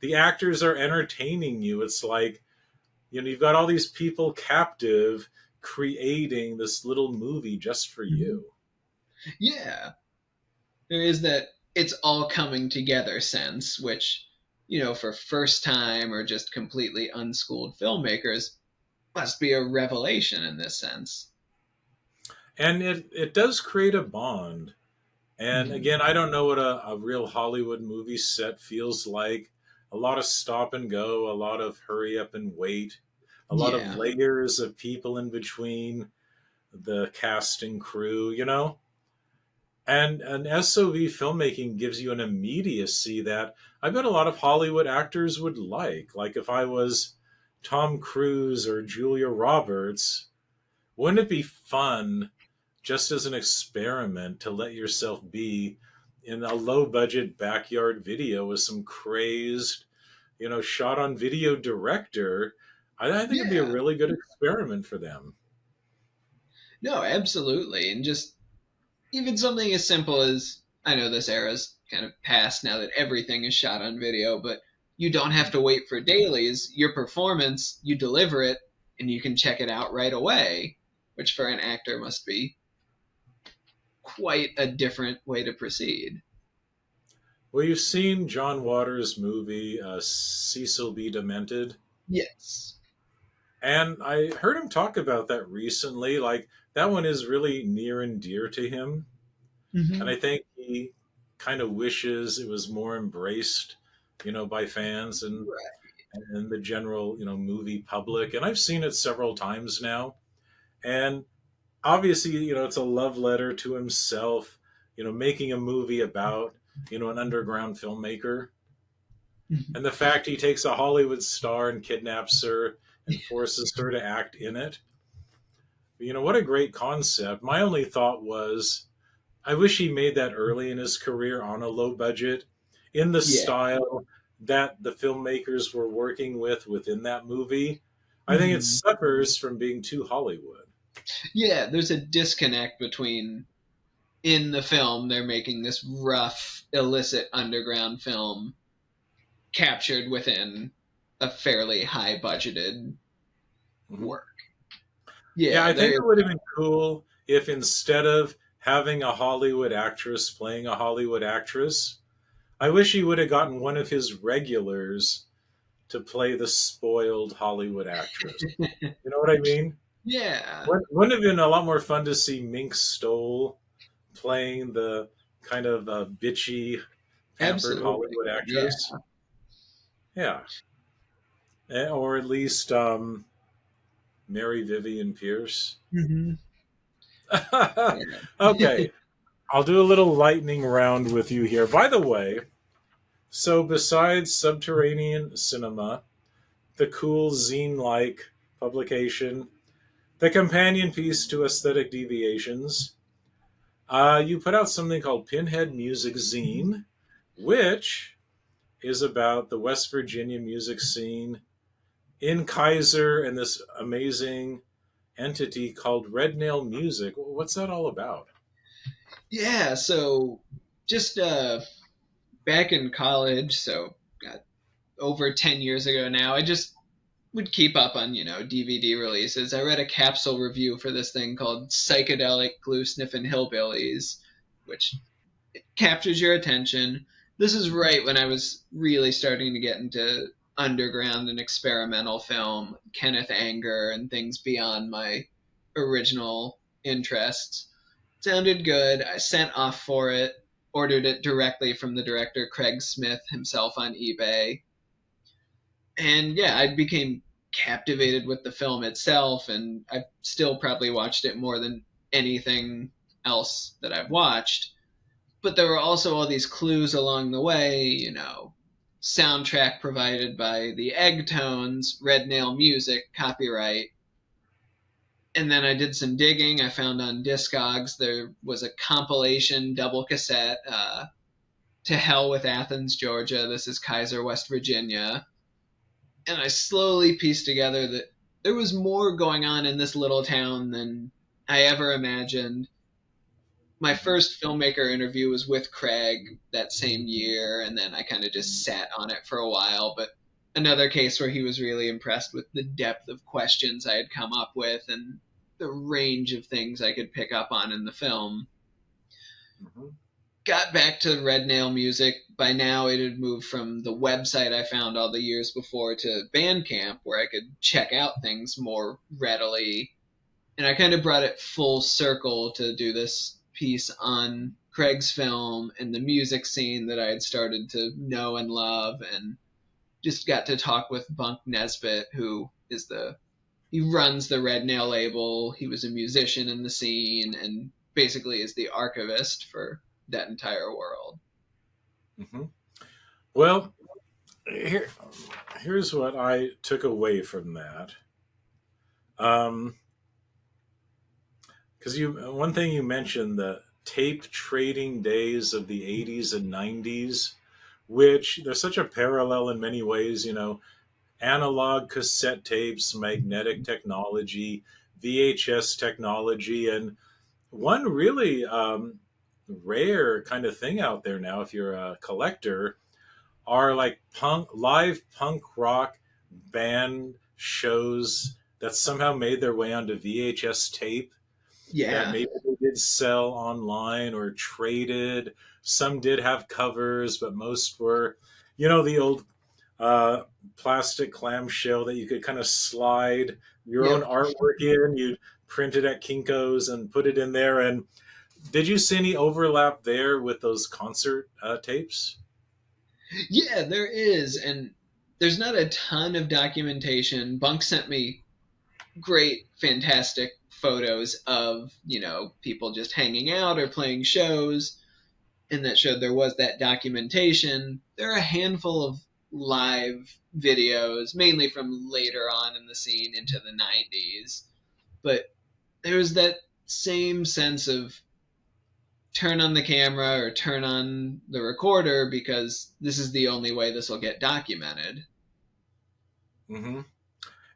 Speaker 1: the actors are entertaining you. It's like, you've got all these people captive creating this little movie just for
Speaker 2: Mhm.
Speaker 1: you.
Speaker 2: Yeah, there is that it's all coming together sense, which, for first time or just completely unschooled filmmakers must be a revelation in this sense.
Speaker 1: And it does create a bond. And
Speaker 2: Mhm.
Speaker 1: again, I don't know what a real Hollywood movie set feels like. A lot of stop and go, a lot of hurry up and wait, a lot of
Speaker 2: Yeah,
Speaker 1: layers of people in between the cast and crew. And an SOV filmmaking gives you an immediacy that I bet a lot of Hollywood actors would like. Like if I was Tom Cruise or Julia Roberts, wouldn't it be fun just as an experiment to let yourself be in a low budget backyard video with some crazed, shot on video director? I think it'd be a
Speaker 2: yeah,
Speaker 1: really good experiment for them.
Speaker 2: no, absolutely, and just even something as simple as, I know this era's kind of past now that everything is shot on video, but you don't have to wait for dailies. Your performance, you deliver it, and you can check it out right away, which for an actor must be quite a different way to proceed.
Speaker 1: Well, you've seen John Waters' movie Cecil B. Demented,
Speaker 2: Yes.
Speaker 1: and I heard him talk about that recently. Like that one is really near and dear to him, and
Speaker 2: Hmm.
Speaker 1: I think he kind of wishes it was more embraced, by fans
Speaker 2: Right.
Speaker 1: and the general, movie public. And I've seen it several times now, and obviously, it's a love letter to himself, making a movie about, an underground filmmaker.
Speaker 2: Mhm.
Speaker 1: And the fact he takes a Hollywood star and kidnaps her and forces her to act in it. What a great concept. My only thought was, I wish he made that early in his career on a low budget in the
Speaker 2: Yeah.
Speaker 1: style that the filmmakers were working with within that movie. I think it
Speaker 2: Hmm.
Speaker 1: suffers from being too Hollywood.
Speaker 2: Yeah, there's a disconnect between in the film they're making this rough, illicit underground film captured within a fairly high budgeted
Speaker 1: Mhm.
Speaker 2: work.
Speaker 1: Yeah,
Speaker 2: Yeah,
Speaker 1: I think
Speaker 2: there.
Speaker 1: it would have been cool if instead of having a Hollywood actress playing a Hollywood actress, I wish he would have gotten one of his regulars to play the spoiled Hollywood actress. You know what I mean?
Speaker 2: Yeah,
Speaker 1: Wouldn't have been a lot more fun to see Mink Stoll playing the kind of bitchy, pampered
Speaker 2: absolutely.
Speaker 1: Hollywood
Speaker 2: Yeah.
Speaker 1: actress? Yeah. Or at least Mary Vivian Pierce.
Speaker 2: Hmm. Yeah.
Speaker 1: Okay, I'll do a little lightning round with you here. By the way, so besides Subterranean Cinema, the cool zine like publication, the companion piece to Aesthetic Deviations, you put out something called Pinhead Music Zine, which is about the West Virginia music scene in Kaiser and this amazing entity called Red Nail Music. What's that all about?
Speaker 2: Yeah, so just back in college, so got over 10 years ago now, I just would keep up on, DVD releases. I read a capsule review for this thing called Psychedelic Glue Sniffin' Hillbillies, which captures your attention. This is right when I was really starting to get into underground and experimental film, Kenneth Anger, and things beyond my original interests. Sounded good. I sent off for it, ordered it directly from the director Craig Smith himself on eBay. And yeah, I became captivated with the film itself, and I've still probably watched it more than anything else that I've watched. But there were also all these clues along the way, soundtrack provided by the Egg Tones, Red Nail Music, copyright. And then I did some digging. I found on Discogs there was a compilation double cassette, To Hell with Athens, Georgia. This is Kaiser, West Virginia. And I slowly pieced together that there was more going on in this little town than I ever imagined. my first filmmaker interview was with Craig that same year, and then I kind of just sat on it for a while. But another case where he was really impressed with the depth of questions I had come up with and the range of things I could pick up on in the film.
Speaker 1: Mhm.
Speaker 2: Got back to Red Nail Music. By now, it had moved from the website I found all the years before to Bandcamp, where I could check out things more readily. And I kind of brought it full circle to do this piece on Craig's film and the music scene that I had started to know and love, and just got to talk with Bunk Nesbitt, who is he runs the Red Nail label. He was a musician in the scene and basically is the archivist for that entire world.
Speaker 1: Mhm. Well, here, here's what I took away from that. Um, because one thing you mentioned, the tape trading days of the 80s and 90s, which there's such a parallel in many ways, analog cassette tapes, magnetic technology, VHS technology, and one really rare kind of thing out there now, if you're a collector, are like live punk rock band shows that somehow made their way onto VHS tape that
Speaker 2: Yeah.
Speaker 1: maybe they did sell online or traded. Some did have covers, but most were, the old uh, plastic clamshell that you could kind of slide your own
Speaker 2: Yep.
Speaker 1: artwork in. You'd print it at Kinko's and put it in there. And did you see any overlap there with those concert tapes?
Speaker 2: Yeah, there is. And there's not a ton of documentation. Bunk sent me great, fantastic photos of, people just hanging out or playing shows. And that showed there was that documentation. There are a handful of live videos, mainly from later on in the scene into the 90s. But there was that same sense of turn on the camera or turn on the recorder because this is the only way this will get documented.
Speaker 1: Hmm.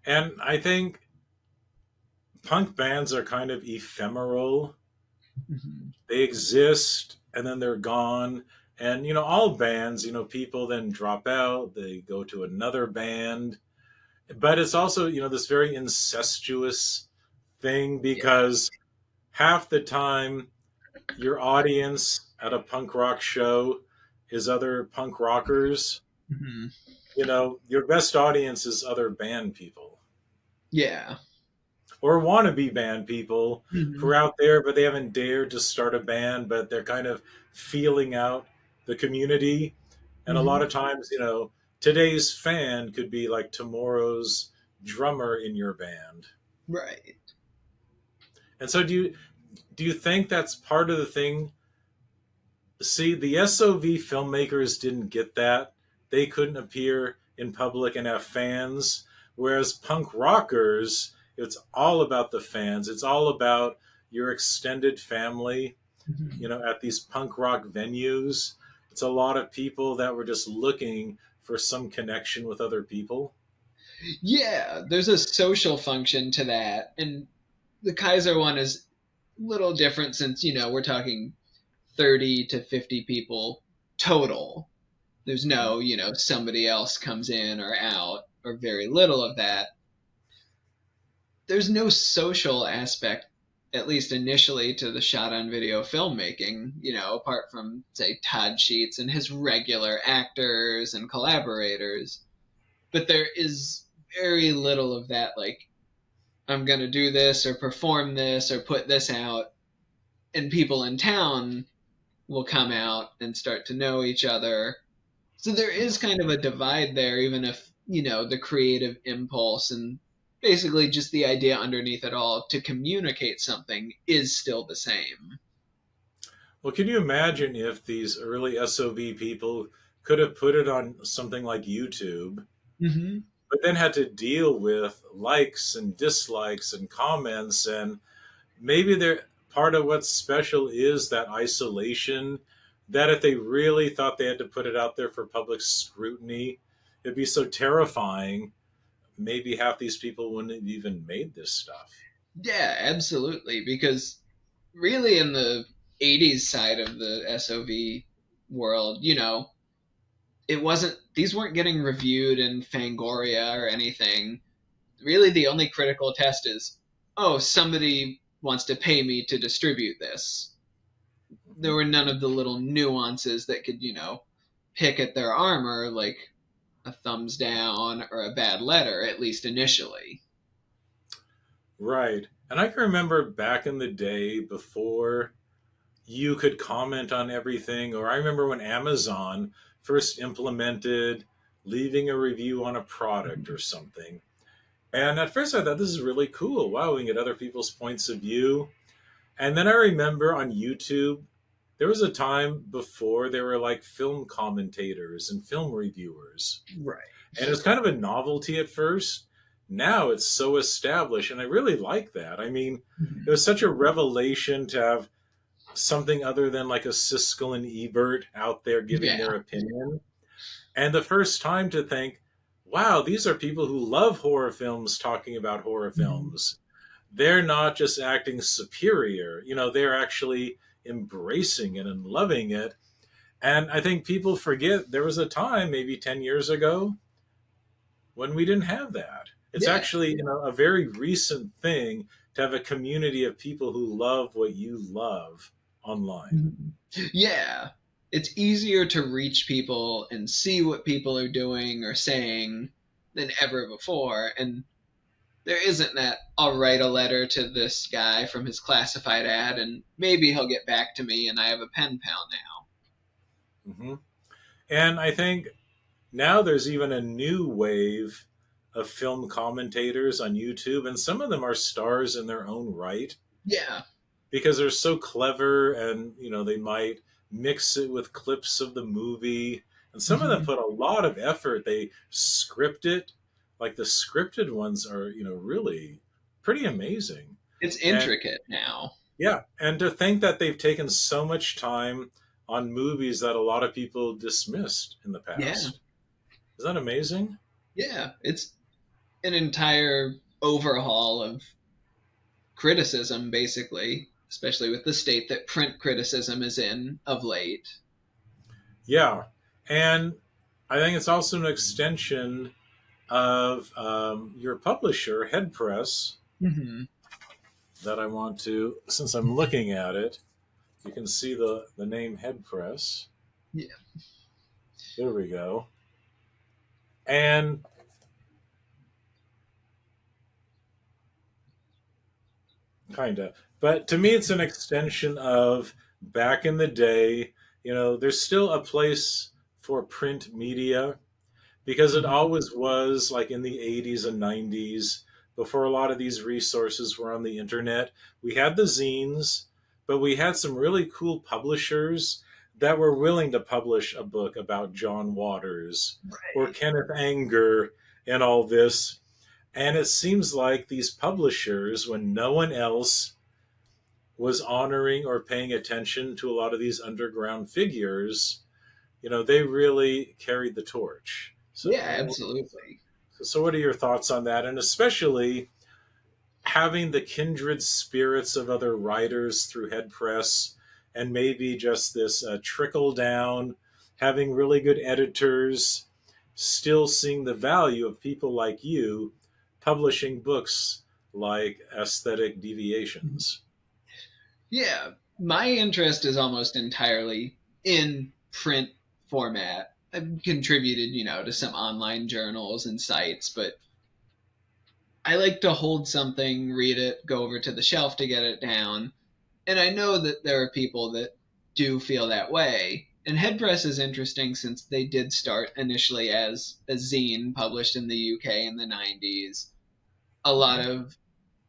Speaker 1: And I think punk bands are kind of ephemeral.
Speaker 2: Mm-hmm.
Speaker 1: They exist and then they're gone. And, all bands, people then drop out, they go to another band. But it's also, this very incestuous thing
Speaker 2: Yeah.
Speaker 1: because half the time your audience at a punk rock show is other punk rockers.
Speaker 2: Mm-hmm.
Speaker 1: Your best audience is other band people
Speaker 2: Yeah.
Speaker 1: or wannabe band people who
Speaker 2: Mm-hmm.
Speaker 1: are out there, but they haven't dared to start a band, but they're kind of feeling out the community. And a lot
Speaker 2: Mm-hmm.
Speaker 1: of times, today's fan could be like tomorrow's drummer in your band.
Speaker 2: Right.
Speaker 1: And so do you think that's part of the thing? See, the SOV filmmakers didn't get that. They couldn't appear in public and have fans. Whereas punk rockers, it's all about the fans. It's all about your extended family,
Speaker 2: Mm-hmm.
Speaker 1: at these punk rock venues. It's a lot of people that were just looking for some connection with other people.
Speaker 2: Yeah, there's a social function to that. And the Kaiser one is a little different since, we're talking 30 to 50 people total. There's
Speaker 1: Mhm.
Speaker 2: no, somebody else comes in or out, or very little of that. There's no social aspect, at least initially, to the shot on video filmmaking, apart from, say, Todd Sheets and his regular actors and collaborators. But there is very little of that, like, I'm going to do this or perform this or put this out, and people in town will come out and start to know each other. So there is kind of a divide there, even if, the creative impulse and basically just the idea underneath it all to communicate something is still the same.
Speaker 1: Well, can you imagine if these early SOV people could have put it on something like YouTube,
Speaker 2: Hmm.
Speaker 1: but then had to deal with likes and dislikes and comments, and maybe they're part of what's special is that isolation, that if they really thought they had to put it out there for public scrutiny, it'd be so terrifying. Maybe half these people wouldn't have even made this stuff.
Speaker 2: Yeah, absolutely. Because really, in the '80s side of the SOV world, it wasn't, these weren't getting reviewed in Fangoria or anything. Really, the only critical test is, oh, somebody wants to pay me to distribute this. There were none of the little nuances that could, pick at their armor, like a thumbs down or a bad letter, at least initially.
Speaker 1: Right. And I can remember back in the day before you could comment on everything, or I remember when Amazon first implemented leaving a review on a product or something. And at first I thought this is really cool. Wow, we can get other people's points of view. And then I remember on YouTube, there was a time before there were like film commentators and film reviewers.
Speaker 2: Right.
Speaker 1: And it was kind of a novelty at first. Now it's so established, and I really like that. I mean, it was such a revelation to have something other than like a Siskel and Ebert out there giving
Speaker 2: Yeah.
Speaker 1: their opinion. And the first time to think, wow, these are people who love horror films talking about horror films. They're not just acting superior, they're actually embracing it and loving it. And I think people forget there was a time, maybe 10 years ago, when we didn't have that. It's
Speaker 2: Yeah.
Speaker 1: actually a very recent thing to have a community of people who love what you love online.
Speaker 2: Yeah. It's easier to reach people and see what people are doing or saying than ever before. And there isn't that, I'll write a letter to this guy from his classified ad and maybe he'll get back to me and I have a pen pal now.
Speaker 1: Hmm. And I think now there's even a new wave of film commentators on YouTube, and some of them are stars in their own right
Speaker 2: Yeah.
Speaker 1: because they're so clever, and they might mix it with clips of the movie. And some of them
Speaker 2: Mhm.
Speaker 1: put a lot of effort. They script it. Like the scripted ones are, really pretty amazing.
Speaker 2: It's
Speaker 1: And
Speaker 2: intricate now.
Speaker 1: yeah, and to think that they've taken so much time on movies that a lot of people dismissed in the
Speaker 2: Yeah.
Speaker 1: past. Is that amazing?
Speaker 2: Yeah. It's an entire overhaul of criticism, basically, especially with the state that print criticism is in of late.
Speaker 1: Yeah. And I think it's also an extension of your publisher, Head Press,
Speaker 2: Hmm.
Speaker 1: that I want to, since I'm looking at it, you can see the name Head Press.
Speaker 2: Yeah.
Speaker 1: There we go. And kind of. But to me, it's an extension of back in the day. There's still a place for print media because it
Speaker 2: Mhm.
Speaker 1: always was like in the 80s and 90s, before a lot of these resources were on the internet. We had the zines, but we had some really cool publishers that were willing to publish a book about John Waters or
Speaker 2: Right.
Speaker 1: Kenneth Anger and all this. And it seems like these publishers, when no one else was honoring or paying attention to a lot of these underground figures, they really carried the torch.
Speaker 2: Yeah,
Speaker 1: So,
Speaker 2: absolutely.
Speaker 1: so what are your thoughts on that? And especially having the kindred spirits of other writers through Head Press, and maybe just this trickle down, having really good editors, still seeing the value of people like you publishing books like Aesthetic Deviations.
Speaker 2: Yeah, my interest is almost entirely in print format. I've contributed, to some online journals and sites, but I like to hold something, read it, go over to the shelf to get it down. And I know that there are people that do feel that way. And Headpress is interesting since they did start initially as a zine published in the UK in the 90s. A lot
Speaker 1: Mhm.
Speaker 2: of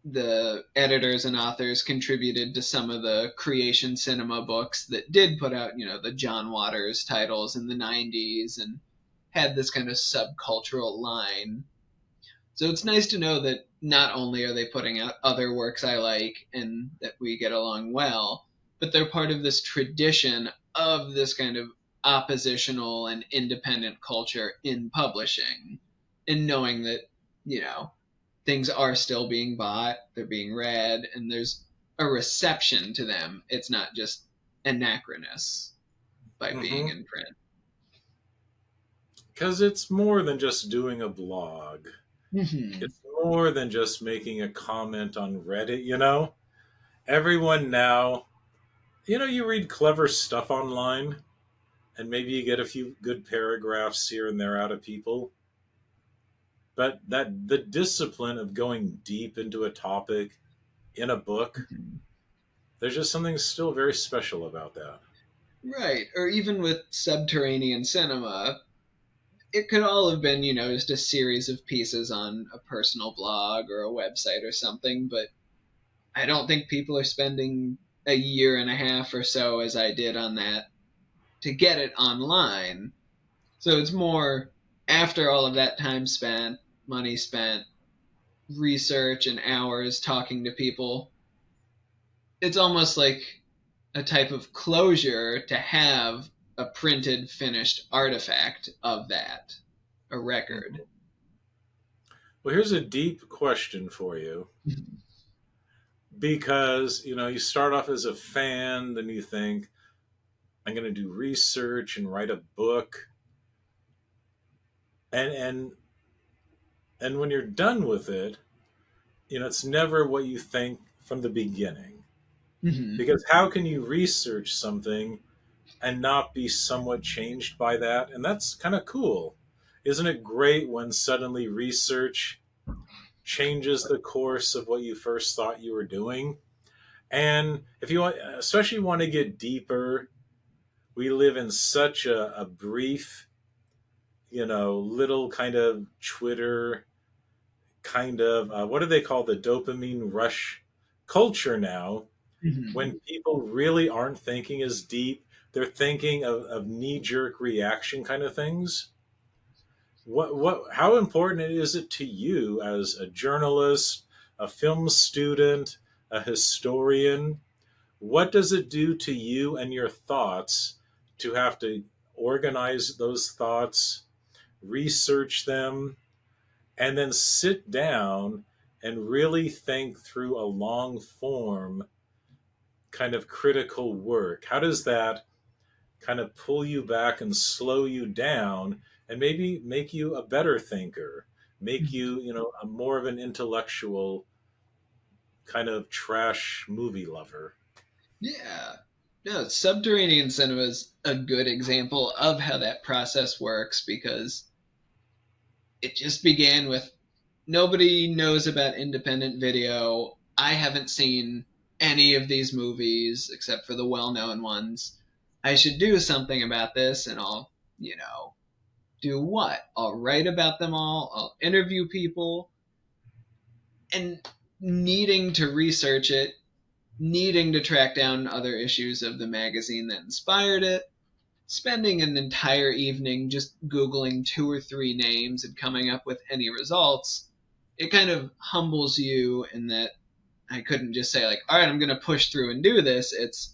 Speaker 2: the editors and authors contributed to some of the creation cinema books that did put out, the John Waters titles in the 90s and had this kind of subcultural line. So it's nice to know that not only are they putting out other works I like and that we get along well, but they're part of this tradition of this kind of oppositional and independent culture in publishing. And knowing that, you know, things are still being bought, they're being read, and there's a reception to them. It's not just anachronous by being
Speaker 1: Mm-hmm.
Speaker 2: in print.
Speaker 1: Because it's more than just doing a blog.
Speaker 2: Mm-hmm.
Speaker 1: It's more than just making a comment on Reddit, you know? Everyone now, you read clever stuff online, and maybe you get a few good paragraphs here and there out of people. But that the discipline of going deep into a topic in a book,
Speaker 2: Mm-hmm.
Speaker 1: there's just something still very special about that.
Speaker 2: Right. Or even with Subterranean Cinema, it could all have been, just a series of pieces on a personal blog or a website or something, but I don't think people are spending a year and a half or so as I did on that to get it online. So it's more after all of that time spent, money spent, research and hours talking to people. It's almost like a type of closure to have a printed, finished artifact of that, a record.
Speaker 1: Mhm. Well, here's a deep question for you. Because, you start off as a fan, then you think, I'm going to do research and write a book. And and when you're done with it, it's never what you think from the beginning.
Speaker 2: Mm-hmm.
Speaker 1: Because how can you research something and not be somewhat changed by that? And that's kind of cool. Isn't it great when suddenly research changes the course of what you first thought you were doing? And if you want, especially want to get deeper, we live in such a brief, little kind of Twitter kind of, what do they call the dopamine rush culture now,
Speaker 2: Mm-hmm.
Speaker 1: when people really aren't thinking as deep. They're thinking of knee jerk reaction kind of things. How important is it to you as a journalist, a film student, a historian? What does it do to you and your thoughts to have to organize those thoughts, research them, and then sit down and really think through a long form kind of critical work? How does that kind of pull you back and slow you down and maybe make you a better thinker, make you, a more of an intellectual kind of trash movie lover?
Speaker 2: Yeah. No, Subterranean Cinema is a good example of how that process works because it just began with nobody knows about independent video. I haven't seen any of these movies except for the well known ones. I should do something about this, and I'll, do what? I'll write about them all, I'll interview people, and needing to research it, needing to track down other issues of the magazine that inspired it, spending an entire evening just Googling two or three names and coming up with any results, it kind of humbles you in that I couldn't just say, like, all right, I'm going to push through and do this. It's,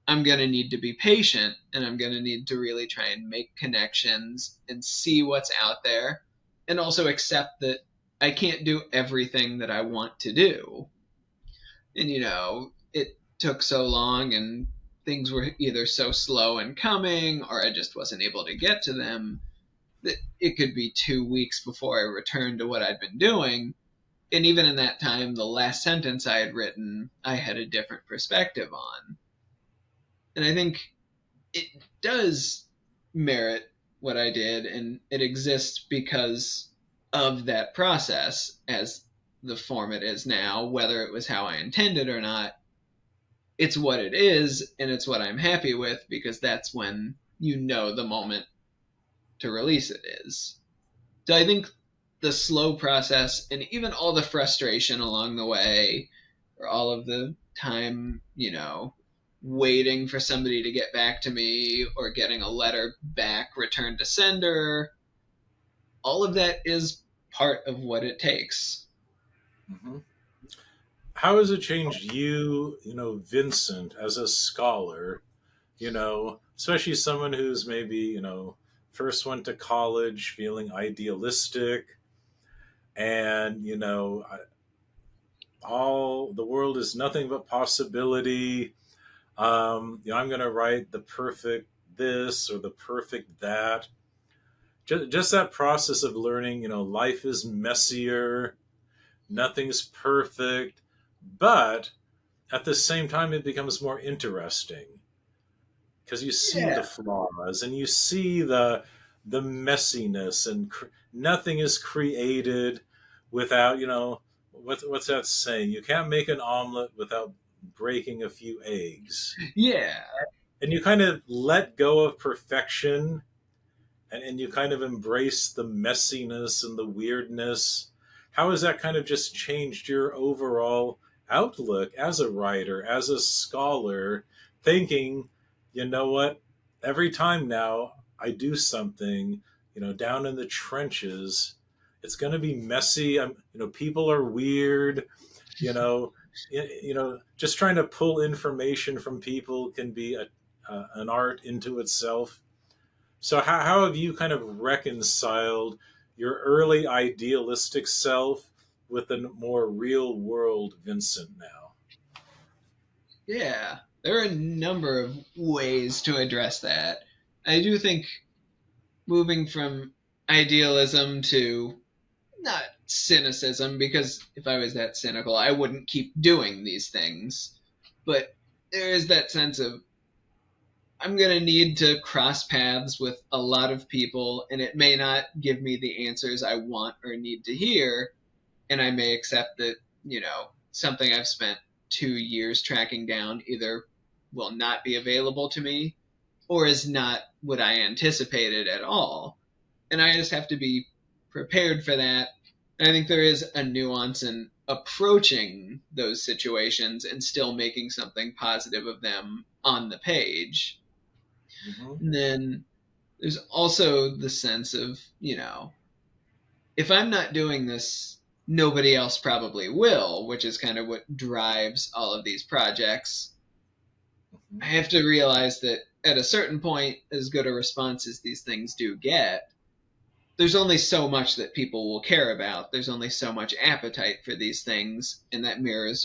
Speaker 2: I'm going to need to be patient and I'm going to need to really try and make connections and see what's out there and also accept that I can't do everything that I want to do. And, it took so long and things were either so slow in coming or I just wasn't able to get to them that it could be 2 weeks before I returned to what I'd been doing. And even in that time, the last sentence I had written, I had a different perspective on. And I think it does merit what I did, and it exists because of that process as the form it is now, whether it was how I intended or not. It's what it is, and it's what I'm happy with because that's when the moment to release it is. So I think the slow process and even all the frustration along the way, or all of the time, waiting for somebody to get back to me or getting a letter back returned to sender, all of that is part of what it takes.
Speaker 1: Mm-hmm. How has it changed you, Vincent, as a scholar, especially someone who's maybe, first went to college feeling idealistic and, all the world is nothing but possibility. I'm going to write the perfect this or the perfect that. Just that process of learning, life is messier, nothing's perfect, but at the same time, it becomes more interesting because you see
Speaker 2: Yeah.
Speaker 1: the flaws and you see the messiness, and nothing is created without, what's that saying? You can't make an omelet without breaking a few eggs.
Speaker 2: Yeah.
Speaker 1: And you kind of let go of perfection, and you kind of embrace the messiness and the weirdness. How has that kind of just changed your overall outlook as a writer, as a scholar, thinking, you know what, every time now I do something, down in the trenches, it's going to be messy. People are weird, you know, just trying to pull information from people can be an art into itself. So how have you kind of reconciled your early idealistic self with the more real world Vincent now?
Speaker 2: Yeah. There are a number of ways to address that. I do think moving from idealism to not cynicism, because if I was that cynical, I wouldn't keep doing these things. But there is that sense of I'm going to need to cross paths with a lot of people, and it may not give me the answers I want or need to hear. And I may accept that, something I've spent 2 years tracking down either will not be available to me or is not what I anticipated at all. And I just have to be prepared for that. And I think there is a nuance in approaching those situations and still making something positive of them on the page.
Speaker 1: Hmm.
Speaker 2: And then there's also the sense of, if I'm not doing this, nobody else probably will, which is kind of what drives all of these projects. I have to realize that at a certain point, as good a response as these things do get, there's only so much that people will care about. There's only so much appetite for these things, and that mirrors,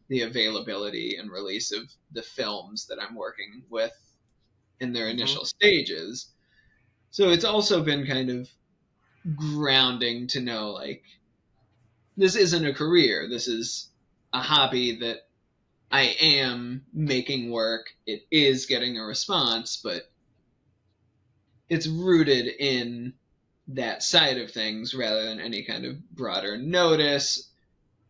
Speaker 2: the availability and release of the films that I'm working with in their
Speaker 1: Hmm.
Speaker 2: initial stages. So it's also been kind of grounding to know, like, this isn't a career. This is a hobby that I am making work. It is getting a response, but it's rooted in that side of things rather than any kind of broader notice.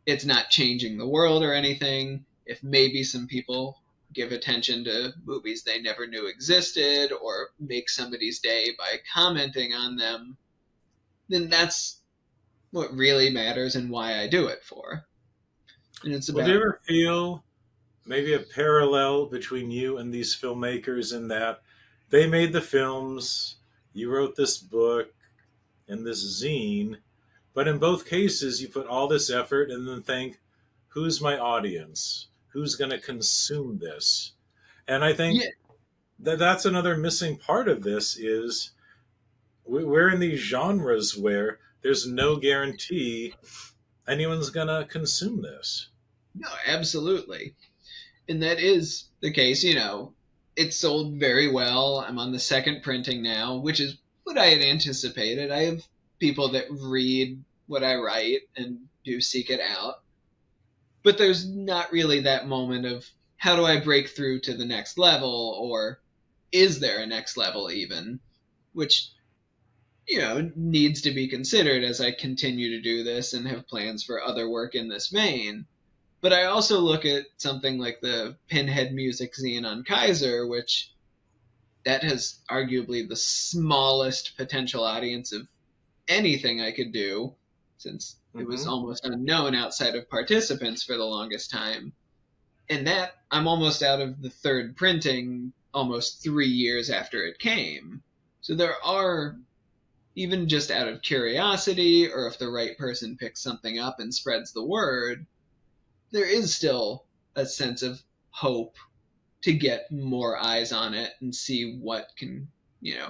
Speaker 2: It's not changing the world or anything. If maybe some people give attention to movies they never knew existed or make somebody's day by commenting on them, then that's what really matters and why I do it for. And it's
Speaker 1: Well, do you
Speaker 2: about,
Speaker 1: ever feel maybe a parallel between you and these filmmakers in that they made the films, you wrote this book and this zine, but in both cases you put all this effort and then think, who's my audience? Who's going to consume this? And I
Speaker 2: yeah,
Speaker 1: think that's another missing part of this is we're in these genres where there's no guarantee anyone's gonna consume this.
Speaker 2: no, absolutely. And that is the case. It sold very well. I'm on the second printing now, which is what I had anticipated. I have people that read what I write and do seek it out. But there's not really that moment of how do I break through to the next level, or is there a next level even, which, needs to be considered as I continue to do this and have plans for other work in this vein. But I also look at something like the Pinhead Music zine on Kaiser, which that has arguably the smallest potential audience of anything I could do, since it was
Speaker 1: Hmm.
Speaker 2: almost unknown outside of participants for the longest time. And that I'm almost out of the third printing almost 3 years after it came. So there are, even just out of curiosity, or if the right person picks something up and spreads the word, there is still a sense of hope to get more eyes on it and see what can,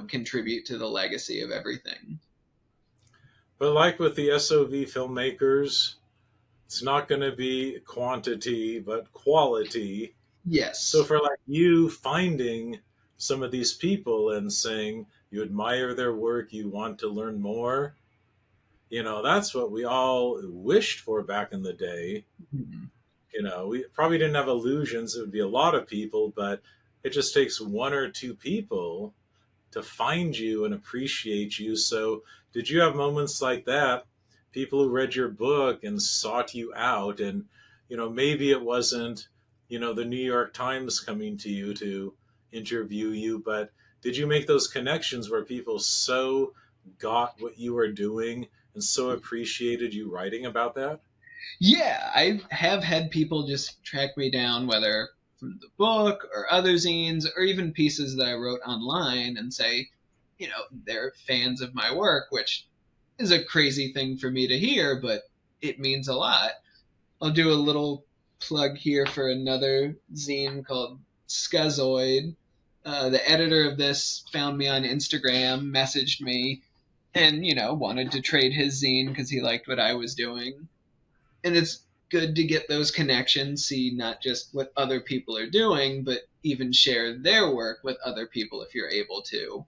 Speaker 2: contribute to the legacy of everything.
Speaker 1: But like with the SOV filmmakers, it's not going to be quantity but quality. So
Speaker 2: Yes.
Speaker 1: for like you finding some of these people and saying you admire their work, you want to learn more, that's what we all wished for back in the day.
Speaker 2: Mhm.
Speaker 1: We probably didn't have illusions. It would be a lot of people, but it just takes one or two people to find you and appreciate you. So, did you have moments like that? People who read your book and sought you out, and maybe it wasn't, the New York Times coming to you to interview you, but did you make those connections where people so got what you were doing and so appreciated you writing about that?
Speaker 2: Yeah, I have had people just track me down, whether from the book or other zines or even pieces that I wrote online, and say, they're fans of my work, which is a crazy thing for me to hear, but it means a lot. I'll do a little plug here for another zine called Scuzoid. The editor of this found me on Instagram, messaged me, and, wanted to trade his zine because he liked what I was doing. And it's good to get those connections, see not just what other people are doing, but even share their work with other people if you're able to.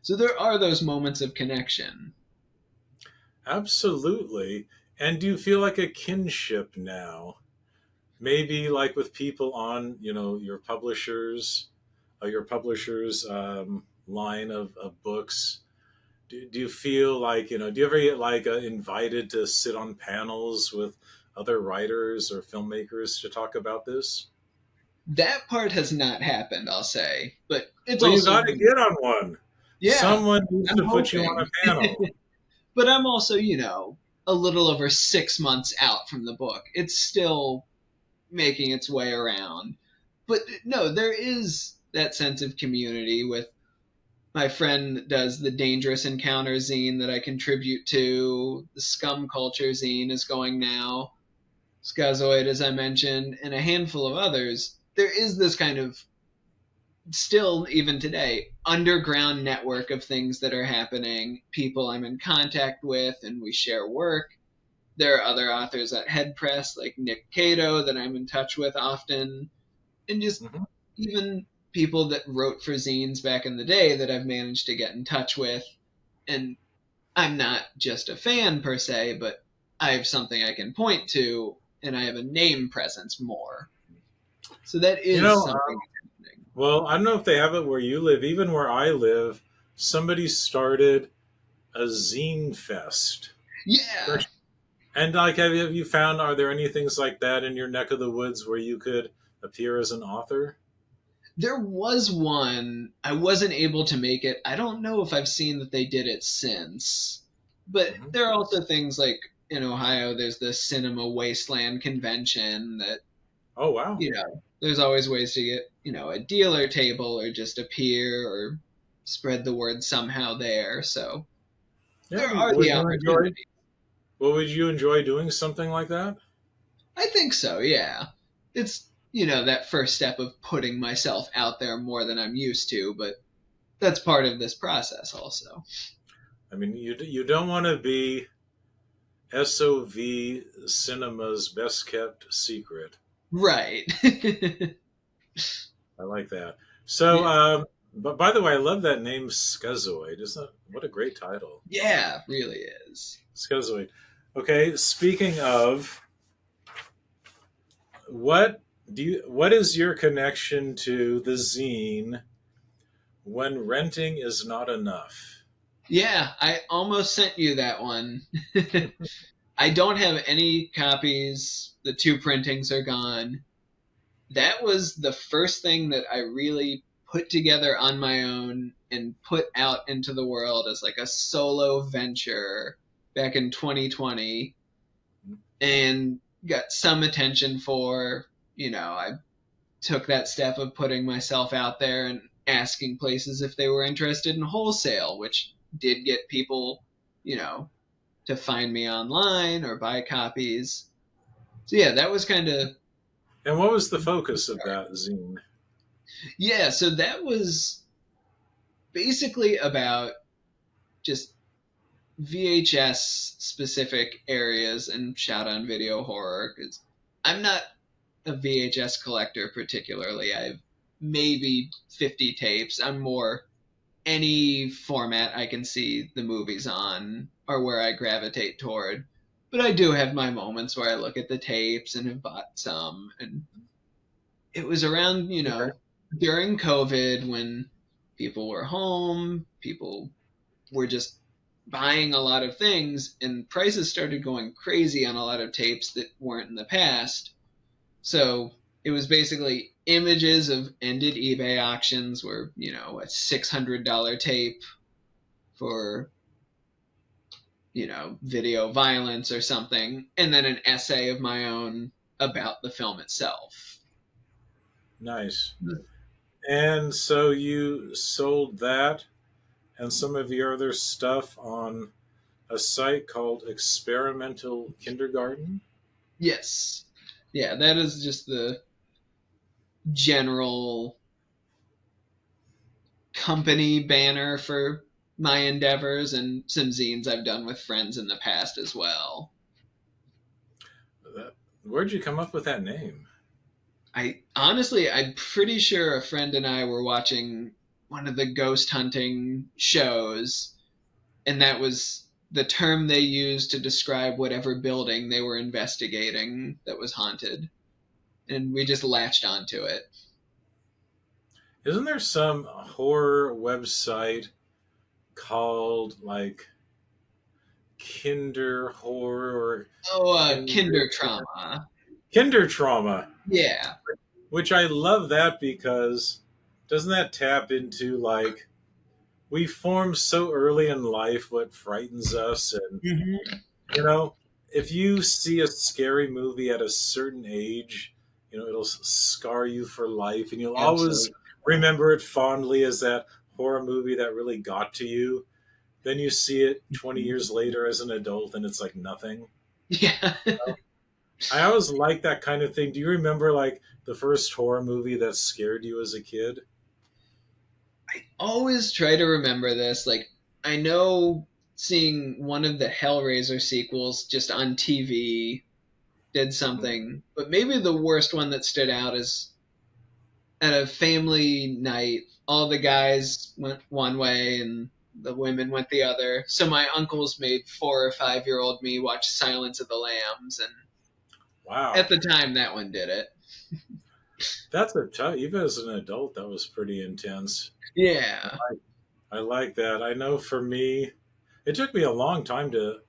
Speaker 2: So there are those moments of connection.
Speaker 1: Absolutely. And do you feel like a kinship now? Maybe like with people on, your publishers line of books. Do you feel like, do you ever get like invited to sit on panels with other writers or filmmakers to talk about this?
Speaker 2: That part has not happened, I'll say, but it's
Speaker 1: Well, you
Speaker 2: also,
Speaker 1: got to get on one.
Speaker 2: yeah,
Speaker 1: Someone needs
Speaker 2: I'm
Speaker 1: to put you on
Speaker 2: hoping.
Speaker 1: a panel.
Speaker 2: But I'm also, a little over 6 months out from the book. It's still making its way around. But no, there is that sense of community with my friend that does the Dangerous Encounter zine that I contribute to. The Scum Culture zine is going now. Scazoid, as I mentioned, and a handful of others. There is this kind of, still even today, underground network of things that are happening, people I'm in contact with, and we share work. There are other authors at Head Press, like Nick Cato, that I'm in touch with often, and just
Speaker 1: Mhm.
Speaker 2: even people that wrote for zines back in the day that I've managed to get in touch with. And I'm not just a fan per se, but I have something I can point to, and I have a name presence more. So that
Speaker 1: You
Speaker 2: is
Speaker 1: know,
Speaker 2: something that's happening.
Speaker 1: well, I don't know if they have it where you live. Even where I live, somebody started a zine fest.
Speaker 2: Yeah,
Speaker 1: And like, have you found? Are there any things like that in your neck of the woods where you could appear as an author?
Speaker 2: there was one. I wasn't able to make it. I don't know if I've seen that they did it since. But
Speaker 1: Hmm.
Speaker 2: there are also things like in Ohio, there's the Cinema Wasteland Convention that,
Speaker 1: Oh wow!
Speaker 2: there's always ways to get, a dealer table or just appear or spread the word somehow there. So
Speaker 1: Yeah,
Speaker 2: there are
Speaker 1: would
Speaker 2: the
Speaker 1: you enjoy?
Speaker 2: opportunities.
Speaker 1: Well, would you enjoy doing something like that?
Speaker 2: I think so, yeah. It's, that first step of putting myself out there more than I'm used to, but that's part of this process also.
Speaker 1: I mean, you don't want to be SOV Cinema's best kept secret.
Speaker 2: Right.
Speaker 1: I like that. So,
Speaker 2: Yeah.
Speaker 1: but by the way, I love that name, Scuzoid. Isn't that what a great title?
Speaker 2: Yeah, really is.
Speaker 1: Scuzoid. Okay, speaking of, what what is your connection to the zine when renting is not enough?
Speaker 2: Yeah, I almost sent you that one. I don't have any copies. The two printings are gone. That was the first thing that I really put together on my own and put out into the world as like a solo venture back in 2020, and got some attention for. I took that step of putting myself out there and asking places if they were interested in wholesale, which did get people, you know, to find me online or buy copies. So yeah, that was kind of
Speaker 1: And what was the
Speaker 2: the
Speaker 1: focus of
Speaker 2: start.
Speaker 1: that zine?
Speaker 2: Yeah, so that was basically about just VHS specific areas and shot on video horror, because I'm not a VHS collector particularly. I have maybe 50 tapes. I'm more any format I can see the movies on or where I gravitate toward. But I do have my moments where I look at the tapes and have bought some. And it was around,
Speaker 1: Okay.
Speaker 2: during COVID when people were home, people were just buying a lot of things, and prices started going crazy on a lot of tapes that weren't in the past. So it was basically images of ended eBay auctions where, a $600 tape for, video violence or something, and then an essay of my own about the film itself.
Speaker 1: Nice. And so you sold that and some of your other stuff on a site called Experimental Kindergarten.
Speaker 2: Yes. Yeah, that is just the general company banner for my endeavors and some zines I've done with friends in the past as well.
Speaker 1: Where'd you come up with that name?
Speaker 2: I'm pretty sure a friend and I were watching one of the ghost hunting shows, and that was the term they used to describe whatever building they were investigating that was haunted. And we just latched onto it.
Speaker 1: Isn't there some horror website called like Kinder Horror or
Speaker 2: Oh,
Speaker 1: Kinder
Speaker 2: Kinder Trauma.
Speaker 1: Kinder Trauma?
Speaker 2: Yeah.
Speaker 1: Which I love that because doesn't that tap into like we form so early in life what frightens us, and
Speaker 2: Hmm.
Speaker 1: you know, if you see a scary movie at a certain age, it'll scar you for life, and you'll always
Speaker 2: Absolutely.
Speaker 1: remember it fondly as that horror movie that really got to you. Then you see it 20 years later as an adult, and it's like nothing.
Speaker 2: Yeah.
Speaker 1: I always like that kind of thing. Do you remember like the first horror movie that scared you as a kid?
Speaker 2: I always try to remember this. Like, I know seeing one of the Hellraiser sequels just on TV did
Speaker 1: Mhm.
Speaker 2: something, but maybe the worst one that stood out is at a family night, all the guys went one way and the women went the other. So my uncles made 4 or 5-year-old me watch Silence of the Lambs, and at
Speaker 1: Wow.
Speaker 2: the time, that one did it.
Speaker 1: That's a tough, even as an adult, that was pretty intense.
Speaker 2: Yeah.
Speaker 1: I like that. I know for me, it took me a long time to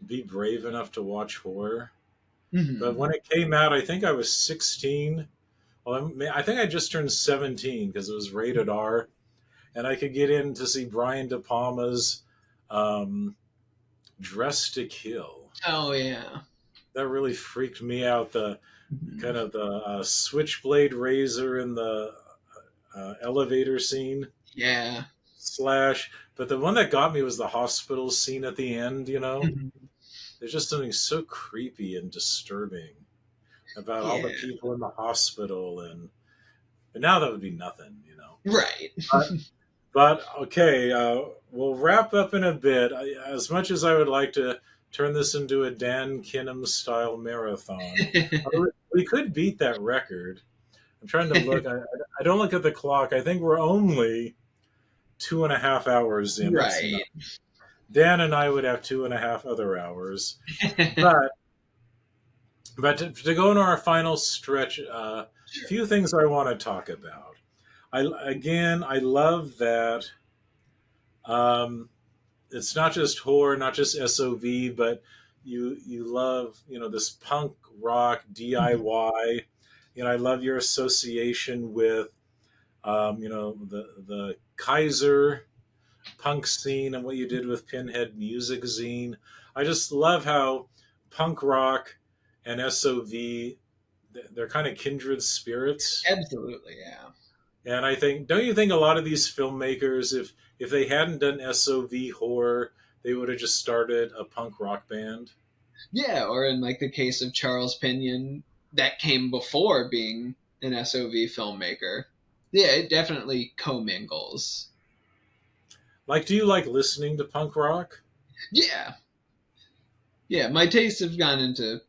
Speaker 1: be brave enough to watch horror. But
Speaker 2: Hmm.
Speaker 1: when it came out, I think I was 16. Well, I think I just turned 17 because it was rated R. And I could get in to see Brian De Palma's um, Dress to Kill.
Speaker 2: Oh yeah.
Speaker 1: That really freaked me out. The kind
Speaker 2: Mhm.
Speaker 1: of the switchblade razor in the elevator scene
Speaker 2: Yeah.
Speaker 1: slash. But the one that got me was the hospital scene at the end.
Speaker 2: Mhm.
Speaker 1: There's just something so creepy and disturbing about all the
Speaker 2: Yeah.
Speaker 1: people in the hospital, and now that would be nothing.
Speaker 2: Right.
Speaker 1: But okay, we'll wrap up in a bit. As much as I would like to turn this into a Dan Kinham style marathon, we could beat that record. I'm trying to look. I don't look at the clock. I think we're only 2.5 hours in. That's enough.
Speaker 2: Right.
Speaker 1: Dan and I would have 2.5 other hours. But to go into our final stretch, a
Speaker 2: Sure.
Speaker 1: few things I want to talk about. I love that um, it's not just horror, not just SOV, but you love this punk rock
Speaker 2: Mhm.
Speaker 1: DIY. I love your association with the Kaiser punk scene and what you did with Pinhead Music Zine. I just love how punk rock and SOV they're kind of kindred spirits.
Speaker 2: Absolutely. Yeah.
Speaker 1: And I think, don't you think a lot of these filmmakers, if they hadn't done SOV horror, they would have just started a punk rock band?
Speaker 2: Yeah. Or in like the case of Charles Pinion, that came before being an SOV filmmaker. Yeah, it definitely commingles.
Speaker 1: Like, do you like listening to punk rock?
Speaker 2: Yeah. Yeah. My tastes have gone into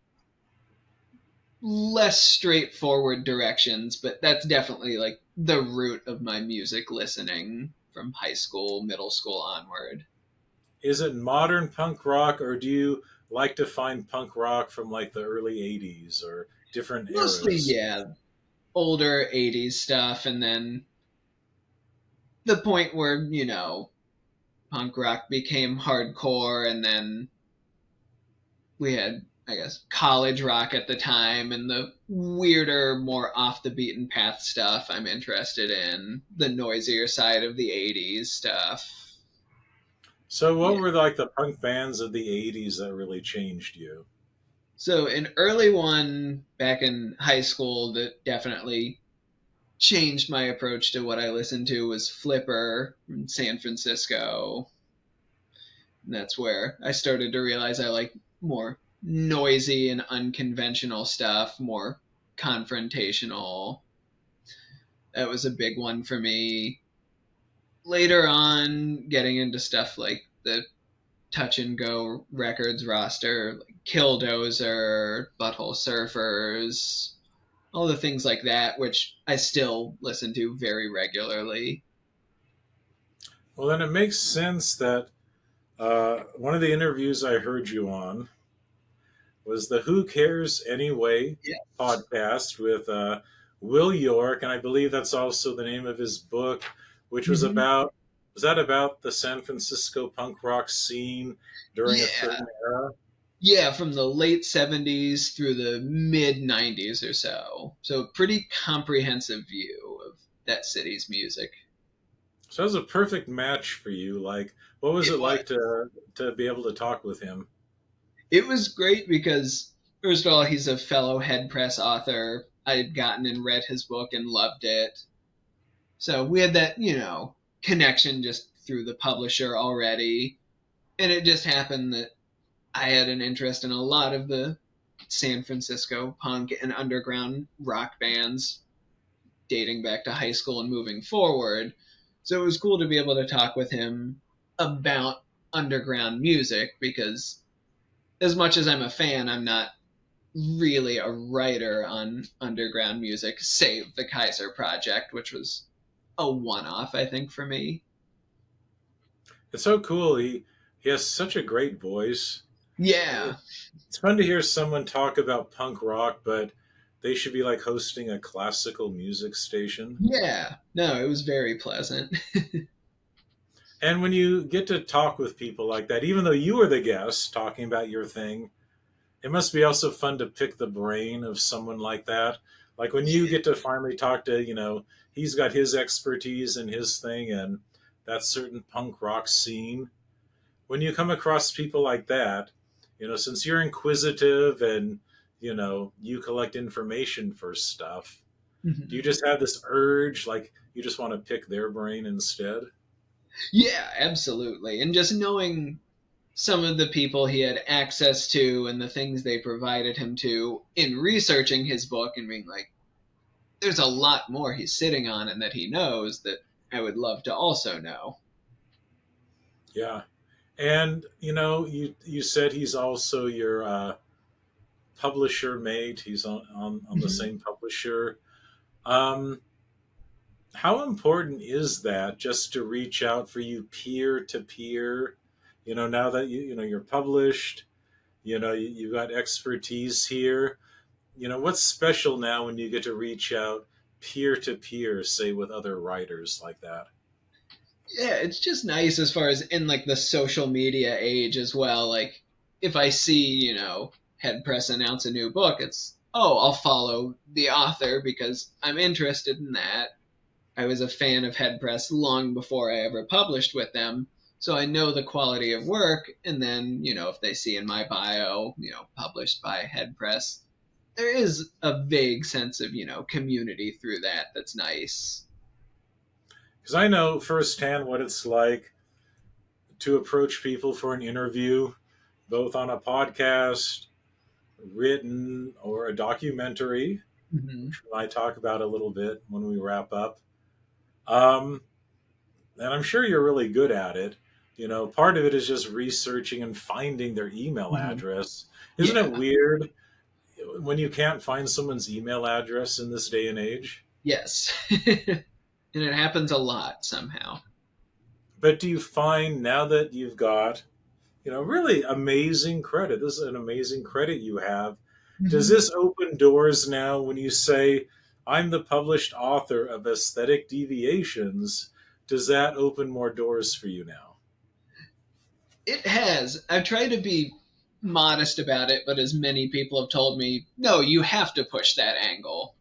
Speaker 2: less straightforward directions, but that's definitely like the root of my music listening from high school, middle school onward.
Speaker 1: Is it modern punk rock, or do you like to find punk rock from like the early 80s or different
Speaker 2: Mostly,
Speaker 1: eras?
Speaker 2: yeah, older 80s stuff, and then the point where, punk rock became hardcore, and then we had, I guess, college rock at the time, and the weirder, more off the beaten path stuff I'm interested in, the noisier side of the 80s stuff.
Speaker 1: So, what
Speaker 2: Yeah.
Speaker 1: were like the punk bands of the 80s that really changed you?
Speaker 2: So, an early one back in high school that definitely changed my approach to what I listened to was Flipper from San Francisco. And that's where I started to realize I like more noisy and unconventional stuff, more confrontational. That was a big one for me. Later on, getting into stuff like the Touch and Go Records roster, like Killdozer, Butthole Surfers, all the things like that, which I still listen to very regularly.
Speaker 1: Well, then it makes sense that one of the interviews I heard you on was the Who Cares Anyway
Speaker 2: Yes.
Speaker 1: podcast with Will York, and I believe that's also the name of his book, which was
Speaker 2: Mm-hmm.
Speaker 1: about, was that about the San Francisco punk rock scene during a
Speaker 2: Yeah.
Speaker 1: certain era?
Speaker 2: Yeah, from the late 70s through the mid 90s or so. So, pretty comprehensive view of that city's music.
Speaker 1: So that was a perfect match for you. Like, what was
Speaker 2: It
Speaker 1: it
Speaker 2: was.
Speaker 1: like to be able to talk with him?
Speaker 2: It was great because, first of all, he's a fellow head press author. I had gotten and read his book and loved it. So, we had that, connection just through the publisher already. And it just happened that I had an interest in a lot of the San Francisco punk and underground rock bands dating back to high school and moving forward. So it was cool to be able to talk with him about underground music because, as much as I'm a fan, I'm not really a writer on underground music, save the Kaiser Project, which was a one off, I think, for me.
Speaker 1: It's so cool. He has such a great voice.
Speaker 2: Yeah,
Speaker 1: It's fun to hear someone talk about punk rock, but they should be like hosting a classical music station.
Speaker 2: yeah. No, it was very pleasant.
Speaker 1: And when you get to talk with people like that, even though you were the guest talking about your thing, it must be also fun to pick the brain of someone like that. Like when you get to finally talk to, he's got his expertise and his thing and that certain punk rock scene. When you come across people like that, since you're inquisitive and, you collect information for stuff, do you
Speaker 2: Mhm.
Speaker 1: just have this urge, like you just want to pick their brain instead?
Speaker 2: Yeah, absolutely. And just knowing some of the people he had access to and the things they provided him to in researching his book and being like, there's a lot more he's sitting on and that he knows that I would love to also know.
Speaker 1: Yeah. And, you said he's also your publisher mate. He's on the
Speaker 2: Mhm.
Speaker 1: same publisher. Um, how important is that just to reach out for you peer to peer? Now that you're published, you've got expertise here. What's special now when you get to reach out peer to peer, say with other writers like that?
Speaker 2: Yeah, it's just nice as far as in like the social media age as well. Like if I see, Head Press announce a new book, it's, oh, I'll follow the author because I'm interested in that. I was a fan of Headpress long before I ever published with them. So I know the quality of work. And then, if they see in my bio, published by Headpress, there is a vague sense of, community through that that's nice.
Speaker 1: Because I know firsthand what it's like to approach people for an interview, both on a podcast, written, or a documentary,
Speaker 2: Hmm.
Speaker 1: which we might talk about a little bit when we wrap up. Um, and I'm sure you're really good at it. Part of it is just researching and finding their email
Speaker 2: Hmm.
Speaker 1: address. Isn't it
Speaker 2: Yeah.
Speaker 1: weird? when you can't find someone's email address in this day and age.
Speaker 2: Yes. And it happens a lot somehow.
Speaker 1: But do you find now that you've got, really amazing credit, this is an amazing credit you have, does
Speaker 2: Mhm.
Speaker 1: this open doors now when you say, I'm the published author of Aesthetic Deviations? Does that open more doors for you now?
Speaker 2: It has. I've tried to be modest about it, but as many people have told me, no, you have to push that angle,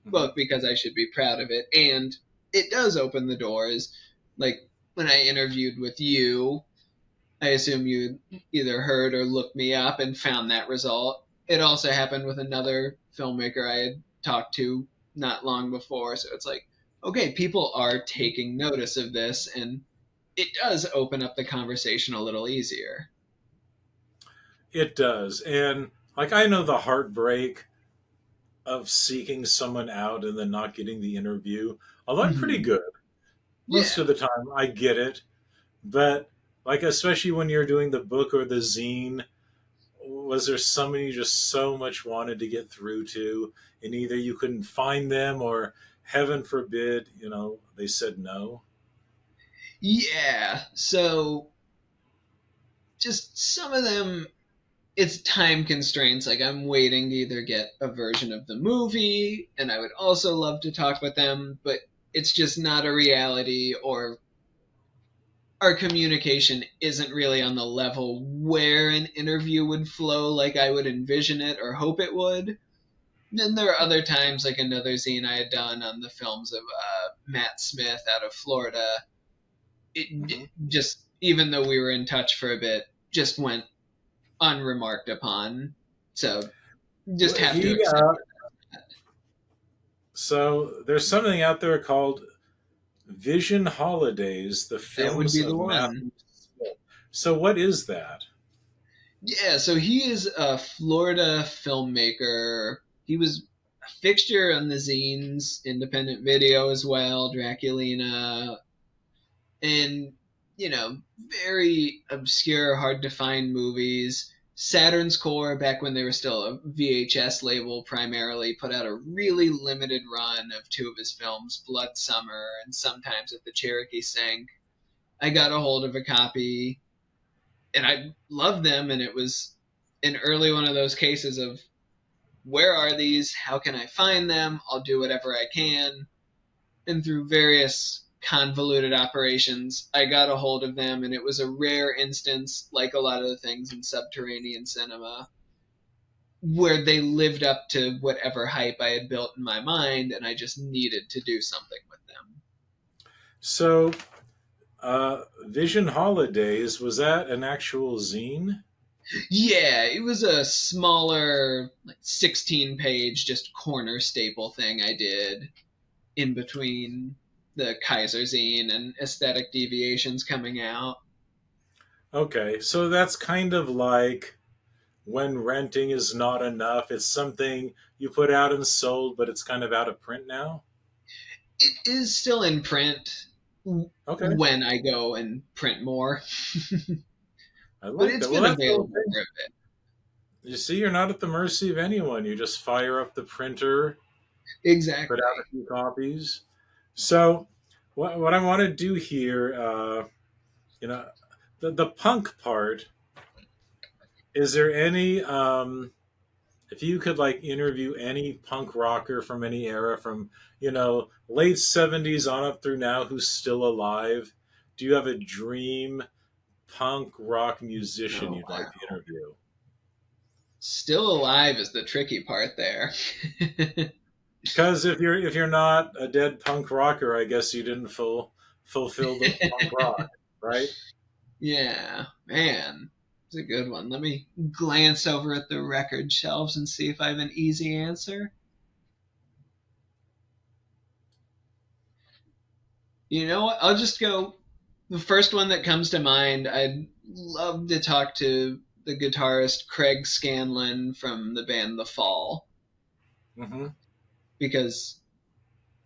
Speaker 1: Hmm.
Speaker 2: both because I should be proud of it and it does open the doors. Like when I interviewed with you, I assume you either heard or looked me up and found that result. It also happened with another filmmaker I had talked to not long before. So it's like, okay, people are taking notice of this, and it does open up the conversation a little easier.
Speaker 1: It does. And like, I know the heartbreak of seeking someone out and then not getting the interview, although I'm pretty
Speaker 2: Hmm.
Speaker 1: good. Most
Speaker 2: Yeah.
Speaker 1: of the time, I get it. But like, especially when you're doing the book or the zine, was there someone you just so much wanted to get through to, and either you couldn't find them or, heaven forbid, they said no?
Speaker 2: Yeah. So just some of them, it's time constraints. Like I'm waiting to either get a version of the movie, and I would also love to talk with them, but it's just not a reality, or our communication isn't really on the level where an interview would flow like I would envision it or hope it would. Then there are other times, like another zine I had done on the films of Matt Smith out of Florida. It
Speaker 1: Hmm.
Speaker 2: just, even though we were in touch for a bit, just went unremarked upon. So just
Speaker 1: Well,
Speaker 2: have to accept that.
Speaker 1: so there's something out there called Vision Holidays, the
Speaker 2: That would
Speaker 1: films
Speaker 2: be the
Speaker 1: of
Speaker 2: one.
Speaker 1: Matthew Smith. So what is that?
Speaker 2: Yeah, so he is a Florida filmmaker. He was a fixture on the zines, independent video as well, Draculina, and, very obscure, hard to find movies. Saturn's Core, back when they were still a VHS label primarily, put out a really limited run of two of his films, Blood Summer and Sometimes at the Cherokee Sink. I got a hold of a copy and I loved them, and it was an early one of those cases of where are these? How can I find them? I'll do whatever I can. And through various convoluted operations, I got a hold of them, and it was a rare instance, like a lot of the things in Subterranean Cinema, where they lived up to whatever hype I had built in my mind, and I just needed to do something with them.
Speaker 1: So, Vision Holidays, was that an actual zine?
Speaker 2: Yeah, it was a smaller, like 16 page, just corner staple thing I did in between the Kaiser zine and Aesthetic Deviations coming out.
Speaker 1: Okay, so that's kind of like when renting is not enough. It's something you put out and sold, but it's kind of out of print now.
Speaker 2: It is still in print
Speaker 1: Okay,
Speaker 2: when I go and print more,
Speaker 1: I
Speaker 2: but
Speaker 1: like
Speaker 2: it's
Speaker 1: that. Well,
Speaker 2: been
Speaker 1: that's the whole
Speaker 2: available
Speaker 1: thing.
Speaker 2: for a bit.
Speaker 1: You see, you're not at the mercy of anyone. You just fire up the printer, put out
Speaker 2: Exactly.
Speaker 1: a few copies. So, what I want to do here, you know, the punk part. Is there any? If you could like interview any punk rocker from any era, from late '70s on up through now, who's still alive, do you have a dream punk rock musician
Speaker 2: Oh,
Speaker 1: you'd like to
Speaker 2: wow.
Speaker 1: interview?
Speaker 2: Still alive is the tricky part there.
Speaker 1: Because if you're not a dead punk rocker, I guess you didn't fulfill the punk rock, right?
Speaker 2: Yeah, man. It's a good one. Let me glance over at the record shelves and see if I have an easy answer. You know what? I'll just go. The first one that comes to mind, I'd love to talk to the guitarist Craig Scanlon from the band The Fall,
Speaker 1: Hmm.
Speaker 2: because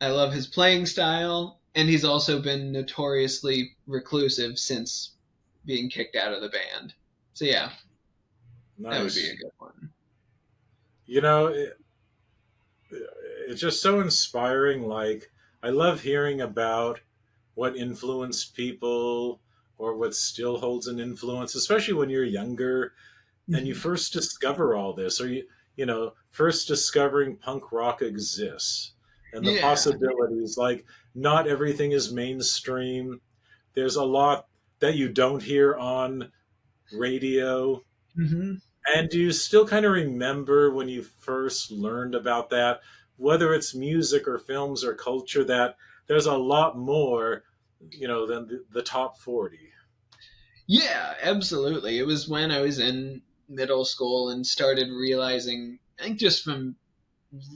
Speaker 2: I love his playing style, and he's also been notoriously reclusive since being kicked out of the band. So yeah, that would be a
Speaker 1: Nice.
Speaker 2: good one.
Speaker 1: You know, it's just so inspiring. Like, I love hearing about what influenced people or what still holds an influence, especially when you're younger and you
Speaker 2: Mhm.
Speaker 1: first discover all this, or first discovering punk rock exists and the
Speaker 2: Yeah.
Speaker 1: possibilities. Like, not everything is mainstream. There's a lot that you don't hear on radio.
Speaker 2: Hmm.
Speaker 1: And do you still kind of remember when you first learned about that, whether it's music or films or culture, that there's a lot more, than the top 40?
Speaker 2: Yeah, absolutely. It was when I was in middle school and started realizing, I think just from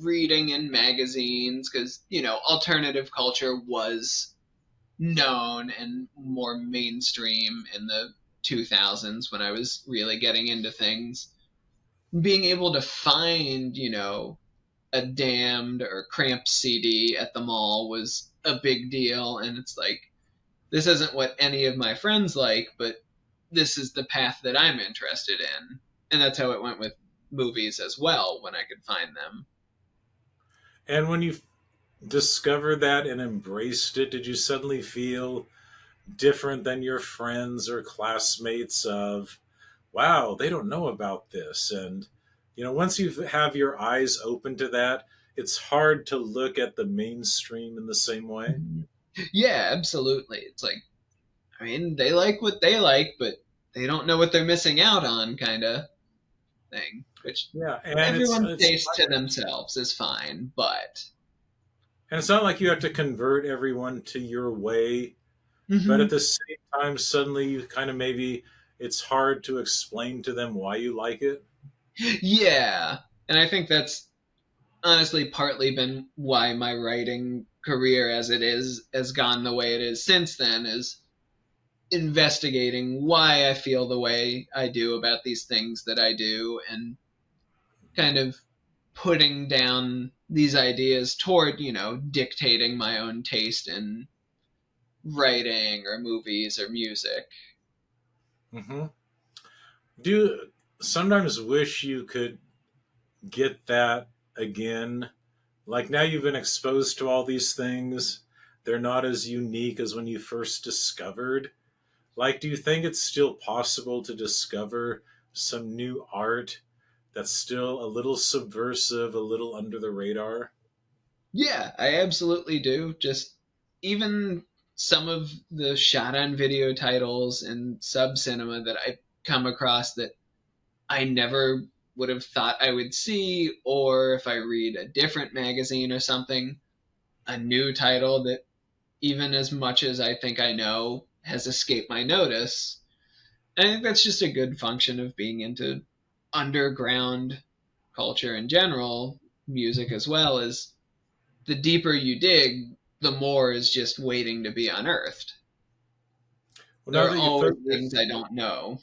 Speaker 2: reading in magazines, because, alternative culture was known and more mainstream in the 2000s when I was really getting into things. Being able to find, a Damned or Cramp CD at the mall was a big deal. And it's like, this isn't what any of my friends like, but this is the path that I'm interested in. And that's how it went with movies as well when I could find them.
Speaker 1: And when you discovered that and embraced it, did you suddenly feel different than your friends or classmates of, wow, they don't know about this? And, once you have your eyes open to that, it's hard to look at the mainstream in the same way.
Speaker 2: Mhm. Yeah, absolutely. It's like, I mean, they like what they like, but they don't know what they're missing out on, kind of thing. Which
Speaker 1: Yeah, and
Speaker 2: everyone's taste to themselves is fine, but.
Speaker 1: it's not like you have to convert everyone to your way, but at
Speaker 2: Mhm.
Speaker 1: the same time, suddenly you kind of maybe it's hard to explain to them why you like it.
Speaker 2: Yeah, and I think that's honestly partly been why my writing career as it is has gone the way it is since then, is investigating why I feel the way I do about these things that I do, and kind of putting down these ideas toward, dictating my own taste in writing or movies or music.
Speaker 1: Hmm. Do you sometimes wish you could get that again? Like, now you've been exposed to all these things, they're not as unique as when you first discovered. Like, do you think it's still possible to discover some new art that's still a little subversive, a little under the radar?
Speaker 2: Yeah, I absolutely do. Just even some of the shot on video titles and sub cinema that I come across that I never would have thought I would see, or if I read a different magazine or something, a new title that, even as much as I think I know, has escaped my notice. And I think that's just a good function of being into underground culture in general, music as well, is the deeper you dig, the more is just waiting to be unearthed.
Speaker 1: Well,
Speaker 2: There
Speaker 1: now
Speaker 2: are
Speaker 1: that you
Speaker 2: always
Speaker 1: put your
Speaker 2: things I don't know.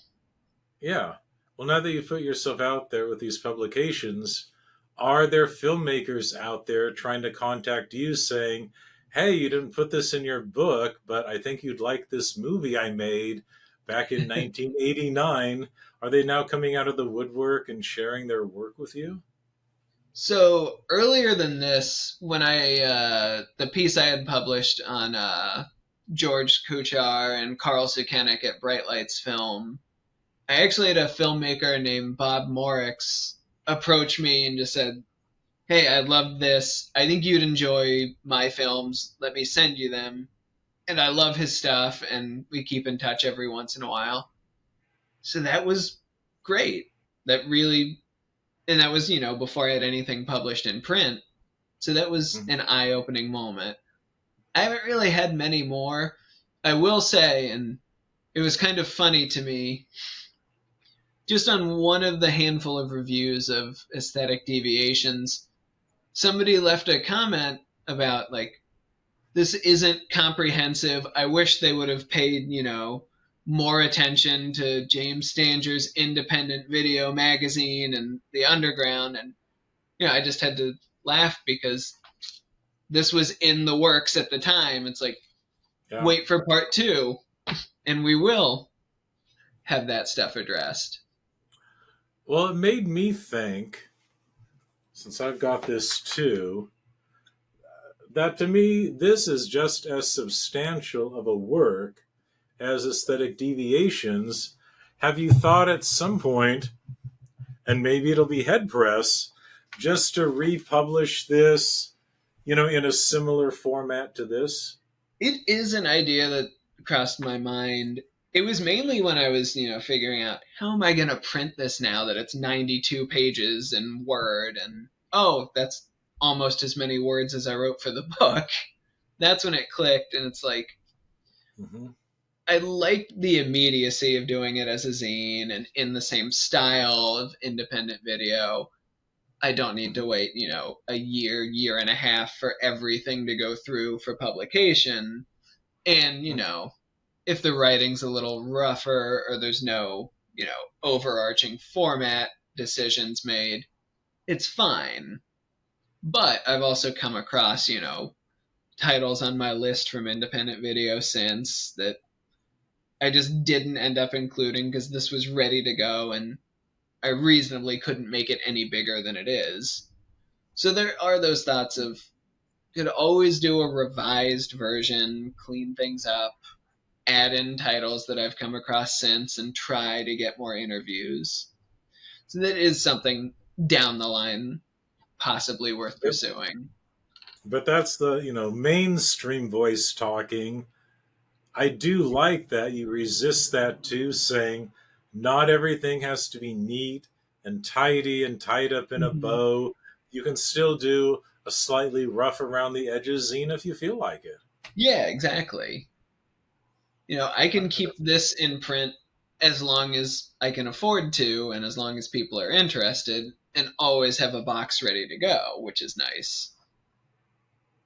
Speaker 1: Yeah. Well, now that you put yourself out there with these publications, are there filmmakers out there trying to contact you saying, hey, you didn't put this in your book, but I think you'd like this movie I made back in 1989? Are they now coming out of the woodwork and sharing their work with you?
Speaker 2: So earlier than this, when the piece I had published on George Kuchar and Carl Sukenik at Bright Lights Film, I actually had a filmmaker named Bob Morix approach me and just said, "Hey, I love this. I think you'd enjoy my films. Let me send you them." And I love his stuff, and we keep in touch every once in a while. So that was great. That really, and that was, before I had anything published in print. So that was
Speaker 1: Mhm.
Speaker 2: an eye opening moment. I haven't really had many more. I will say, and it was kind of funny to me, just on one of the handful of reviews of Aesthetic Deviations, somebody left a comment about, like, this isn't comprehensive. I wish they would have paid, more attention to James Stanger's independent video magazine and the underground. And, I just had to laugh because this was in the works at the time. It's like,
Speaker 1: Yeah.
Speaker 2: wait for part two, and we will have that stuff addressed.
Speaker 1: Well, it made me think. since I've got this too, that to me, this is just as substantial of a work as Aesthetic Deviations. Have you thought at some point, and maybe it'll be head press, just to republish this, in a similar format to this?
Speaker 2: It is an idea that crossed my mind. It was mainly when I was, figuring out how am I going to print this now that it's 92 pages in Word and oh, that's almost as many words as I wrote for the book. That's when it clicked and it's like
Speaker 1: Mm-hmm.
Speaker 2: I liked the immediacy of doing it as a zine and in the same style of independent video. I don't need to wait, a year, year and a half for everything to go through for publication. And, if the writing's a little rougher or there's no, overarching format decisions made, it's fine. But I've also come across, titles on my list from independent video since that I just didn't end up including because this was ready to go and I reasonably couldn't make it any bigger than it is. So there are those thoughts of could always do a revised version, clean things up, add in titles that I've come across since, and try to get more interviews. So that is something down the line possibly worth
Speaker 1: Yep.
Speaker 2: pursuing.
Speaker 1: But that's the, mainstream voice talking. I do like that you resist that too, saying not everything has to be neat and tidy and tied up in a
Speaker 2: Mm-hmm.
Speaker 1: bow. You can still do a slightly rough around the edges zine if you feel like it.
Speaker 2: Yeah, exactly. I can keep this in print as long as I can afford to and as long as people are interested and always have a box ready to go, which is nice.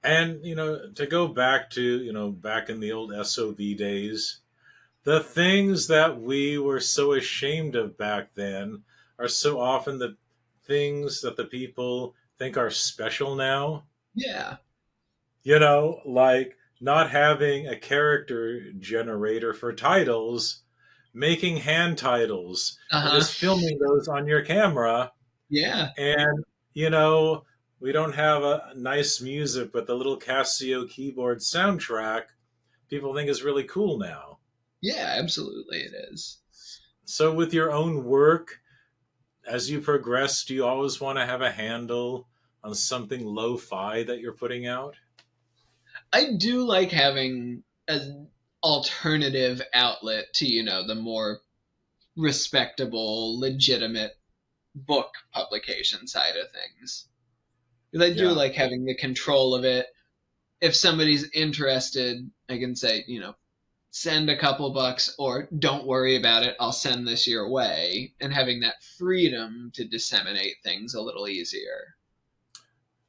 Speaker 1: And, to go back to, back in the old SOV days, the things that we were so ashamed of back then are so often the things that the people think are special now.
Speaker 2: Yeah.
Speaker 1: Like not having a character generator for titles, making hand titles, and
Speaker 2: Uh-huh.
Speaker 1: just filming those on your camera.
Speaker 2: Yeah.
Speaker 1: And, you know, we don't have a nice music, but the little Casio keyboard soundtrack people think is really cool now.
Speaker 2: Yeah, absolutely it is.
Speaker 1: So, with your own work, as you progress, do you always want to have a handle on something lo-fi that you're putting out?
Speaker 2: I do like having an alternative outlet to, the more respectable, legitimate book publication side of things. Because I do
Speaker 1: Yeah.
Speaker 2: like having the control of it. If somebody's interested, I can say, send a couple bucks or don't worry about it, I'll send this your way, and having that freedom to disseminate things a little easier.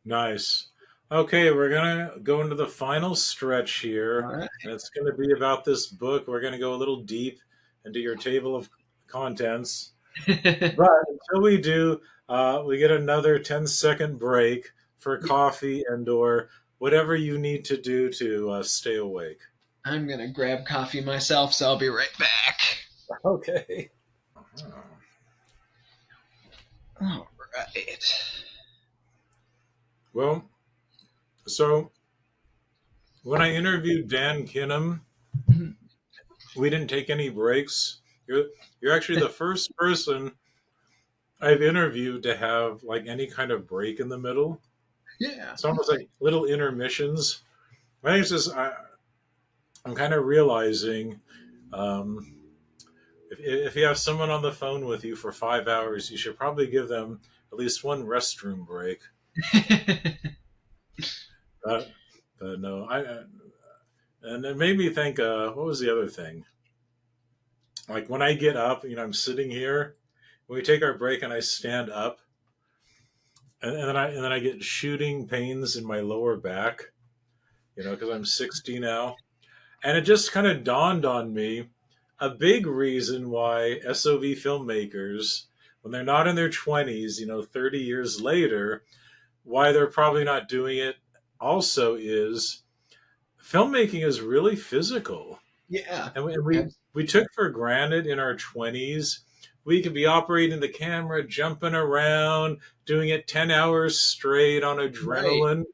Speaker 1: Nice. Okay, we're going to go into the final stretch
Speaker 2: All
Speaker 1: here,
Speaker 2: right.
Speaker 1: and it's going to be about this book. We're going to go a little deep into your table of contents. But until we do, we get another 10-second break for coffee and or whatever you need to do to stay awake.
Speaker 2: I'm going to grab coffee myself, so I'll be right back.
Speaker 1: Okay.
Speaker 2: All right.
Speaker 1: Well, so when I interviewed Dan Kinham, we didn't take any breaks. You're actually the first person I've interviewed to have like any kind of break in the middle.
Speaker 2: Yeah.
Speaker 1: It's almost like little intermissions. I think it's just I'm kind of realizing um, if you have someone on the phone with you for 5 hours, you should probably give them at least one restroom break. But, but no, and it made me think. What was the other thing? Like when I get up, I'm sitting here. When we take our break, and I stand up, and then I get shooting pains in my lower back. Because I'm 60 now, and it just kind of dawned on me a big reason why SOV filmmakers, when they're not in their 20s, 30 years later, why they're probably not doing it also is filmmaking is really physical.
Speaker 2: Yeah.
Speaker 1: And we took for granted in our 20s we could be operating the camera, jumping around, doing it 10 hours straight on
Speaker 2: Right.
Speaker 1: adrenaline.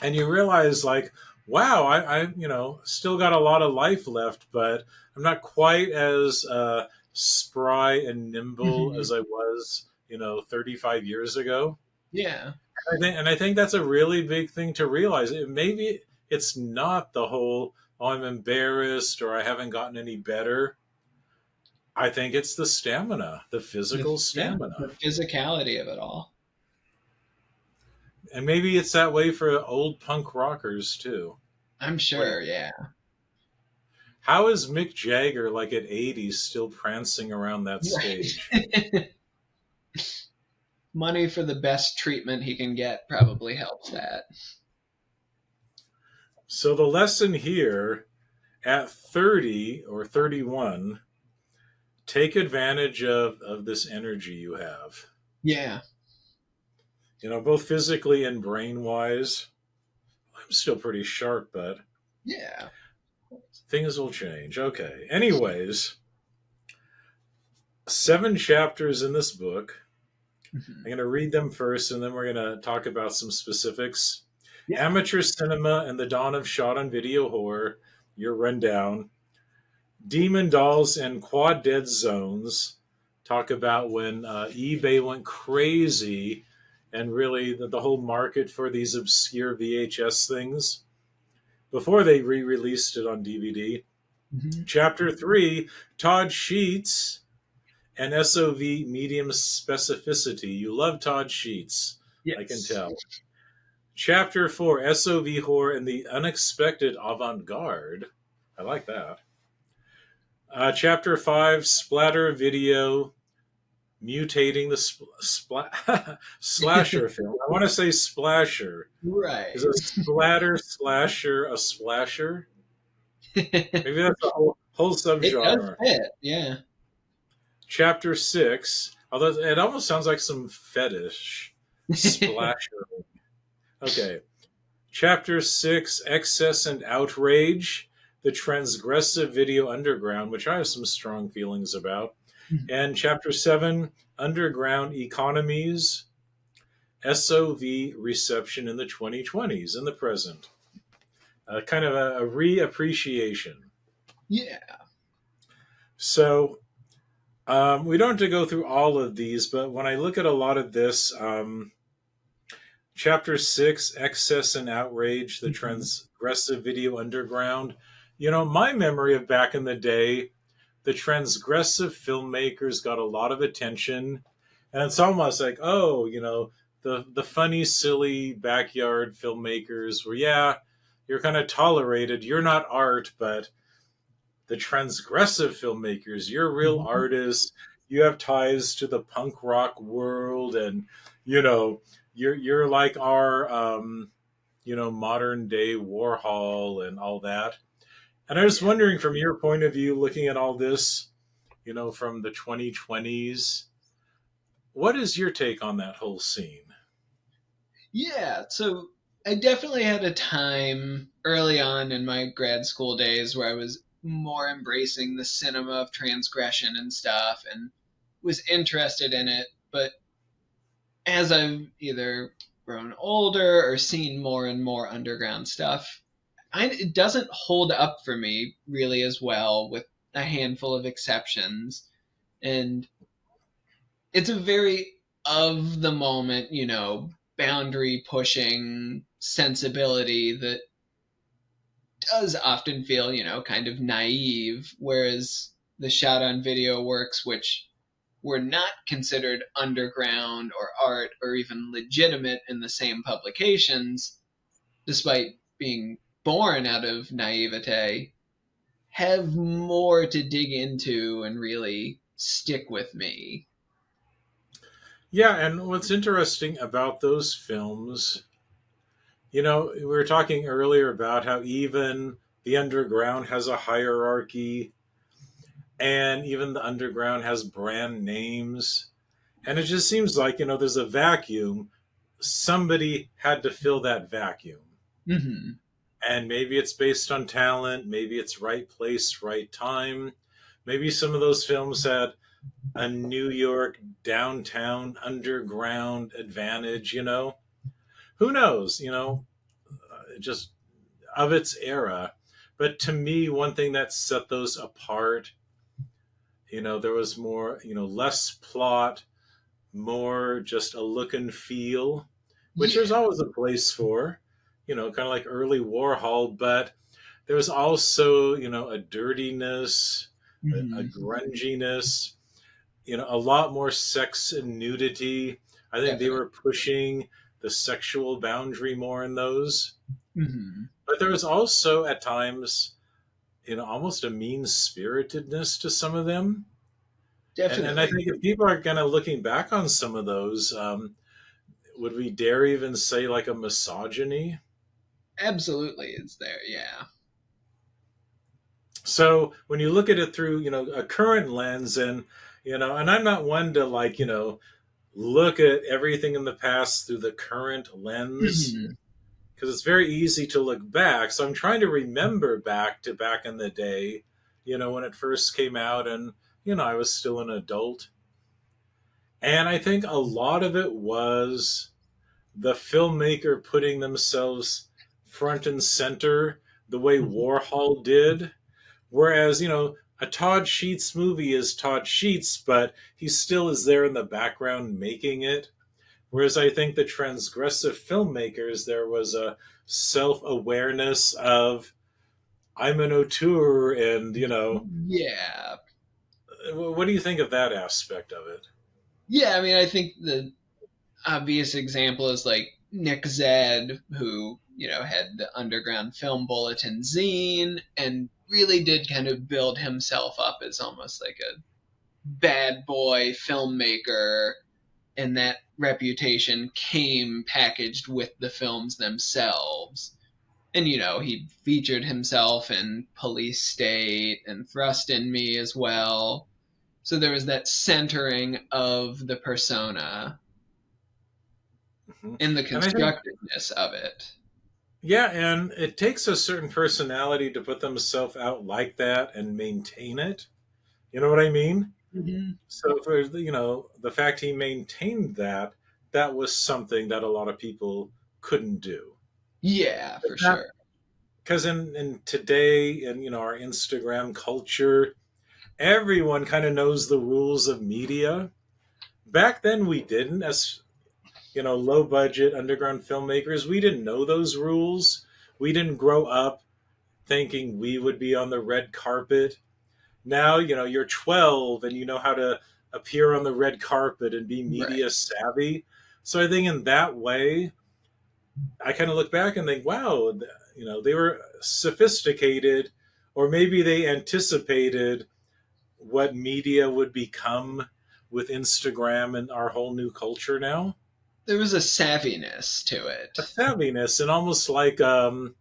Speaker 1: And you realize, like, wow, still got a lot of life left, but I'm not quite as spry and nimble
Speaker 2: Hmm.
Speaker 1: as I was, 35 years ago.
Speaker 2: Yeah.
Speaker 1: And I think that's a really big thing to realize. Maybe it's not the whole, oh, I'm embarrassed or I haven't gotten any better. I think it's the stamina, the physical
Speaker 2: Yeah,
Speaker 1: stamina.
Speaker 2: the physicality of it all.
Speaker 1: And maybe it's that way for old punk rockers too.
Speaker 2: I'm
Speaker 1: Like,
Speaker 2: sure. Yeah.
Speaker 1: how is Mick Jagger, like at 80, still prancing around that stage?
Speaker 2: Right. Money for the best treatment he can get probably helps that.
Speaker 1: So the lesson here, at 30 or 31, take advantage of this energy you have.
Speaker 2: Yeah.
Speaker 1: Both physically and brain wise. I'm still pretty sharp, but
Speaker 2: Yeah.
Speaker 1: things will change. Okay. Anyways, 7 chapters in this book. I'm
Speaker 2: Mhm.
Speaker 1: going to read them first, and then we're going to talk about some specifics.
Speaker 2: Yeah.
Speaker 1: Amateur cinema and the dawn of shot on video horror, your rundown. Demon dolls and quad dead zones, talk about when eBay went crazy and really the whole market for these obscure VHS things before they re released it on DVD.
Speaker 2: Hmm.
Speaker 1: Chapter 3, Todd Sheets and SOV medium specificity. You love Todd Sheets, I can
Speaker 2: Yes.
Speaker 1: tell. Chapter 4, SOV horror and the unexpected avant garde. I like that. Chapter 5, splatter video mutating the slasher film. I want to say splasher. Is
Speaker 2: Right.
Speaker 1: a splatter slasher a splasher? Maybe that's a whole
Speaker 2: It does
Speaker 1: subgenre.
Speaker 2: fit. Yeah.
Speaker 1: Chapter 6, although it almost sounds like some fetish. Splasher. Okay. Chapter 6, Excess and Outrage, the Transgressive Video Underground, which I have some strong feelings about. And Chapter 7, Underground Economies, SOV Reception in the 2020s, in the present. Kind of a reappreciation.
Speaker 2: Yeah.
Speaker 1: So, we don't have to go through all of these, but when I look at a lot of this, Chapter 6, Excess and Outrage, the
Speaker 2: Mhm.
Speaker 1: Transgressive Video Underground. My memory of back in the day, the transgressive filmmakers got a lot of attention. And it's almost like, oh, the funny, silly backyard filmmakers were, yeah, you're kind of tolerated. You're not art, but the transgressive filmmakers, you're real
Speaker 2: Mhm.
Speaker 1: artists. You have ties to the punk rock world, and you know, you're like our modern day Warhol and all that. And I was
Speaker 2: Yeah.
Speaker 1: wondering, from your point of view, looking at all this, from the 2020s, what is your take on that whole scene?
Speaker 2: Yeah. So I definitely had a time early on in my grad school days where I was more embracing the cinema of transgression and stuff and was interested in it. But as I've either grown older or seen more and more underground stuff, it doesn't hold up for me really as well, with a handful of exceptions. And it's a very of the moment, boundary pushing sensibility that does often feel, kind of naive, whereas the shot on video works, which were not considered underground or art or even legitimate in the same publications, despite being born out of naivete, have more to dig into and really stick with me.
Speaker 1: Yeah, and what's interesting about those films, we were talking earlier about how even the underground has a hierarchy, and even the underground has brand names. And it just seems like, there's a vacuum. Somebody had to fill that vacuum.
Speaker 2: Hmm.
Speaker 1: And maybe it's based on talent, maybe it's right place, right time. Maybe some of those films had a New York downtown underground advantage, Who knows, just of its era. But to me, one thing that set those apart, there was more, less plot, more just a look and feel, which there's
Speaker 2: Yeah.
Speaker 1: always a place for, kind of like early Warhol, but there was also, a dirtiness, a
Speaker 2: Hmm.
Speaker 1: grunginess, a lot more sex and nudity. I think they
Speaker 2: Definitely.
Speaker 1: were pushing the sexual boundary more in those.
Speaker 2: Hmm.
Speaker 1: But there was also at times, almost a mean spiritedness to some of them. And I
Speaker 2: Definitely.
Speaker 1: think if people are kind of looking back on some of those, would we dare even say like a misogyny?
Speaker 2: Absolutely, it's there. Yeah.
Speaker 1: So when you look at it through, a current lens, and I'm not one to like, look at everything in the past through the current lens
Speaker 2: Hmm.
Speaker 1: because it's very easy to look back. So I'm trying to remember back in the day, when it first came out, and I was still an adult. And I think a lot of it was the filmmaker putting themselves front and center the way Warhol did. Whereas, a Todd Sheets movie is Todd Sheets, but he still is there in the background making it. Whereas I think the transgressive filmmakers, there was a self awareness of, I'm an auteur, and,
Speaker 2: Yeah.
Speaker 1: what do you think of that aspect of it?
Speaker 2: Yeah, I mean, I think the obvious example is like Nick Zed, who, had the Underground Film Bulletin zine and really did kind of build himself up as almost like a bad boy filmmaker. And that reputation came packaged with the films themselves. And, he featured himself in Police State and Thrust in Me as well. So there was that centering of the persona
Speaker 1: Mhm.
Speaker 2: and the
Speaker 1: And I think,
Speaker 2: constructiveness of it.
Speaker 1: yeah, and it takes a certain personality to put themselves out like that and maintain it. You know what I mean?
Speaker 2: Hmm.
Speaker 1: So for the fact he maintained that, that was something that a lot of people couldn't do.
Speaker 2: Yeah, for sure.
Speaker 1: Because in today, in our Instagram culture, everyone kind of knows the rules of media. Back then, we didn't. As low budget underground filmmakers, we didn't know those rules. We didn't grow up thinking we would be on the red carpet. Now, you're 12 and you know how to appear on the red carpet and be
Speaker 2: Right.
Speaker 1: media savvy. So I think in that way, I kind of look back and think, wow, they were sophisticated, or maybe they anticipated what media would become with Instagram and our whole new culture now.
Speaker 2: There was a savviness to
Speaker 1: A
Speaker 2: it.
Speaker 1: savviness and almost like a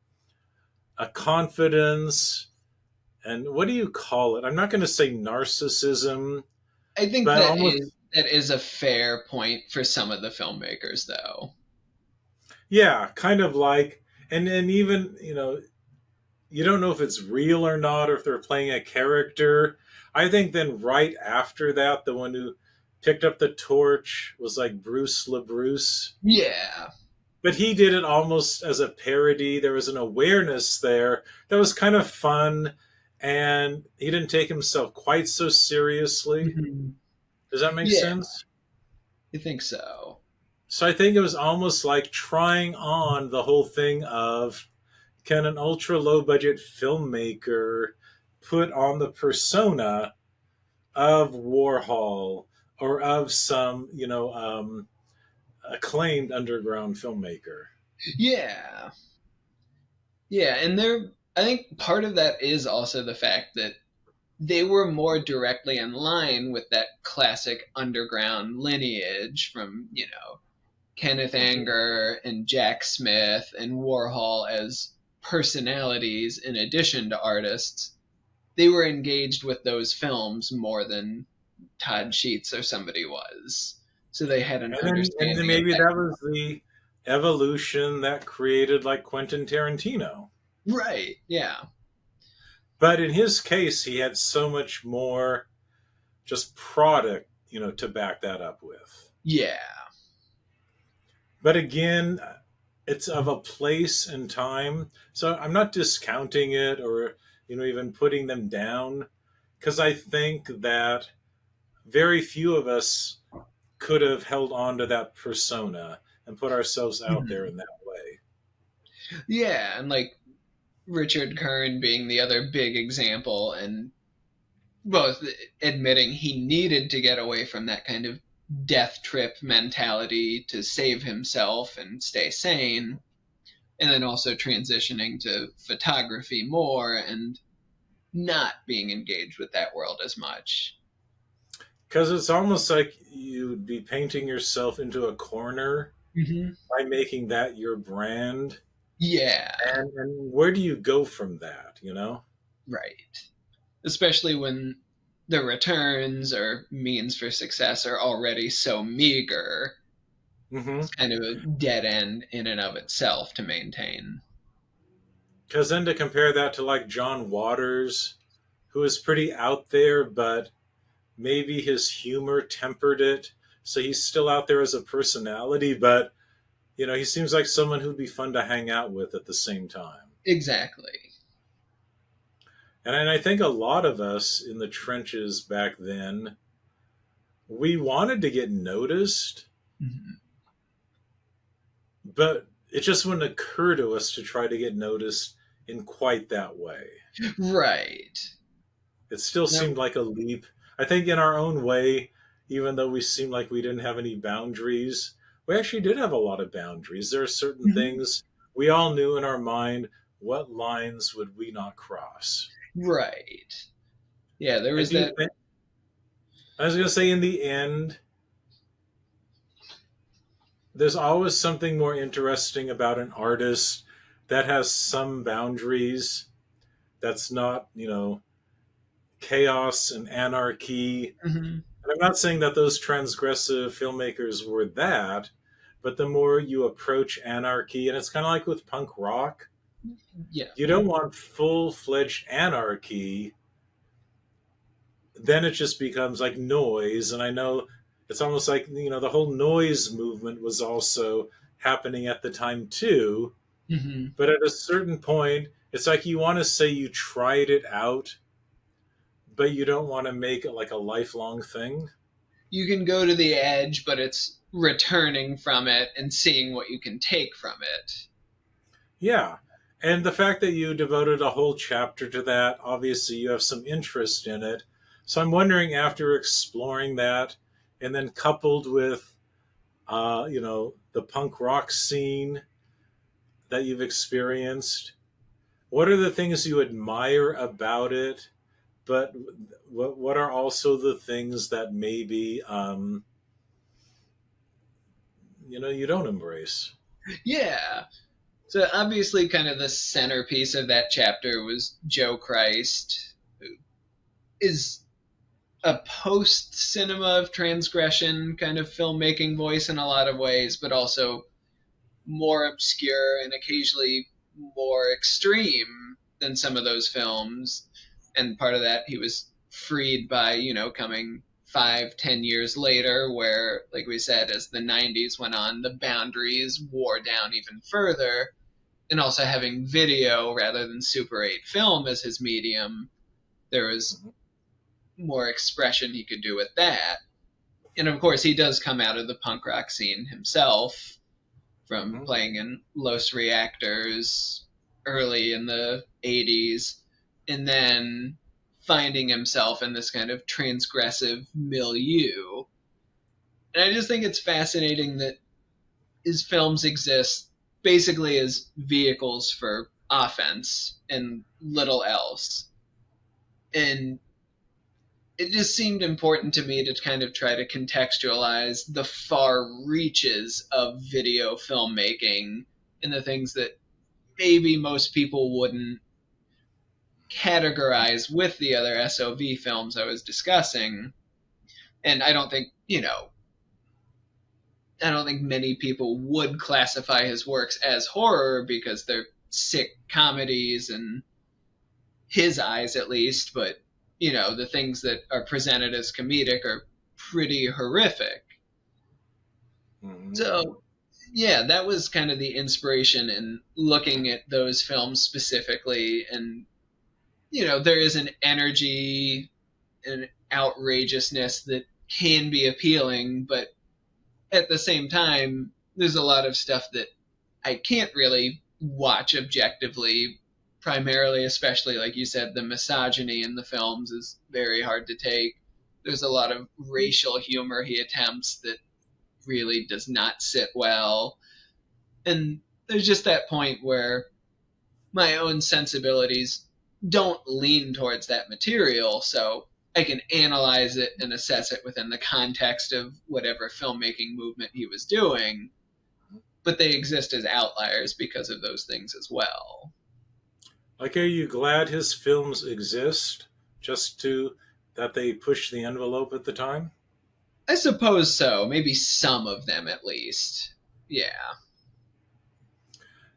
Speaker 1: confidence. And what do you call it? I'm not going to say narcissism,
Speaker 2: I think
Speaker 1: but
Speaker 2: that
Speaker 1: almost,
Speaker 2: is a fair point for some of the filmmakers though.
Speaker 1: yeah, kind of like, and even, you don't know if it's real or not, or if they're playing a character. I think then right after that, the one who picked up the torch was like Bruce LeBruce,
Speaker 2: Yeah.
Speaker 1: but he did it almost as a parody. There was an awareness there that was kind of fun, and he didn't take himself quite so seriously.
Speaker 2: Mhm.
Speaker 1: Does that make
Speaker 2: Yeah,
Speaker 1: sense?
Speaker 2: I think so.
Speaker 1: So I think it was almost like trying on the whole thing of, can an ultra low budget filmmaker put on the persona of Warhol or of some, acclaimed underground filmmaker?
Speaker 2: Yeah. Yeah, and I think part of that is also the fact that they were more directly in line with that classic underground lineage from, Kenneth
Speaker 1: Mhm.
Speaker 2: Anger and Jack Smith and Warhol as personalities in addition to artists. They were engaged with those films more than Todd Sheets or somebody was. So they had an
Speaker 1: And then
Speaker 2: understanding of
Speaker 1: maybe
Speaker 2: that.
Speaker 1: that was the evolution that created like Quentin Tarantino.
Speaker 2: Right. Yeah.
Speaker 1: But in his case, he had so much more just product, to back that up with.
Speaker 2: Yeah.
Speaker 1: But again, it's of a place and time. So I'm not discounting it or, even putting them down, because I think that very few of us could have held on to that persona and put ourselves out there
Speaker 2: Mhm.
Speaker 1: in that way.
Speaker 2: Yeah, and like Richard Kern being the other big example, and both admitting he needed to get away from that kind of death trip mentality to save himself and stay sane, and then also transitioning to photography more and not being engaged with that world as much.
Speaker 1: Because it's almost like you'd be painting yourself into a corner
Speaker 2: Hmm.
Speaker 1: by making that your brand.
Speaker 2: Yeah,
Speaker 1: And where do you go from that?
Speaker 2: right. Especially when the returns or means for success are already so meager.
Speaker 1: Mm-hmm.
Speaker 2: It's kind of a dead end in and of itself to maintain.
Speaker 1: Because then to compare that to like John Waters, who is pretty out there, but maybe his humor tempered it. So he's still out there as a personality, but he seems like someone who'd be fun to hang out with at the same time.
Speaker 2: Exactly.
Speaker 1: And I think a lot of us in the trenches back then, we wanted to get noticed,
Speaker 2: Mhm.
Speaker 1: but it just wouldn't occur to us to try to get noticed in quite that way.
Speaker 2: Right.
Speaker 1: It still
Speaker 2: Now,
Speaker 1: seemed like a leap. I think in our own way, even though we seemed like we didn't have any boundaries, we actually did have a lot of boundaries. There are certain
Speaker 2: mhm.
Speaker 1: things we all knew in our mind, what lines would we not cross.
Speaker 2: Right. Yeah, there
Speaker 1: And
Speaker 2: was
Speaker 1: do you
Speaker 2: that.
Speaker 1: think, I was going to say, in the end, there's always something more interesting about an artist that has some boundaries, that's not, chaos and anarchy.
Speaker 2: Mhm.
Speaker 1: And I'm not saying that those transgressive filmmakers were that, but the more you approach anarchy, and it's kind of like with punk rock,
Speaker 2: Yeah.
Speaker 1: you don't want full fledged anarchy, then it just becomes like noise. And I know it's almost like, the whole noise movement was also happening at the time too.
Speaker 2: Mhm.
Speaker 1: But at a certain point, it's like you want to say you tried it out, but you don't want to make it like a lifelong thing.
Speaker 2: You can go to the edge, but it's returning from it and seeing what you can take from it.
Speaker 1: Yeah. And the fact that you devoted a whole chapter to that, obviously you have some interest in it. So I'm wondering, after exploring that and then coupled with, the punk rock scene that you've experienced, what are the things you admire about it? But what are also the things that maybe, you don't embrace?
Speaker 2: Yeah. So obviously, kind of the centerpiece of that chapter was Joe Christ, who is a post cinema of transgression kind of filmmaking voice in a lot of ways, but also more obscure and occasionally more extreme than some of those films. And part of that, he was freed by, coming 5, 10 years later, where, like we said, as the 90s went on, the boundaries wore down even further. And also having video rather than Super 8 film as his medium, there was
Speaker 1: Mm-hmm.
Speaker 2: more expression he could do with that. And of course, he does come out of the punk rock scene himself, from
Speaker 1: Mm-hmm.
Speaker 2: playing in Los Reactors early in the 80s, and then finding himself in this kind of transgressive milieu. And I just think it's fascinating that his films exist basically as vehicles for offense and little else. And it just seemed important to me to kind of try to contextualize the far reaches of video filmmaking and the things that maybe most people wouldn't categorize with the other SOV films I was discussing. And I don't think many people would classify his works as horror because they're sick comedies and his eyes at least, but the things that are presented as comedic are pretty horrific.
Speaker 1: Hmm.
Speaker 2: So, yeah, that was kind of the inspiration in looking at those films specifically. And, there is an energy and outrageousness that can be appealing, but at the same time, there's a lot of stuff that I can't really watch objectively, primarily, especially like you said, the misogyny in the films is very hard to take. There's a lot of racial humor he attempts that really does not sit well. And there's just that point where my own sensibilities don't lean towards that material, so I can analyze it and assess it within the context of whatever filmmaking movement he was doing, but they exist as outliers because of those things as well.
Speaker 1: Like, are you glad his films exist just to that they push the envelope at the time?
Speaker 2: I suppose so, maybe some of them at least. Yeah.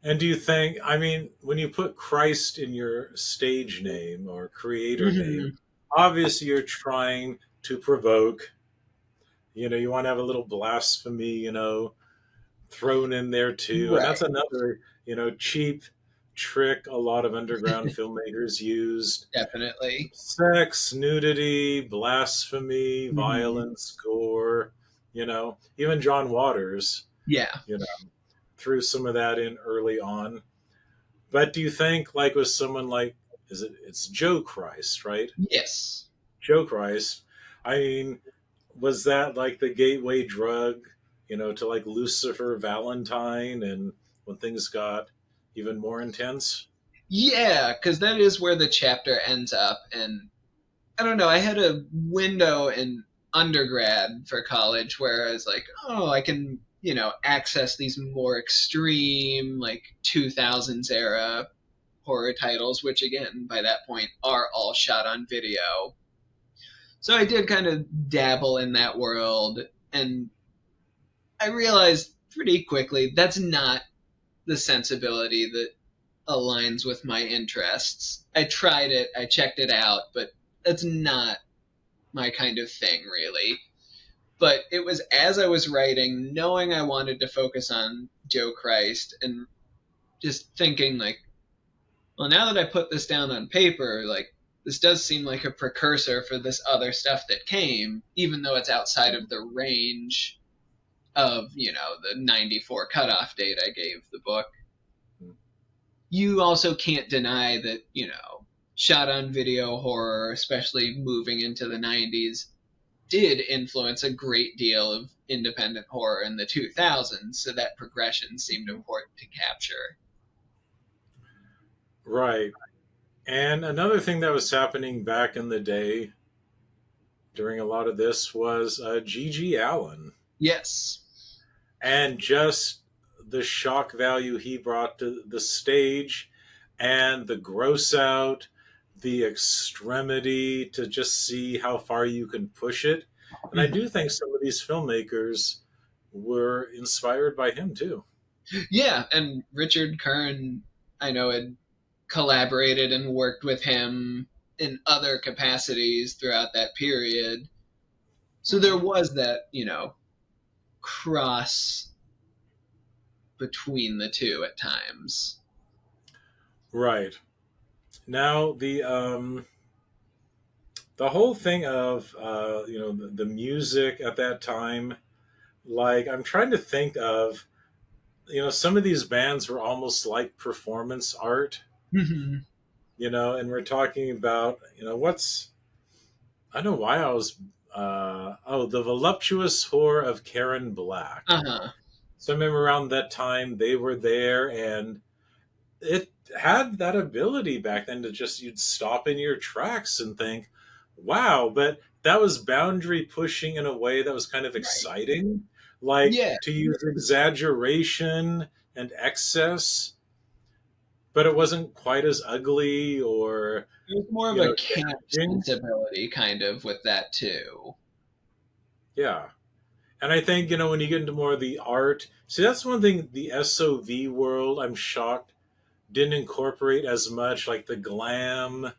Speaker 1: And do you think, I mean, when you put Christ in your stage name or creator name,
Speaker 2: Hmm.
Speaker 1: obviously you're trying to provoke, you want to have a little blasphemy, thrown in there too. And that's
Speaker 2: Right.
Speaker 1: another, cheap trick a lot of underground filmmakers used.
Speaker 2: Definitely.
Speaker 1: Sex, nudity, blasphemy,
Speaker 2: Hmm.
Speaker 1: violence, gore, even John Waters,
Speaker 2: Yeah.
Speaker 1: you know, threw some of that in early on. But do you think, like with someone like, it's Joe Christ, right?
Speaker 2: Yes.
Speaker 1: Joe Christ. I mean, was that like the gateway drug, to like Lucifer Valentine and when things got even more intense?
Speaker 2: Yeah, because that is where the chapter ends up. And I don't know, I had a window in undergrad for college where I was like, oh, I can, access these more extreme, like 2000s era horror titles, which again, by that point, are all shot on video. So I did kind of dabble in that world. And I realized pretty quickly that's not the sensibility that aligns with my interests. I tried it, I checked it out, but that's not my kind of thing, really. But it was as I was writing, knowing I wanted to focus on Joe Christ and just thinking, like, well, now that I put this down on paper, like, this does seem like a precursor for this other stuff that came, even though it's outside of the range of, the 94 cutoff date I gave the book. You also can't deny that, shot on video horror, especially moving into the 90s, did influence a great deal of independent horror in the 2000s, so that progression seemed important to capture.
Speaker 1: Right. And another thing that was happening back in the day during a lot of this was G.G. Allen
Speaker 2: Yes.
Speaker 1: and just the shock value he brought to the stage and the gross out, the extremity to just see how far you can push it. And I do
Speaker 2: Mhm.
Speaker 1: think some of these filmmakers were inspired by him too.
Speaker 2: Yeah, and Richard Kern, I know, had collaborated and worked with him in other capacities throughout that period. So there
Speaker 1: Hmm.
Speaker 2: was that, cross between the two at times.
Speaker 1: Right. Now the whole thing of the music at that time, like I'm trying to think of, some of these bands were almost like performance art,
Speaker 2: Hmm.
Speaker 1: and we're talking about, I don't know why I was, the voluptuous whore of Karen Black.
Speaker 2: Uh-huh.
Speaker 1: So I remember around that time they were there, and it had that ability back then to just, you'd stop in your tracks and think, wow, but that was boundary pushing in a way that was kind of
Speaker 2: Right.
Speaker 1: exciting, like
Speaker 2: Yeah.
Speaker 1: to use exaggeration and excess, but it wasn't quite as ugly or,
Speaker 2: There's more of a camp
Speaker 1: damaging.
Speaker 2: sensibility kind of with that too.
Speaker 1: Yeah. And I think, when you get into more of the art, see, that's one thing the SOV world, I'm shocked, didn't incorporate as much, like the glam.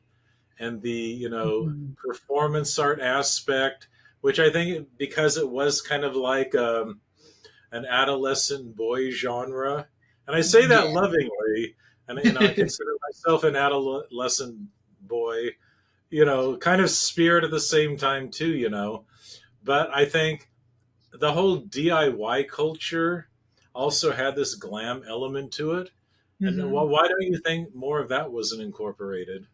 Speaker 1: and the,
Speaker 2: Mhm.
Speaker 1: performance art aspect, which I think because it was kind of like an adolescent boy genre, and I say that
Speaker 2: Yeah.
Speaker 1: lovingly, and I consider myself an adolescent boy, kind of spirit at the same time too, but I think the whole DIY culture also had this glam element to it. And
Speaker 2: Mhm.
Speaker 1: why don't you think more of that wasn't incorporated?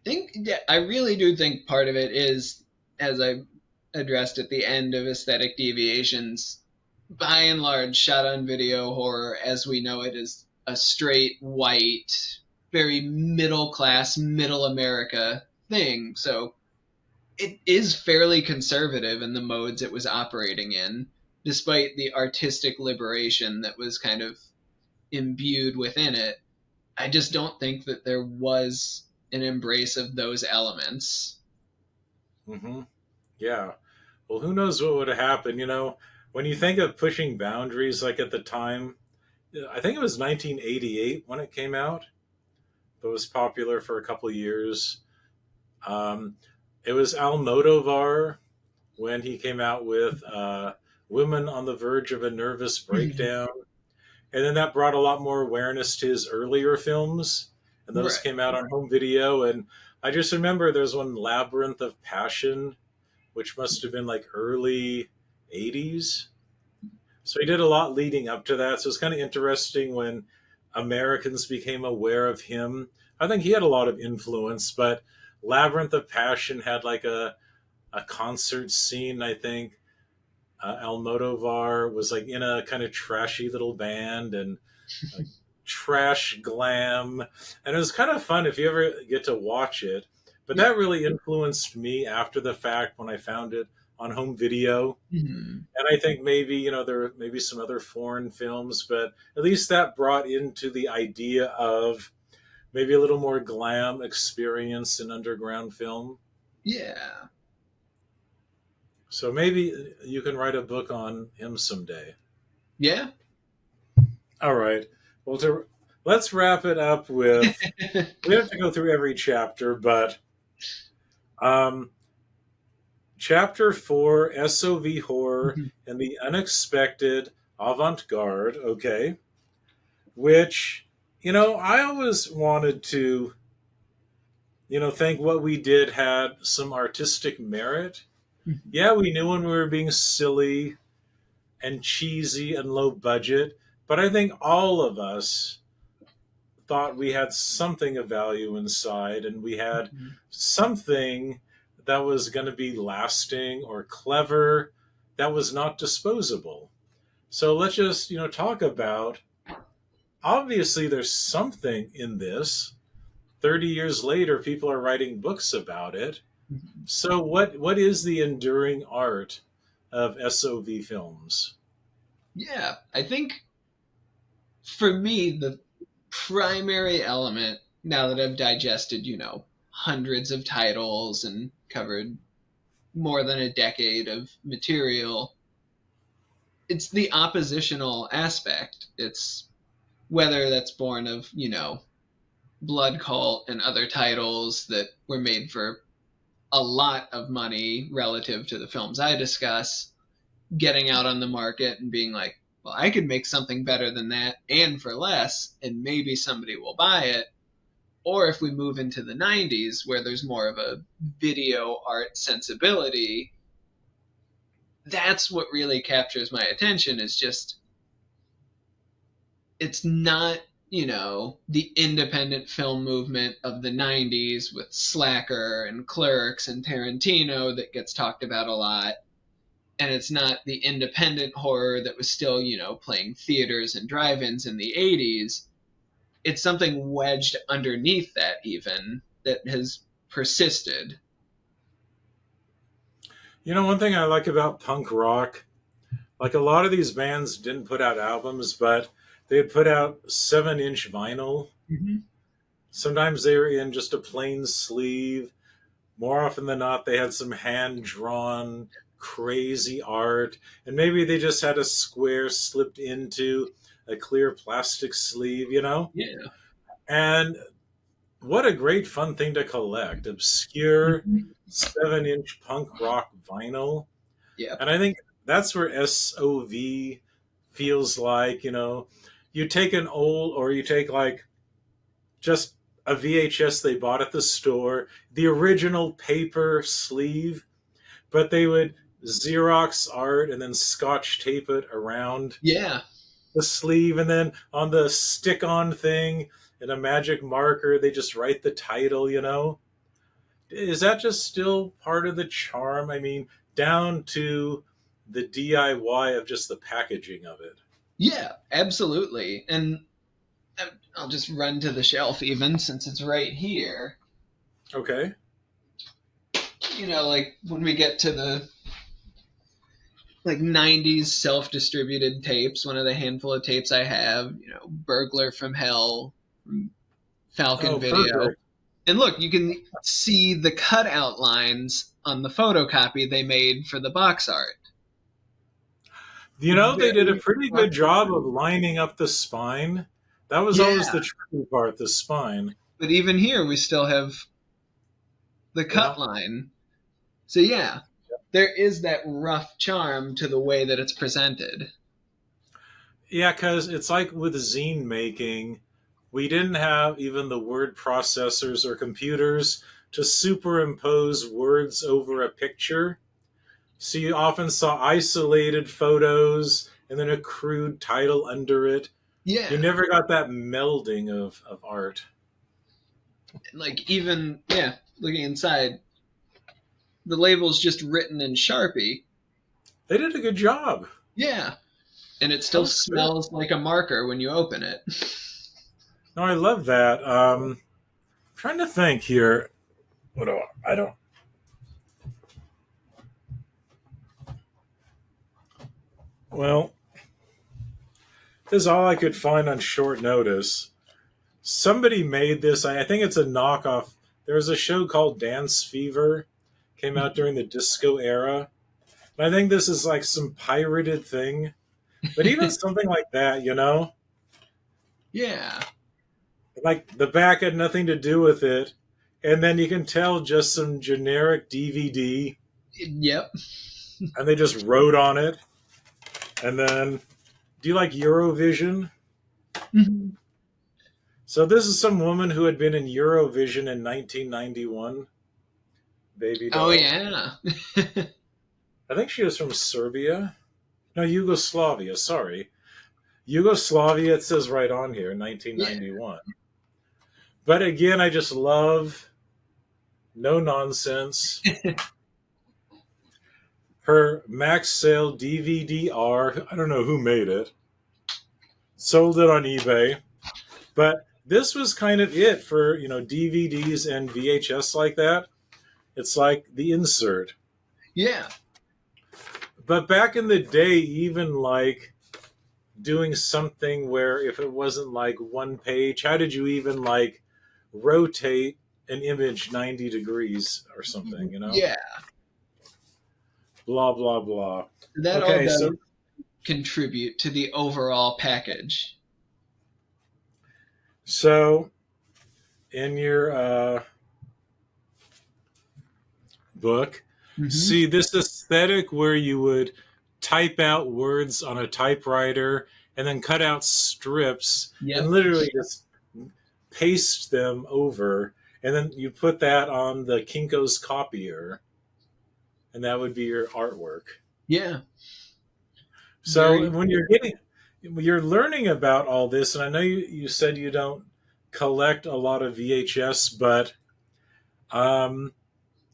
Speaker 2: Think yeah, I really do think part of it is, as I addressed at the end of Aesthetic Deviations, by and large, shot on video horror as we know it is a straight white, very middle class, middle America thing. So it is fairly conservative in the modes it was operating in, despite the artistic liberation that was kind of imbued within it. I just don't think that there was an embrace of those elements.
Speaker 1: Hmm. Yeah. Well, who knows what would have happened? When you think of pushing boundaries, like at the time, I think it was 1988 when it came out, but was popular for a couple of years. Um, it was Almodovar when he came out with Women on the Verge of a Nervous Breakdown. And then that brought a lot more awareness to his earlier films. And those
Speaker 2: Right.
Speaker 1: came out on home video. And I just remember there's one, Labyrinth of Passion, which must have been like early 80s. So he did a lot leading up to that. So it's kind of interesting when Americans became aware of him. I think he had a lot of influence, but Labyrinth of Passion had like a concert scene, I think. Almodovar was like in a kind of trashy little band and like trash glam. And it was kind of fun if you ever get to watch it. But
Speaker 2: Yeah.
Speaker 1: that really influenced me after the fact when I found it on home video.
Speaker 2: Mhm.
Speaker 1: And I think maybe, there were maybe some other foreign films, but at least that brought into the idea of maybe a little more glam experience in underground film.
Speaker 2: Yeah.
Speaker 1: So maybe you can write a book on him someday.
Speaker 2: Yeah.
Speaker 1: All right. Well, let's wrap it up with, we have to go through every chapter, but um, chapter 4, SOV horror
Speaker 2: Mhm.
Speaker 1: and the unexpected avant-garde. Okay, which, I always wanted to, think what we did had some artistic merit.
Speaker 2: Mhm.
Speaker 1: Yeah, we knew when we were being silly and cheesy and low budget, but I think all of us thought we had something of value inside and we had
Speaker 2: Mhm.
Speaker 1: something that was going to be lasting or clever, that was not disposable. So let's just, talk about, obviously there's something in this. 30 years later people are writing books about it.
Speaker 2: Mhm.
Speaker 1: So what is the enduring art of SOV films?
Speaker 2: Yeah. I think for me, the primary element, now that I've digested, hundreds of titles and covered more than a decade of material, it's the oppositional aspect. It's whether that's born of, Blood Cult and other titles that were made for a lot of money relative to the films I discuss, getting out on the market and being like, well, I could make something better than that and for less, and maybe somebody will buy it. Or if we move into the 90s, where there's more of a video art sensibility, that's what really captures my attention is just it's not, the independent film movement of the 90s with Slacker and Clerks and Tarantino that gets talked about a lot. And it's not the independent horror that was still, playing theaters and drive ins in the 80s. It's something wedged underneath that, even that has persisted.
Speaker 1: One thing I like about punk rock, like a lot of these bands didn't put out albums, but they would put out 7-inch vinyl.
Speaker 2: Mm-hmm.
Speaker 1: Sometimes they were in just a plain sleeve. More often than not, they had some hand drawn, crazy art. And maybe they just had a square slipped into a clear plastic sleeve.
Speaker 2: Yeah.
Speaker 1: And what a great fun thing to collect. Obscure
Speaker 2: Mhm.
Speaker 1: 7-inch punk rock vinyl.
Speaker 2: Yep.
Speaker 1: And I think that's where SOV feels like, you take an old, or you take like just a VHS they bought at the store, the original paper sleeve, but they would Xerox art and then Scotch tape it around
Speaker 2: Yeah.
Speaker 1: the sleeve, and then on the stick on thing and a magic marker, they just write the title. Is that just still part of the charm? I mean, down to the DIY of just the packaging of it.
Speaker 2: Yeah, absolutely. And I'll just run to the shelf even since it's right here.
Speaker 1: Okay.
Speaker 2: Like when we get to the like 90s self-distributed tapes, one of the handful of tapes I have, Burglar from Hell from Falcon
Speaker 1: Oh,
Speaker 2: Video.
Speaker 1: perfect.
Speaker 2: And look, you can see the cutout lines on the photocopy they made for the box art.
Speaker 1: They did a
Speaker 2: Very
Speaker 1: pretty good job of lining up the spine. That was always
Speaker 2: Yeah,
Speaker 1: the tricky part, the spine.
Speaker 2: but even here we still have the
Speaker 1: Yeah.
Speaker 2: cut line. So yeah, there is that rough charm to the way that it's presented.
Speaker 1: Yeah, because it's like with zine making, we didn't have even the word processors or computers to superimpose words over a picture. So you often saw isolated photos and then a crude title under it. You
Speaker 2: Yeah,
Speaker 1: never got that melding of art.
Speaker 2: like even yeah, looking inside, the label's just written in Sharpie.
Speaker 1: They did a good job.
Speaker 2: Yeah, and it
Speaker 1: That
Speaker 2: still
Speaker 1: was good.
Speaker 2: smells like a marker when you open it.
Speaker 1: No, I love that. Trying to think here. What do I don't. Well, this is all I could find on short notice. Somebody made this. I think it's a knockoff. There was a show called Dance Fever, came out during the disco era. And I think this is like some pirated thing. But even something like that,
Speaker 2: Yeah.
Speaker 1: like the back had nothing to do with it. And then you can tell just some generic DVD,
Speaker 2: Yep.
Speaker 1: and they just wrote on it. And then, do you like Eurovision?
Speaker 2: Mhm.
Speaker 1: So this is some woman who had been in Eurovision in 1991. Baby
Speaker 2: Oh
Speaker 1: doll.
Speaker 2: yeah.
Speaker 1: I think she was from Serbia. No, Yugoslavia. Sorry, Yugoslavia. It says right on here,
Speaker 2: Yeah.
Speaker 1: 1991. But again, I just love no nonsense. Her max sale DVD-R. I don't know who made it. Sold it on eBay. But this was kind of it for DVDs and VHS like that. It's like the insert.
Speaker 2: Yeah.
Speaker 1: But back in the day, even like doing something where if it wasn't like one page, how did you even like rotate an image 90 degrees or something?
Speaker 2: Yeah.
Speaker 1: Blah, blah, blah.
Speaker 2: That all
Speaker 1: Okay,
Speaker 2: does
Speaker 1: so
Speaker 2: contribute to the overall package.
Speaker 1: so in your book,
Speaker 2: Hmm.
Speaker 1: see this aesthetic where you would type out words on a typewriter and then cut out strips and
Speaker 2: Yep.
Speaker 1: literally just paste them over, and then you put that on the Kinko's copier, and that would be your artwork.
Speaker 2: Yeah.
Speaker 1: So
Speaker 2: Very.
Speaker 1: you're learning about all this, and I know you said you don't collect a lot of VHS, but um,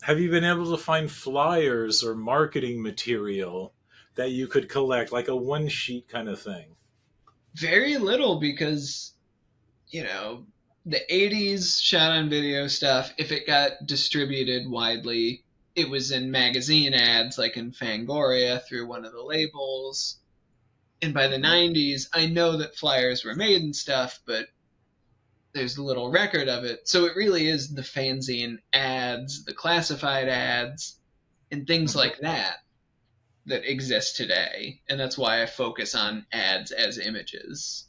Speaker 1: have you been able to find flyers or marketing material that you could collect, like a one sheet kind of thing?
Speaker 2: Very little because, the 80s shot on video stuff, if it got distributed widely, it was in magazine ads like in Fangoria through one of the labels. And by the
Speaker 1: Mhm.
Speaker 2: 90s, I know that flyers were made and stuff, but there's little record of it. So it really is the fanzine ads, the classified ads, and things
Speaker 1: Mhm.
Speaker 2: like that exist today. And that's why I focus on ads as images.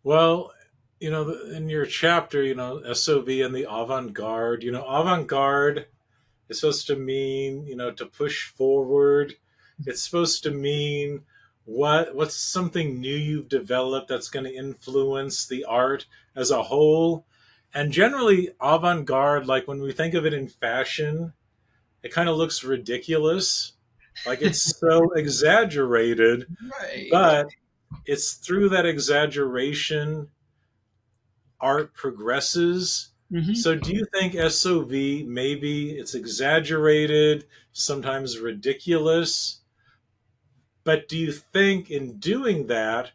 Speaker 1: Well, in your chapter, SOV and the avant-garde. Avant-garde is supposed to mean, to push forward. It's supposed to mean what's something new you've developed that's going to influence the art as a whole. And generally, avant-garde, like when we think of it in fashion, it kind of looks ridiculous. Like it's so exaggerated,
Speaker 2: Right.
Speaker 1: but it's through that exaggeration art progresses.
Speaker 2: Hmm.
Speaker 1: So do you think SOV, maybe it's exaggerated, sometimes ridiculous, but do you think in doing that,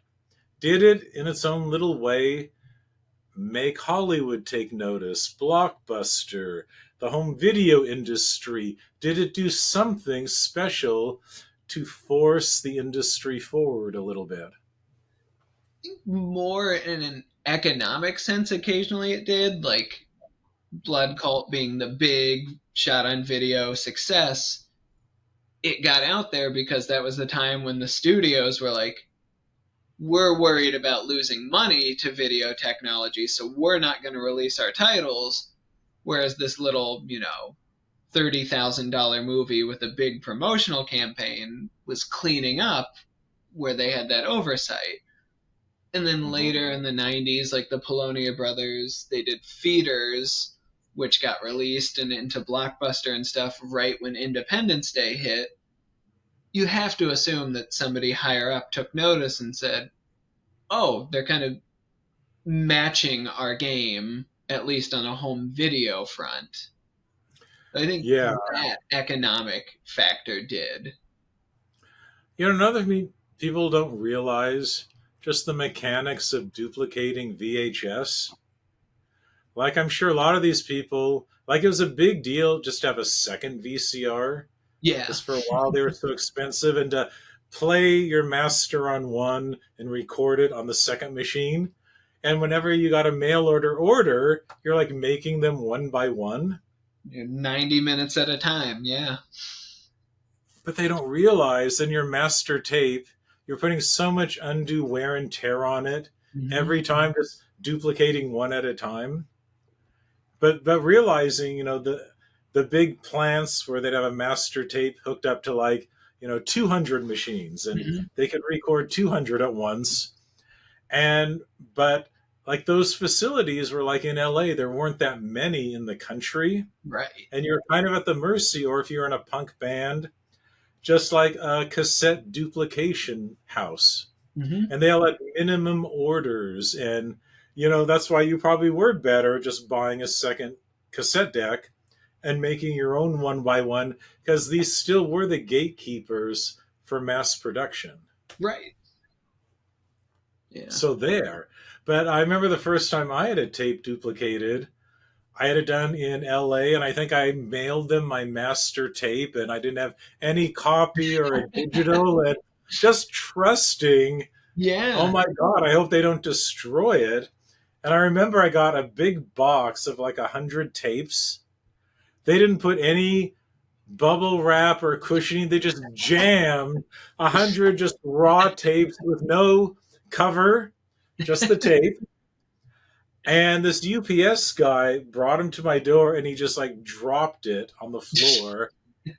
Speaker 1: did it in its own little way make Hollywood take notice, Blockbuster, the home video industry? Did it do something special to force the industry forward a little bit?
Speaker 2: More in an economic sense, occasionally it did, like Blood Cult being the big shot on video success. It got out there because that was the time when the studios were like, we're worried about losing money to video technology, so we're not going to release our titles. Whereas this little, $30,000 movie with a big promotional campaign was cleaning up where they had that oversight. And then
Speaker 1: Mhm.
Speaker 2: later in the 90s, like the Polonia brothers, they did Feeders, which got released and into Blockbuster and stuff right when Independence Day hit. You have to assume that somebody higher up took notice and said, oh, they're kind of matching our game, at least on a home video front. I think
Speaker 1: Yeah.
Speaker 2: that economic factor did.
Speaker 1: Another thing people don't realize, just the mechanics of duplicating VHS. Like, I'm sure a lot of these people, like, it was a big deal just to have a second VCR,
Speaker 2: Yeah.
Speaker 1: because for a while they were so expensive, and to play your master on one and record it on the second machine. And whenever you got a mail order, you're like making them one by one.
Speaker 2: 90 minutes at a time. Yeah.
Speaker 1: But they don't realize in your master tape, you're putting so much undue wear and tear on it
Speaker 2: Hmm.
Speaker 1: every time, just duplicating one at a time. But realizing, the big plants where they'd have a master tape hooked up to like 200 machines, and
Speaker 2: Hmm.
Speaker 1: they could record 200 at once. And but like those facilities were like in LA, there weren't that many in the country,
Speaker 2: Right.
Speaker 1: and you're kind of at the mercy, or if you're in a punk band, just like a cassette duplication house.
Speaker 2: Hmm.
Speaker 1: And they all had minimum orders. And, that's why you probably were better just buying a second cassette deck and making your own one by one, because these still were the gatekeepers for mass production.
Speaker 2: Right. Yeah.
Speaker 1: So there. But I remember the first time I had a tape duplicated, I had it done in LA, and I think I mailed them my master tape, and I didn't have any copy or a digital, and just trusting, oh
Speaker 2: Yeah.
Speaker 1: my God, I hope they don't destroy it. And I remember I got a big box of like 100 tapes. They didn't put any bubble wrap or cushioning. They just jammed 100 just raw tapes with no cover, just the tape. And this UPS guy brought them to my door, and he just like dropped it on the floor.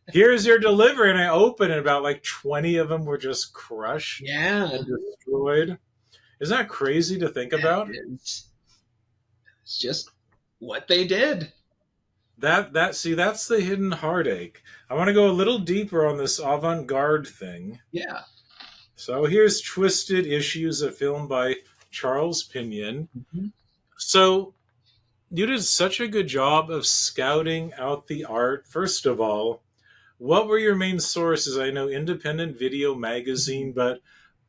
Speaker 1: Here's your delivery. And I opened it, about like 20 of them were just crushed
Speaker 2: Yeah.
Speaker 1: and destroyed. Isn't that crazy to think
Speaker 2: That
Speaker 1: about?
Speaker 2: is, it's just what they did.
Speaker 1: That's the hidden heartache. I want to go a little deeper on this avant-garde thing.
Speaker 2: Yeah.
Speaker 1: So here's Twisted Issues, a film by Charles Pinion.
Speaker 2: Hmm.
Speaker 1: So you did such a good job of scouting out the art. First of all, what were your main sources? I know Independent Video Magazine, but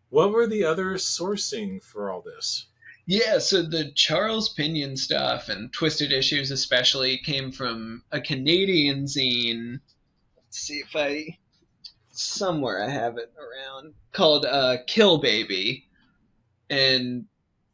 Speaker 1: what were the other sourcing for all this?
Speaker 2: Yeah, so the Charles Pinion stuff and Twisted Issues especially came from a Canadian zine. Let's see if I somewhere I have it around called Kill Baby, and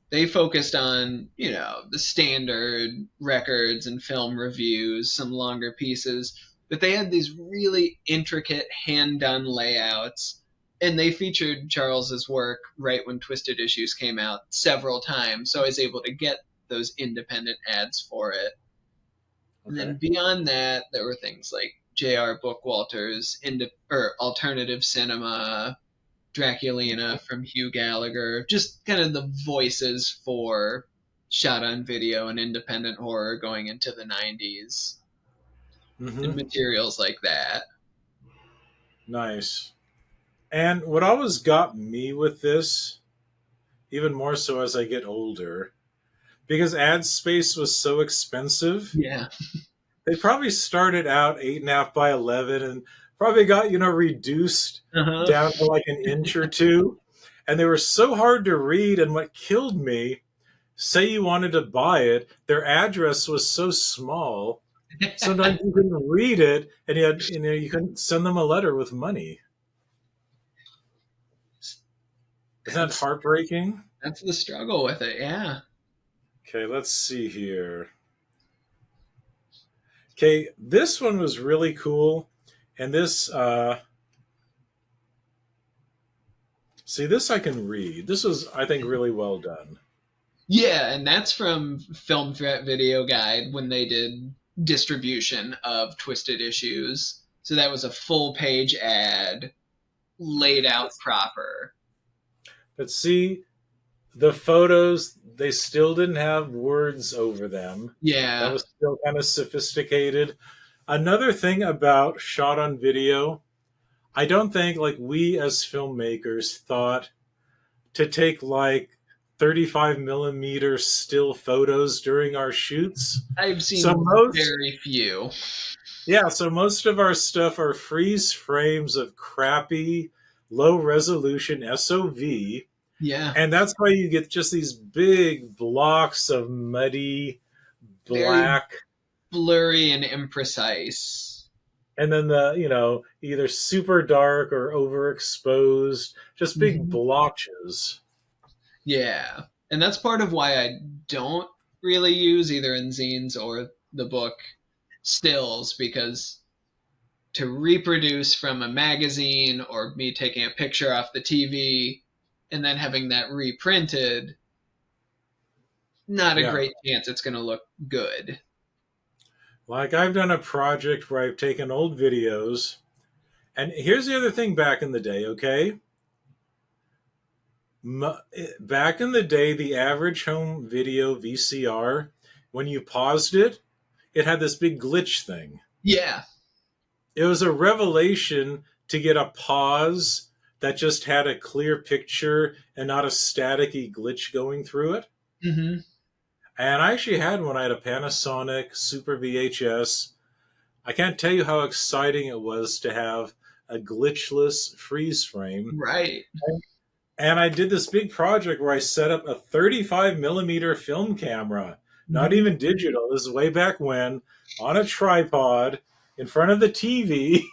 Speaker 2: they focused on the standard records and film reviews, some longer pieces, but they had these really intricate hand done layouts And they featured Charles's work right when Twisted Issues came out several times, so I was able to get those independent ads for it. And then
Speaker 1: Okay.
Speaker 2: beyond that, there were things like J.R. Bookwalter's alternative cinema, Draculina from Hugh Gallagher, just kind of the voices for shot on video and independent horror going into the 90s and
Speaker 1: Mm-hmm.
Speaker 2: materials like that.
Speaker 1: Nice. And what always got me with this, even more so as I get older, because ad space was so expensive,
Speaker 2: Yeah.
Speaker 1: they probably started out 8.5 by 11 and probably got, reduced
Speaker 2: Uh-huh.
Speaker 1: down to like an inch or two. And they were so hard to read. And what killed me, say you wanted to buy it, their address was so small. Sometimes you couldn't read it, and you couldn't send them a letter with money. Isn't that
Speaker 2: that's
Speaker 1: heartbreaking?
Speaker 2: that's the struggle with it, yeah.
Speaker 1: Okay, let's see here. Okay, this one was really cool, and this I can read. This was, I think, really well done.
Speaker 2: Yeah, and that's from Film Threat Video Guide when they did distribution of Twisted Issues. So that was a full page ad laid out proper.
Speaker 1: But see, the photos, they still didn't have words over them. That
Speaker 2: Yeah.
Speaker 1: was still kind of sophisticated. Another thing about shot on video, I don't think like we as filmmakers thought to take like 35 millimeter still photos during our shoots.
Speaker 2: I've
Speaker 1: So
Speaker 2: seen
Speaker 1: most,
Speaker 2: very few.
Speaker 1: yeah, so most of our stuff are freeze frames of crappy, low resolution SOV.
Speaker 2: Yeah.
Speaker 1: And that's why you get just these big blocks of muddy
Speaker 2: Very
Speaker 1: black.
Speaker 2: blurry and imprecise.
Speaker 1: And then either super dark or overexposed, just big
Speaker 2: Mhm.
Speaker 1: blotches.
Speaker 2: Yeah. And that's part of why I don't really use either in zines or the book stills, because to reproduce from a magazine or me taking a picture off the TV and then having that reprinted, not a
Speaker 1: Yeah.
Speaker 2: great chance it's going to look good.
Speaker 1: Like I've done a project where I've taken old videos. And here's the other thing back in the day, okay? Back in the day, the average home video VCR, when you paused it, it had this big glitch thing.
Speaker 2: Yeah.
Speaker 1: It was a revelation to get a pause that just had a clear picture and not a staticky glitch going through it.
Speaker 2: Hmm.
Speaker 1: And I actually had one. I had a Panasonic Super VHS. I can't tell you how exciting it was to have a glitchless freeze frame.
Speaker 2: Right.
Speaker 1: And I did this big project where I set up a 35 millimeter film camera, not
Speaker 2: Hmm.
Speaker 1: even digital. This is way back when, on a tripod in front of the TV,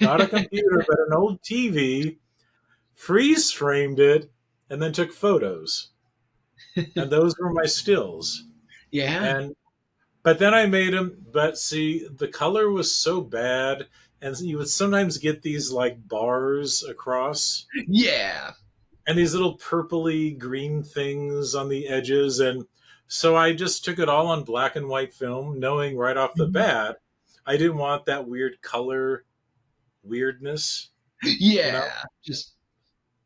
Speaker 1: not a computer, but an old TV, freeze framed it, and then took photos. And those were my stills.
Speaker 2: Yeah.
Speaker 1: And but then I made them. But see, the color was so bad, and you would sometimes get these like bars across,
Speaker 2: Yeah.
Speaker 1: and these little purpley green things on the edges. And so I just took it all on black and white film, knowing right off the
Speaker 2: Mhm.
Speaker 1: bat I didn't want that weird color weirdness, you know?
Speaker 2: Yeah. Just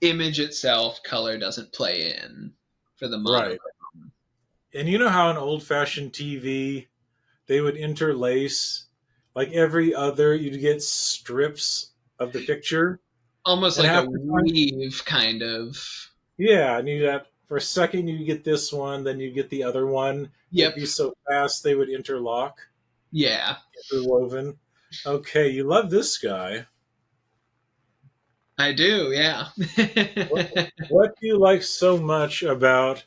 Speaker 2: image itself, color doesn't play in for the
Speaker 1: Right.
Speaker 2: monochrome.
Speaker 1: And you know how an old fashioned TV, they would interlace like every other, you'd get strips of the picture.
Speaker 2: Almost
Speaker 1: And
Speaker 2: like a
Speaker 1: half the time,
Speaker 2: weave, kind of.
Speaker 1: yeah, and you got for a second you get this one, then you get the other one. It'd
Speaker 2: Yep.
Speaker 1: be so fast they would interlock,
Speaker 2: Yeah.
Speaker 1: interwoven. Okay, you love this guy.
Speaker 2: I do, yeah.
Speaker 1: What, what do you like so much about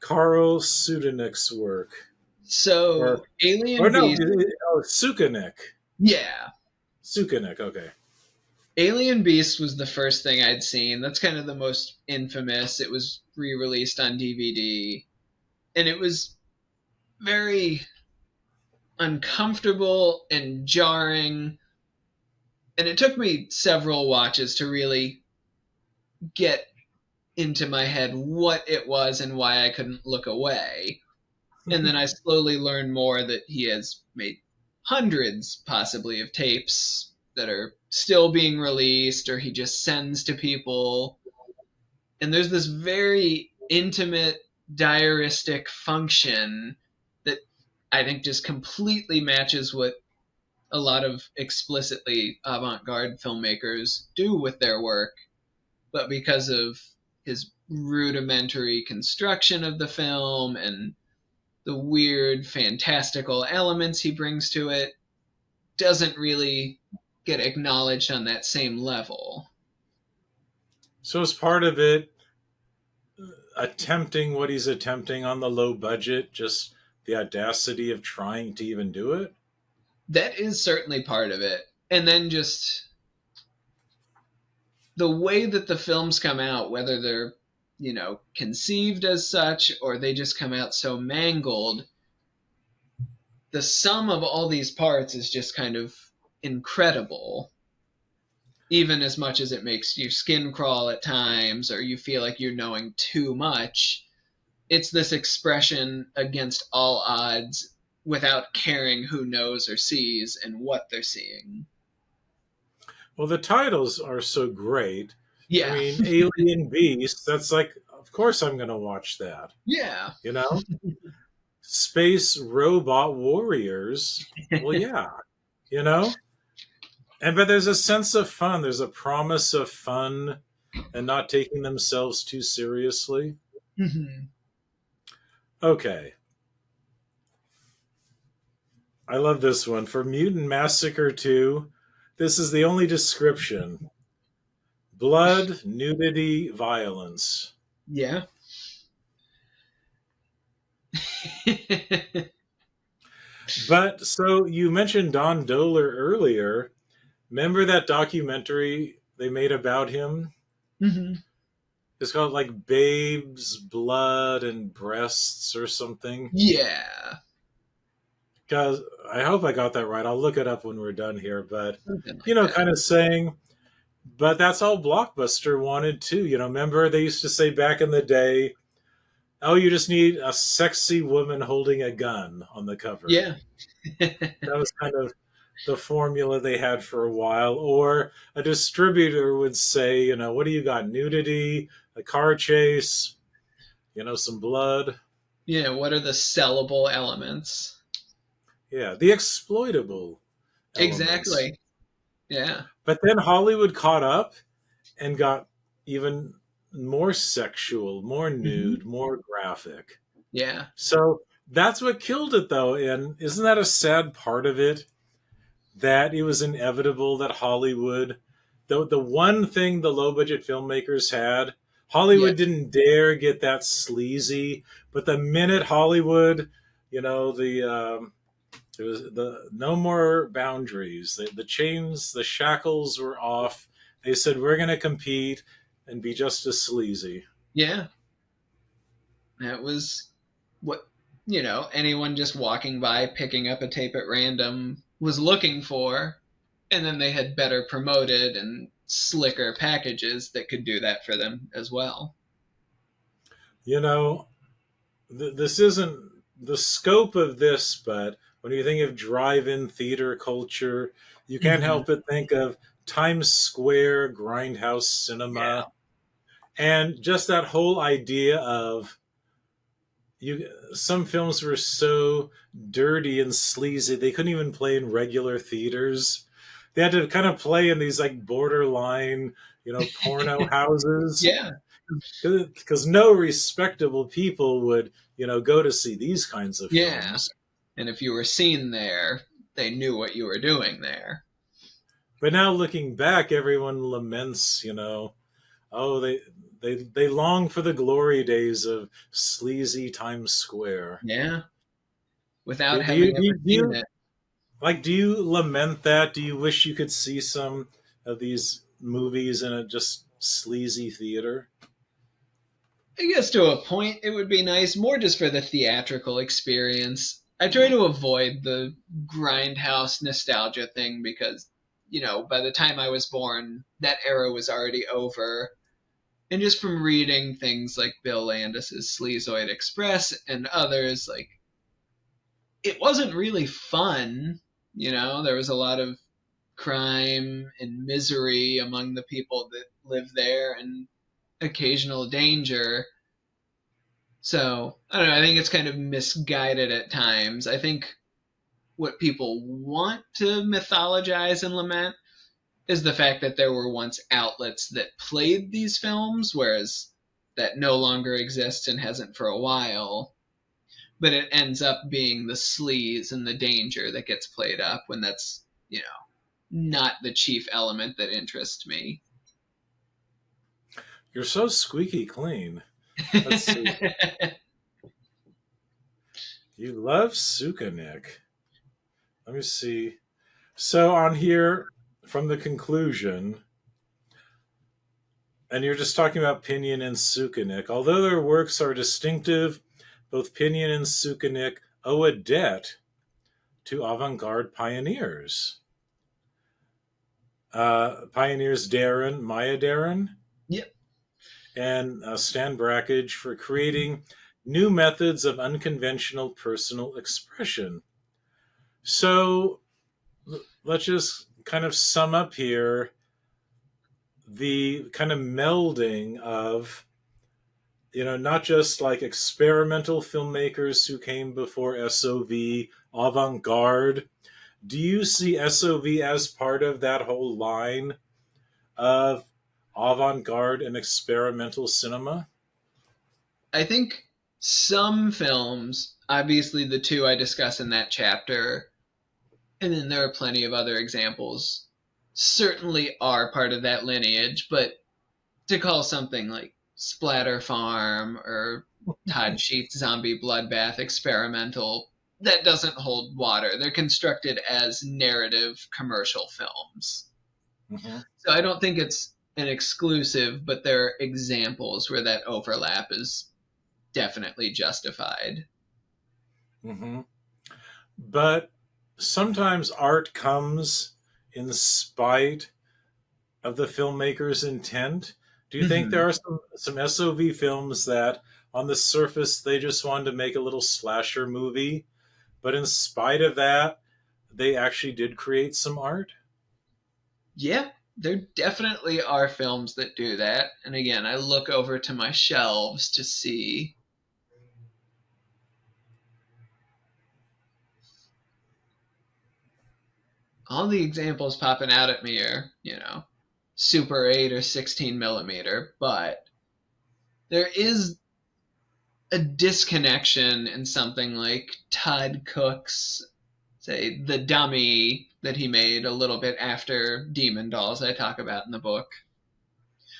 Speaker 1: Carl Sudanik's work? Or
Speaker 2: So,
Speaker 1: or
Speaker 2: Alien
Speaker 1: no,
Speaker 2: Beast,
Speaker 1: Sukanik.
Speaker 2: yeah.
Speaker 1: Sukanik, okay.
Speaker 2: Alien Beast was the first thing I'd seen. That's kind of the most infamous. It was re released on DVD. And it was very uncomfortable and jarring. And it took me several watches to really get into my head what it was and why I couldn't look away. And then I slowly learned more that he has made hundreds, possibly, of tapes that are still being released or he just sends to people. And there's this very intimate diaristic function that I think just completely matches what a lot of explicitly avant-garde filmmakers do with their work, but because of his rudimentary construction of the film and the weird fantastical elements he brings to it, doesn't really get acknowledged on that same level.
Speaker 1: So is part of it attempting what he's attempting on the low budget, just the audacity of trying to even do it?
Speaker 2: That is certainly part of it. And then just the way that the films come out, whether they're, conceived as such or they just come out so mangled, the sum of all these parts is just kind of incredible. Even as much as it makes your skin crawl at times or you feel like you're knowing too much, it's this expression against all odds without caring who knows or sees and what they're seeing.
Speaker 1: Well, the titles are so great. I
Speaker 2: Yeah.
Speaker 1: mean, Alien Beast, that's like, of course I'm going to watch that.
Speaker 2: Yeah.
Speaker 1: You know? Space Robot Warriors, well, yeah. You know? But there's a sense of fun. There's a promise of fun and not taking themselves too seriously.
Speaker 2: Mm-hmm.
Speaker 1: Okay. I love this one. For Mutant Massacre 2, this is the only description: blood, nudity, violence.
Speaker 2: Yeah.
Speaker 1: But so you mentioned Don Dohler earlier. Remember that documentary they made about him?
Speaker 2: Mm-hmm.
Speaker 1: It's called like Babes, Blood, and Breasts or something.
Speaker 2: Yeah.
Speaker 1: Because I hope I got that right. I'll look it up when we're done here. But,
Speaker 2: Like
Speaker 1: kind of saying, but that's all Blockbuster wanted too. Remember they used to say back in the day, oh, you just need a sexy woman holding a gun on the cover.
Speaker 2: Yeah.
Speaker 1: That was kind of the formula they had for a while. Or a distributor would say, what do you got? Nudity, a car chase, some blood.
Speaker 2: Yeah, what are the sellable elements?
Speaker 1: Yeah, the exploitable elements.
Speaker 2: Exactly. Yeah.
Speaker 1: But then Hollywood caught up and got even more sexual, more nude, mm-hmm. more graphic.
Speaker 2: Yeah.
Speaker 1: So that's what killed it, though. And isn't that a sad part of it? That it was inevitable that Hollywood, the one thing the low budget filmmakers had, Hollywood didn't dare get that sleazy. But the minute Hollywood, it was the no more boundaries. The chains, the shackles were off. They said, we're going to compete and be just as sleazy.
Speaker 2: Yeah. That was what, anyone just walking by, picking up a tape at random was looking for. And then they had better promoted and slicker packages that could do that for them as well.
Speaker 1: This isn't the scope of this, but when you think of drive-in theater culture, you can't mm-hmm. help but think of Times Square, grindhouse cinema, yeah. And just that whole idea of some films were so dirty and sleazy they couldn't even play in regular theaters. They had to kind of play in these like borderline, porno houses.
Speaker 2: Yeah.
Speaker 1: Because no respectable people would, go to see these kinds of films.
Speaker 2: Yeah. And if you were seen there, they knew what you were doing there.
Speaker 1: But now looking back, everyone laments, oh, they long for the glory days of sleazy Times Square.
Speaker 2: Yeah. Without having ever seen it.
Speaker 1: Like, do you lament that? Do you wish you could see some of these movies in a just sleazy theater?
Speaker 2: I guess to a point it would be nice, more just for the theatrical experience. I try to avoid the grindhouse nostalgia thing because, by the time I was born, that era was already over. And just from reading things like Bill Landis's Sleazoid Express and others, like, it wasn't really fun. There was a lot of crime and misery among the people that live there and occasional danger. So, I don't know, I think it's kind of misguided at times. I think what people want to mythologize and lament is the fact that there were once outlets that played these films, whereas that no longer exists and hasn't for a while. But it ends up being the sleaze and the danger that gets played up when that's, not the chief element that interests me.
Speaker 1: You're so squeaky clean. Let's see. You love Sukanik. Let me see. So on here, from the conclusion, and you're just talking about Pinion and Sukanik. Although their works are distinctive, both Pinion and Sukanik owe a debt to avant-garde pioneers. Pioneers Darren, Maya Darren,
Speaker 2: Yep.
Speaker 1: and Stan Brackage for creating new methods of unconventional personal expression. So let's just kind of sum up here the kind of melding of, not just like experimental filmmakers who came before SOV, avant-garde. Do you see SOV as part of that whole line of avant-garde and experimental cinema?
Speaker 2: I think some films, obviously the two I discuss in that chapter, and then there are plenty of other examples, certainly are part of that lineage, but to call something like Splatter Farm or Todd Sheets' Zombie Bloodbath experimental, that doesn't hold water. They're constructed as narrative commercial films.
Speaker 1: Mm-hmm.
Speaker 2: So I don't think it's an exclusive, but there are examples where that overlap is definitely justified.
Speaker 1: Mm-hmm. But sometimes art comes in spite of the filmmaker's intent. Do you think there are some SOV films that on the surface they just wanted to make a little slasher movie, but in spite of that, they actually did create some art?
Speaker 2: Yeah, there definitely are films that do that. And again, I look over to my shelves to see. All the examples popping out at me are, Super 8 or 16 millimeter, but there is a disconnection in something like Todd Cook's, say, The Dummy that he made a little bit after Demon Dolls, I talk about in the book,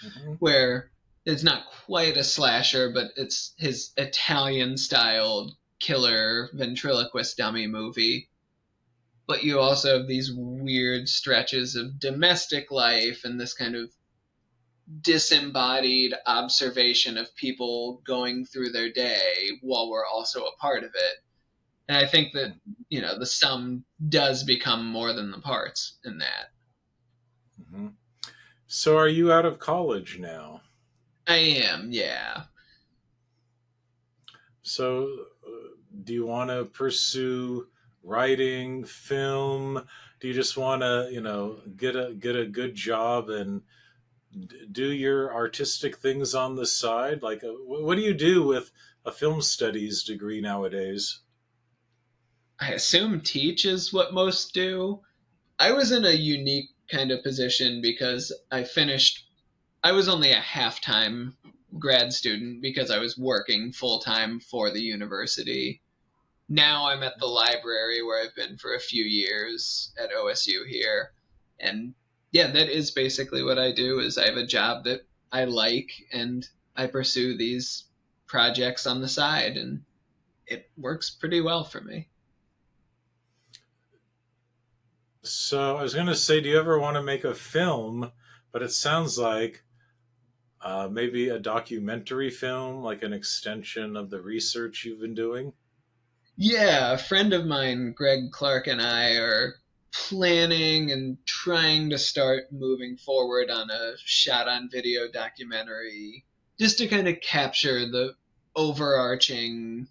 Speaker 1: Mm-hmm.
Speaker 2: where it's not quite a slasher, but it's his Italian styled killer ventriloquist dummy movie. But you also have these weird stretches of domestic life and this kind of disembodied observation of people going through their day while we're also a part of it. And I think that, the sum does become more than the parts in that.
Speaker 1: Mm-hmm. So are you out of college now?
Speaker 2: I am, yeah.
Speaker 1: So do you want to pursue writing, film? Do you just want to, get a good job and do your artistic things on the side? Like, what do you do with a film studies degree nowadays?
Speaker 2: I assume teach is what most do. I was in a unique kind of position because I was only a half time grad student because I was working full time for the university. Now I'm at the library where I've been for a few years at OSU here. And yeah, that is basically what I do is I have a job that I like and I pursue these projects on the side and it works pretty well for me.
Speaker 1: So I was going to say, do you ever want to make a film? But it sounds like maybe a documentary film, like an extension of the research you've been doing.
Speaker 2: Yeah, a friend of mine, Greg Clark, and I are planning and trying to start moving forward on a shot on video documentary just to kind of capture the overarching,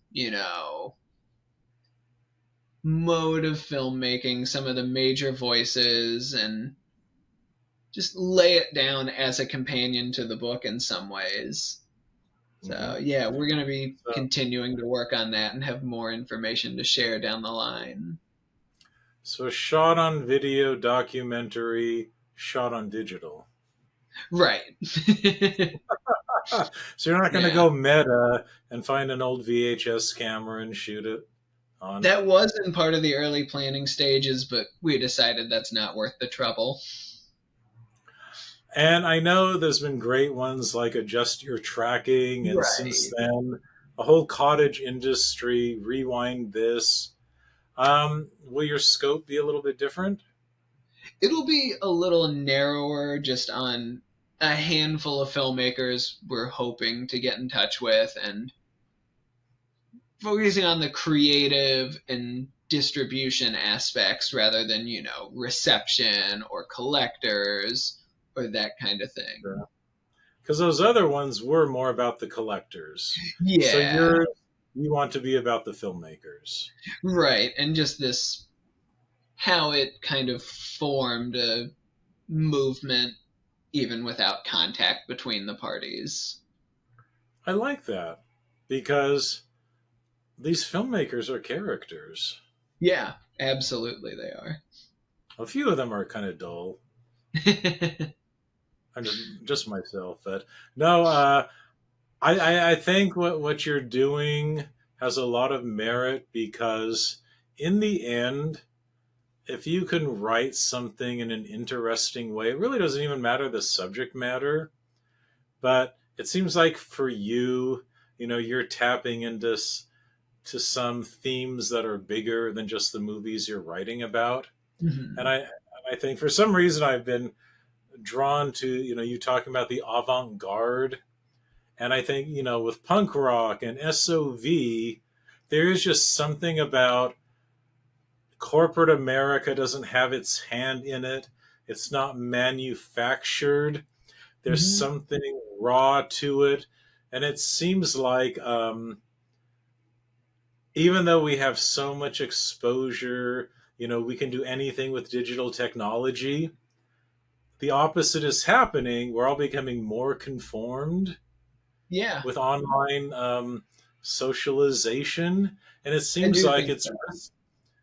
Speaker 2: mode of filmmaking, some of the major voices, and just lay it down as a companion to the book in some ways.
Speaker 1: Hmm.
Speaker 2: So, yeah, we're going to be
Speaker 1: So,
Speaker 2: continuing to work on that and have more information to share down the line.
Speaker 1: so shot on video documentary, shot on digital.
Speaker 2: Right.
Speaker 1: So you're not going to
Speaker 2: Yeah.
Speaker 1: go meta and find an old VHS camera and shoot it on.
Speaker 2: That was in part of the early planning stages, but we decided that's not worth the trouble.
Speaker 1: And I know there's been great ones like Adjust Your Tracking, and since
Speaker 2: Right.
Speaker 1: then, a whole cottage industry, Rewind This. Will your scope be a little bit different?
Speaker 2: It'll be a little narrower just on a handful of filmmakers we're hoping to get in touch with and focusing on the creative and distribution aspects rather than, reception or collectors or that kind of thing.
Speaker 1: Because those other ones were more about the collectors. So
Speaker 2: Yeah,
Speaker 1: you want to be about the filmmakers.
Speaker 2: right. And just this, how it kind of formed a movement even without contact between the parties.
Speaker 1: I like that because these filmmakers are characters.
Speaker 2: Yeah, absolutely they are.
Speaker 1: A few of them are kind of dull. I'm just myself, but no. I think what you're doing has a lot of merit because in the end, if you can write something in an interesting way, it really doesn't even matter the subject matter. But it seems like for you, you're tapping into to some themes that are bigger than just the movies you're writing about. And
Speaker 2: Mhm.
Speaker 1: I think for some reason I've been drawn to you talking about the avant-garde, and I think with punk rock and SOV, there is just something about corporate America doesn't have its hand in it. It's not manufactured. There's
Speaker 2: Mhm.
Speaker 1: something raw to it, and it seems like even though we have so much exposure, we can do anything with digital technology. The opposite is happening. We're all becoming more conformed
Speaker 2: Yeah,
Speaker 1: with online socialization, and it
Speaker 2: I
Speaker 1: seems
Speaker 2: do
Speaker 1: like
Speaker 2: think
Speaker 1: it's.
Speaker 2: so.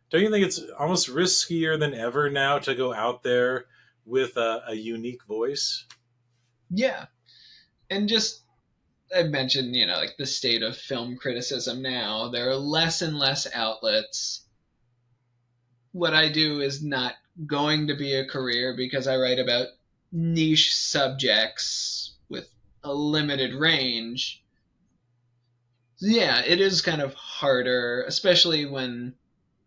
Speaker 1: Don't you think it's almost riskier than ever now to go out there with a unique voice?
Speaker 2: Yeah. And just I mentioned, like the state of film criticism now. There are less and less outlets. What I do is not going to be a career because I write about niche subjects with a limited range. Yeah, it is kind of harder, especially when,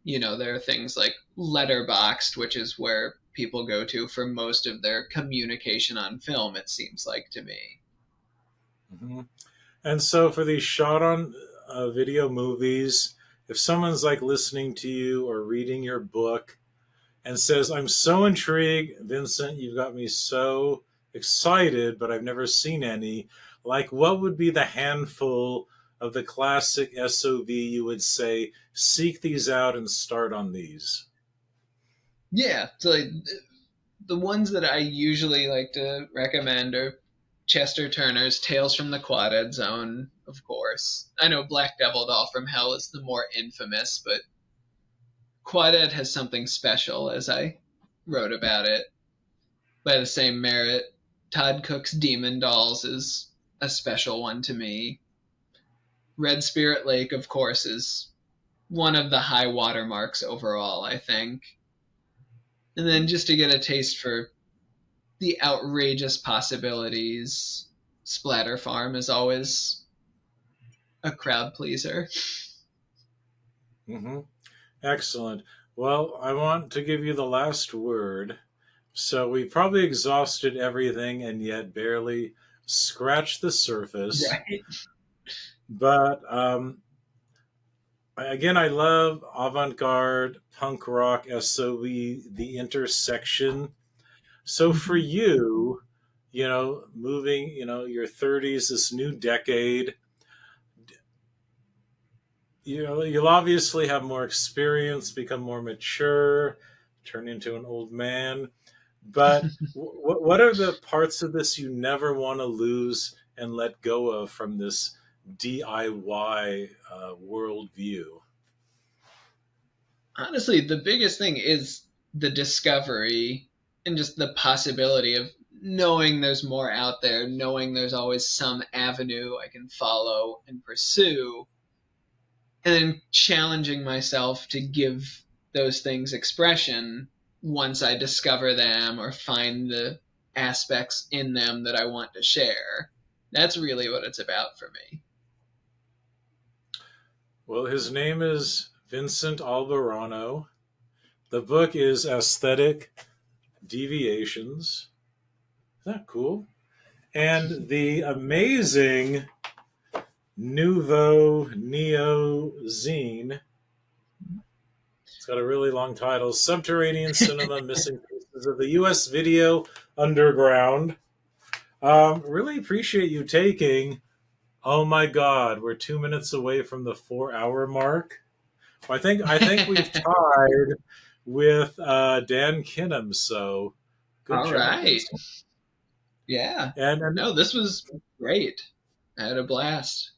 Speaker 2: there are things like Letterboxd, which is where people go to for most of their communication on film, it seems like to me.
Speaker 1: Hmm. And so for these shot on video movies, if someone's like listening to you or reading your book and says, I'm so intrigued, Vincent, you've got me so excited, but I've never seen any, like what would be the handful of the classic SOV you would say, seek these out and start on these?
Speaker 2: Yeah, so like the ones that I usually like to recommend are Chester Turner's Tales from the Quaded Zone, of course. I know Black Devil Doll from Hell is the more infamous, but Quaded has something special, as I wrote about it. By the same merit, Todd Cook's Demon Dolls is a special one to me. Red Spirit Lake, of course, is one of the high watermarks overall, I think. And then just to get a taste for the outrageous possibilities, Splatter Farm is always a crowd pleaser.
Speaker 1: Mm-hmm. Excellent. Well, I want to give you the last word. So we probably exhausted everything and yet barely scratched the surface.
Speaker 2: Right.
Speaker 1: But Again, I love avant-garde, punk rock, SOV, the intersection. So for
Speaker 2: Mhm.
Speaker 1: you, moving, your 30s, this new decade, you'll obviously have more experience, become more mature, turn into an old man. But what are the parts of this you never want to lose and let go of from this DIY worldview?
Speaker 2: Honestly, the biggest thing is the discovery and just the possibility of knowing there's more out there, knowing there's always some avenue I can follow and pursue, and then challenging myself to give those things expression once I discover them or find the aspects in them that I want to share. That's really what it's about for me.
Speaker 1: Well, his name is Vincent Albarano. The book is Aesthetic Deviations. Isn't that cool? And the amazing Nouveau Neo zine. It's got a really long title: Subterranean Cinema, Missing Pieces of the U.S. Video Underground. Really appreciate you taking. Oh my God, we're 2 minutes away from the 4 hour mark. I think we've tied with Dan Kinham. So good
Speaker 2: All
Speaker 1: job,
Speaker 2: right.
Speaker 1: Vincent.
Speaker 2: Yeah.
Speaker 1: And
Speaker 2: No, this was great. I had a blast.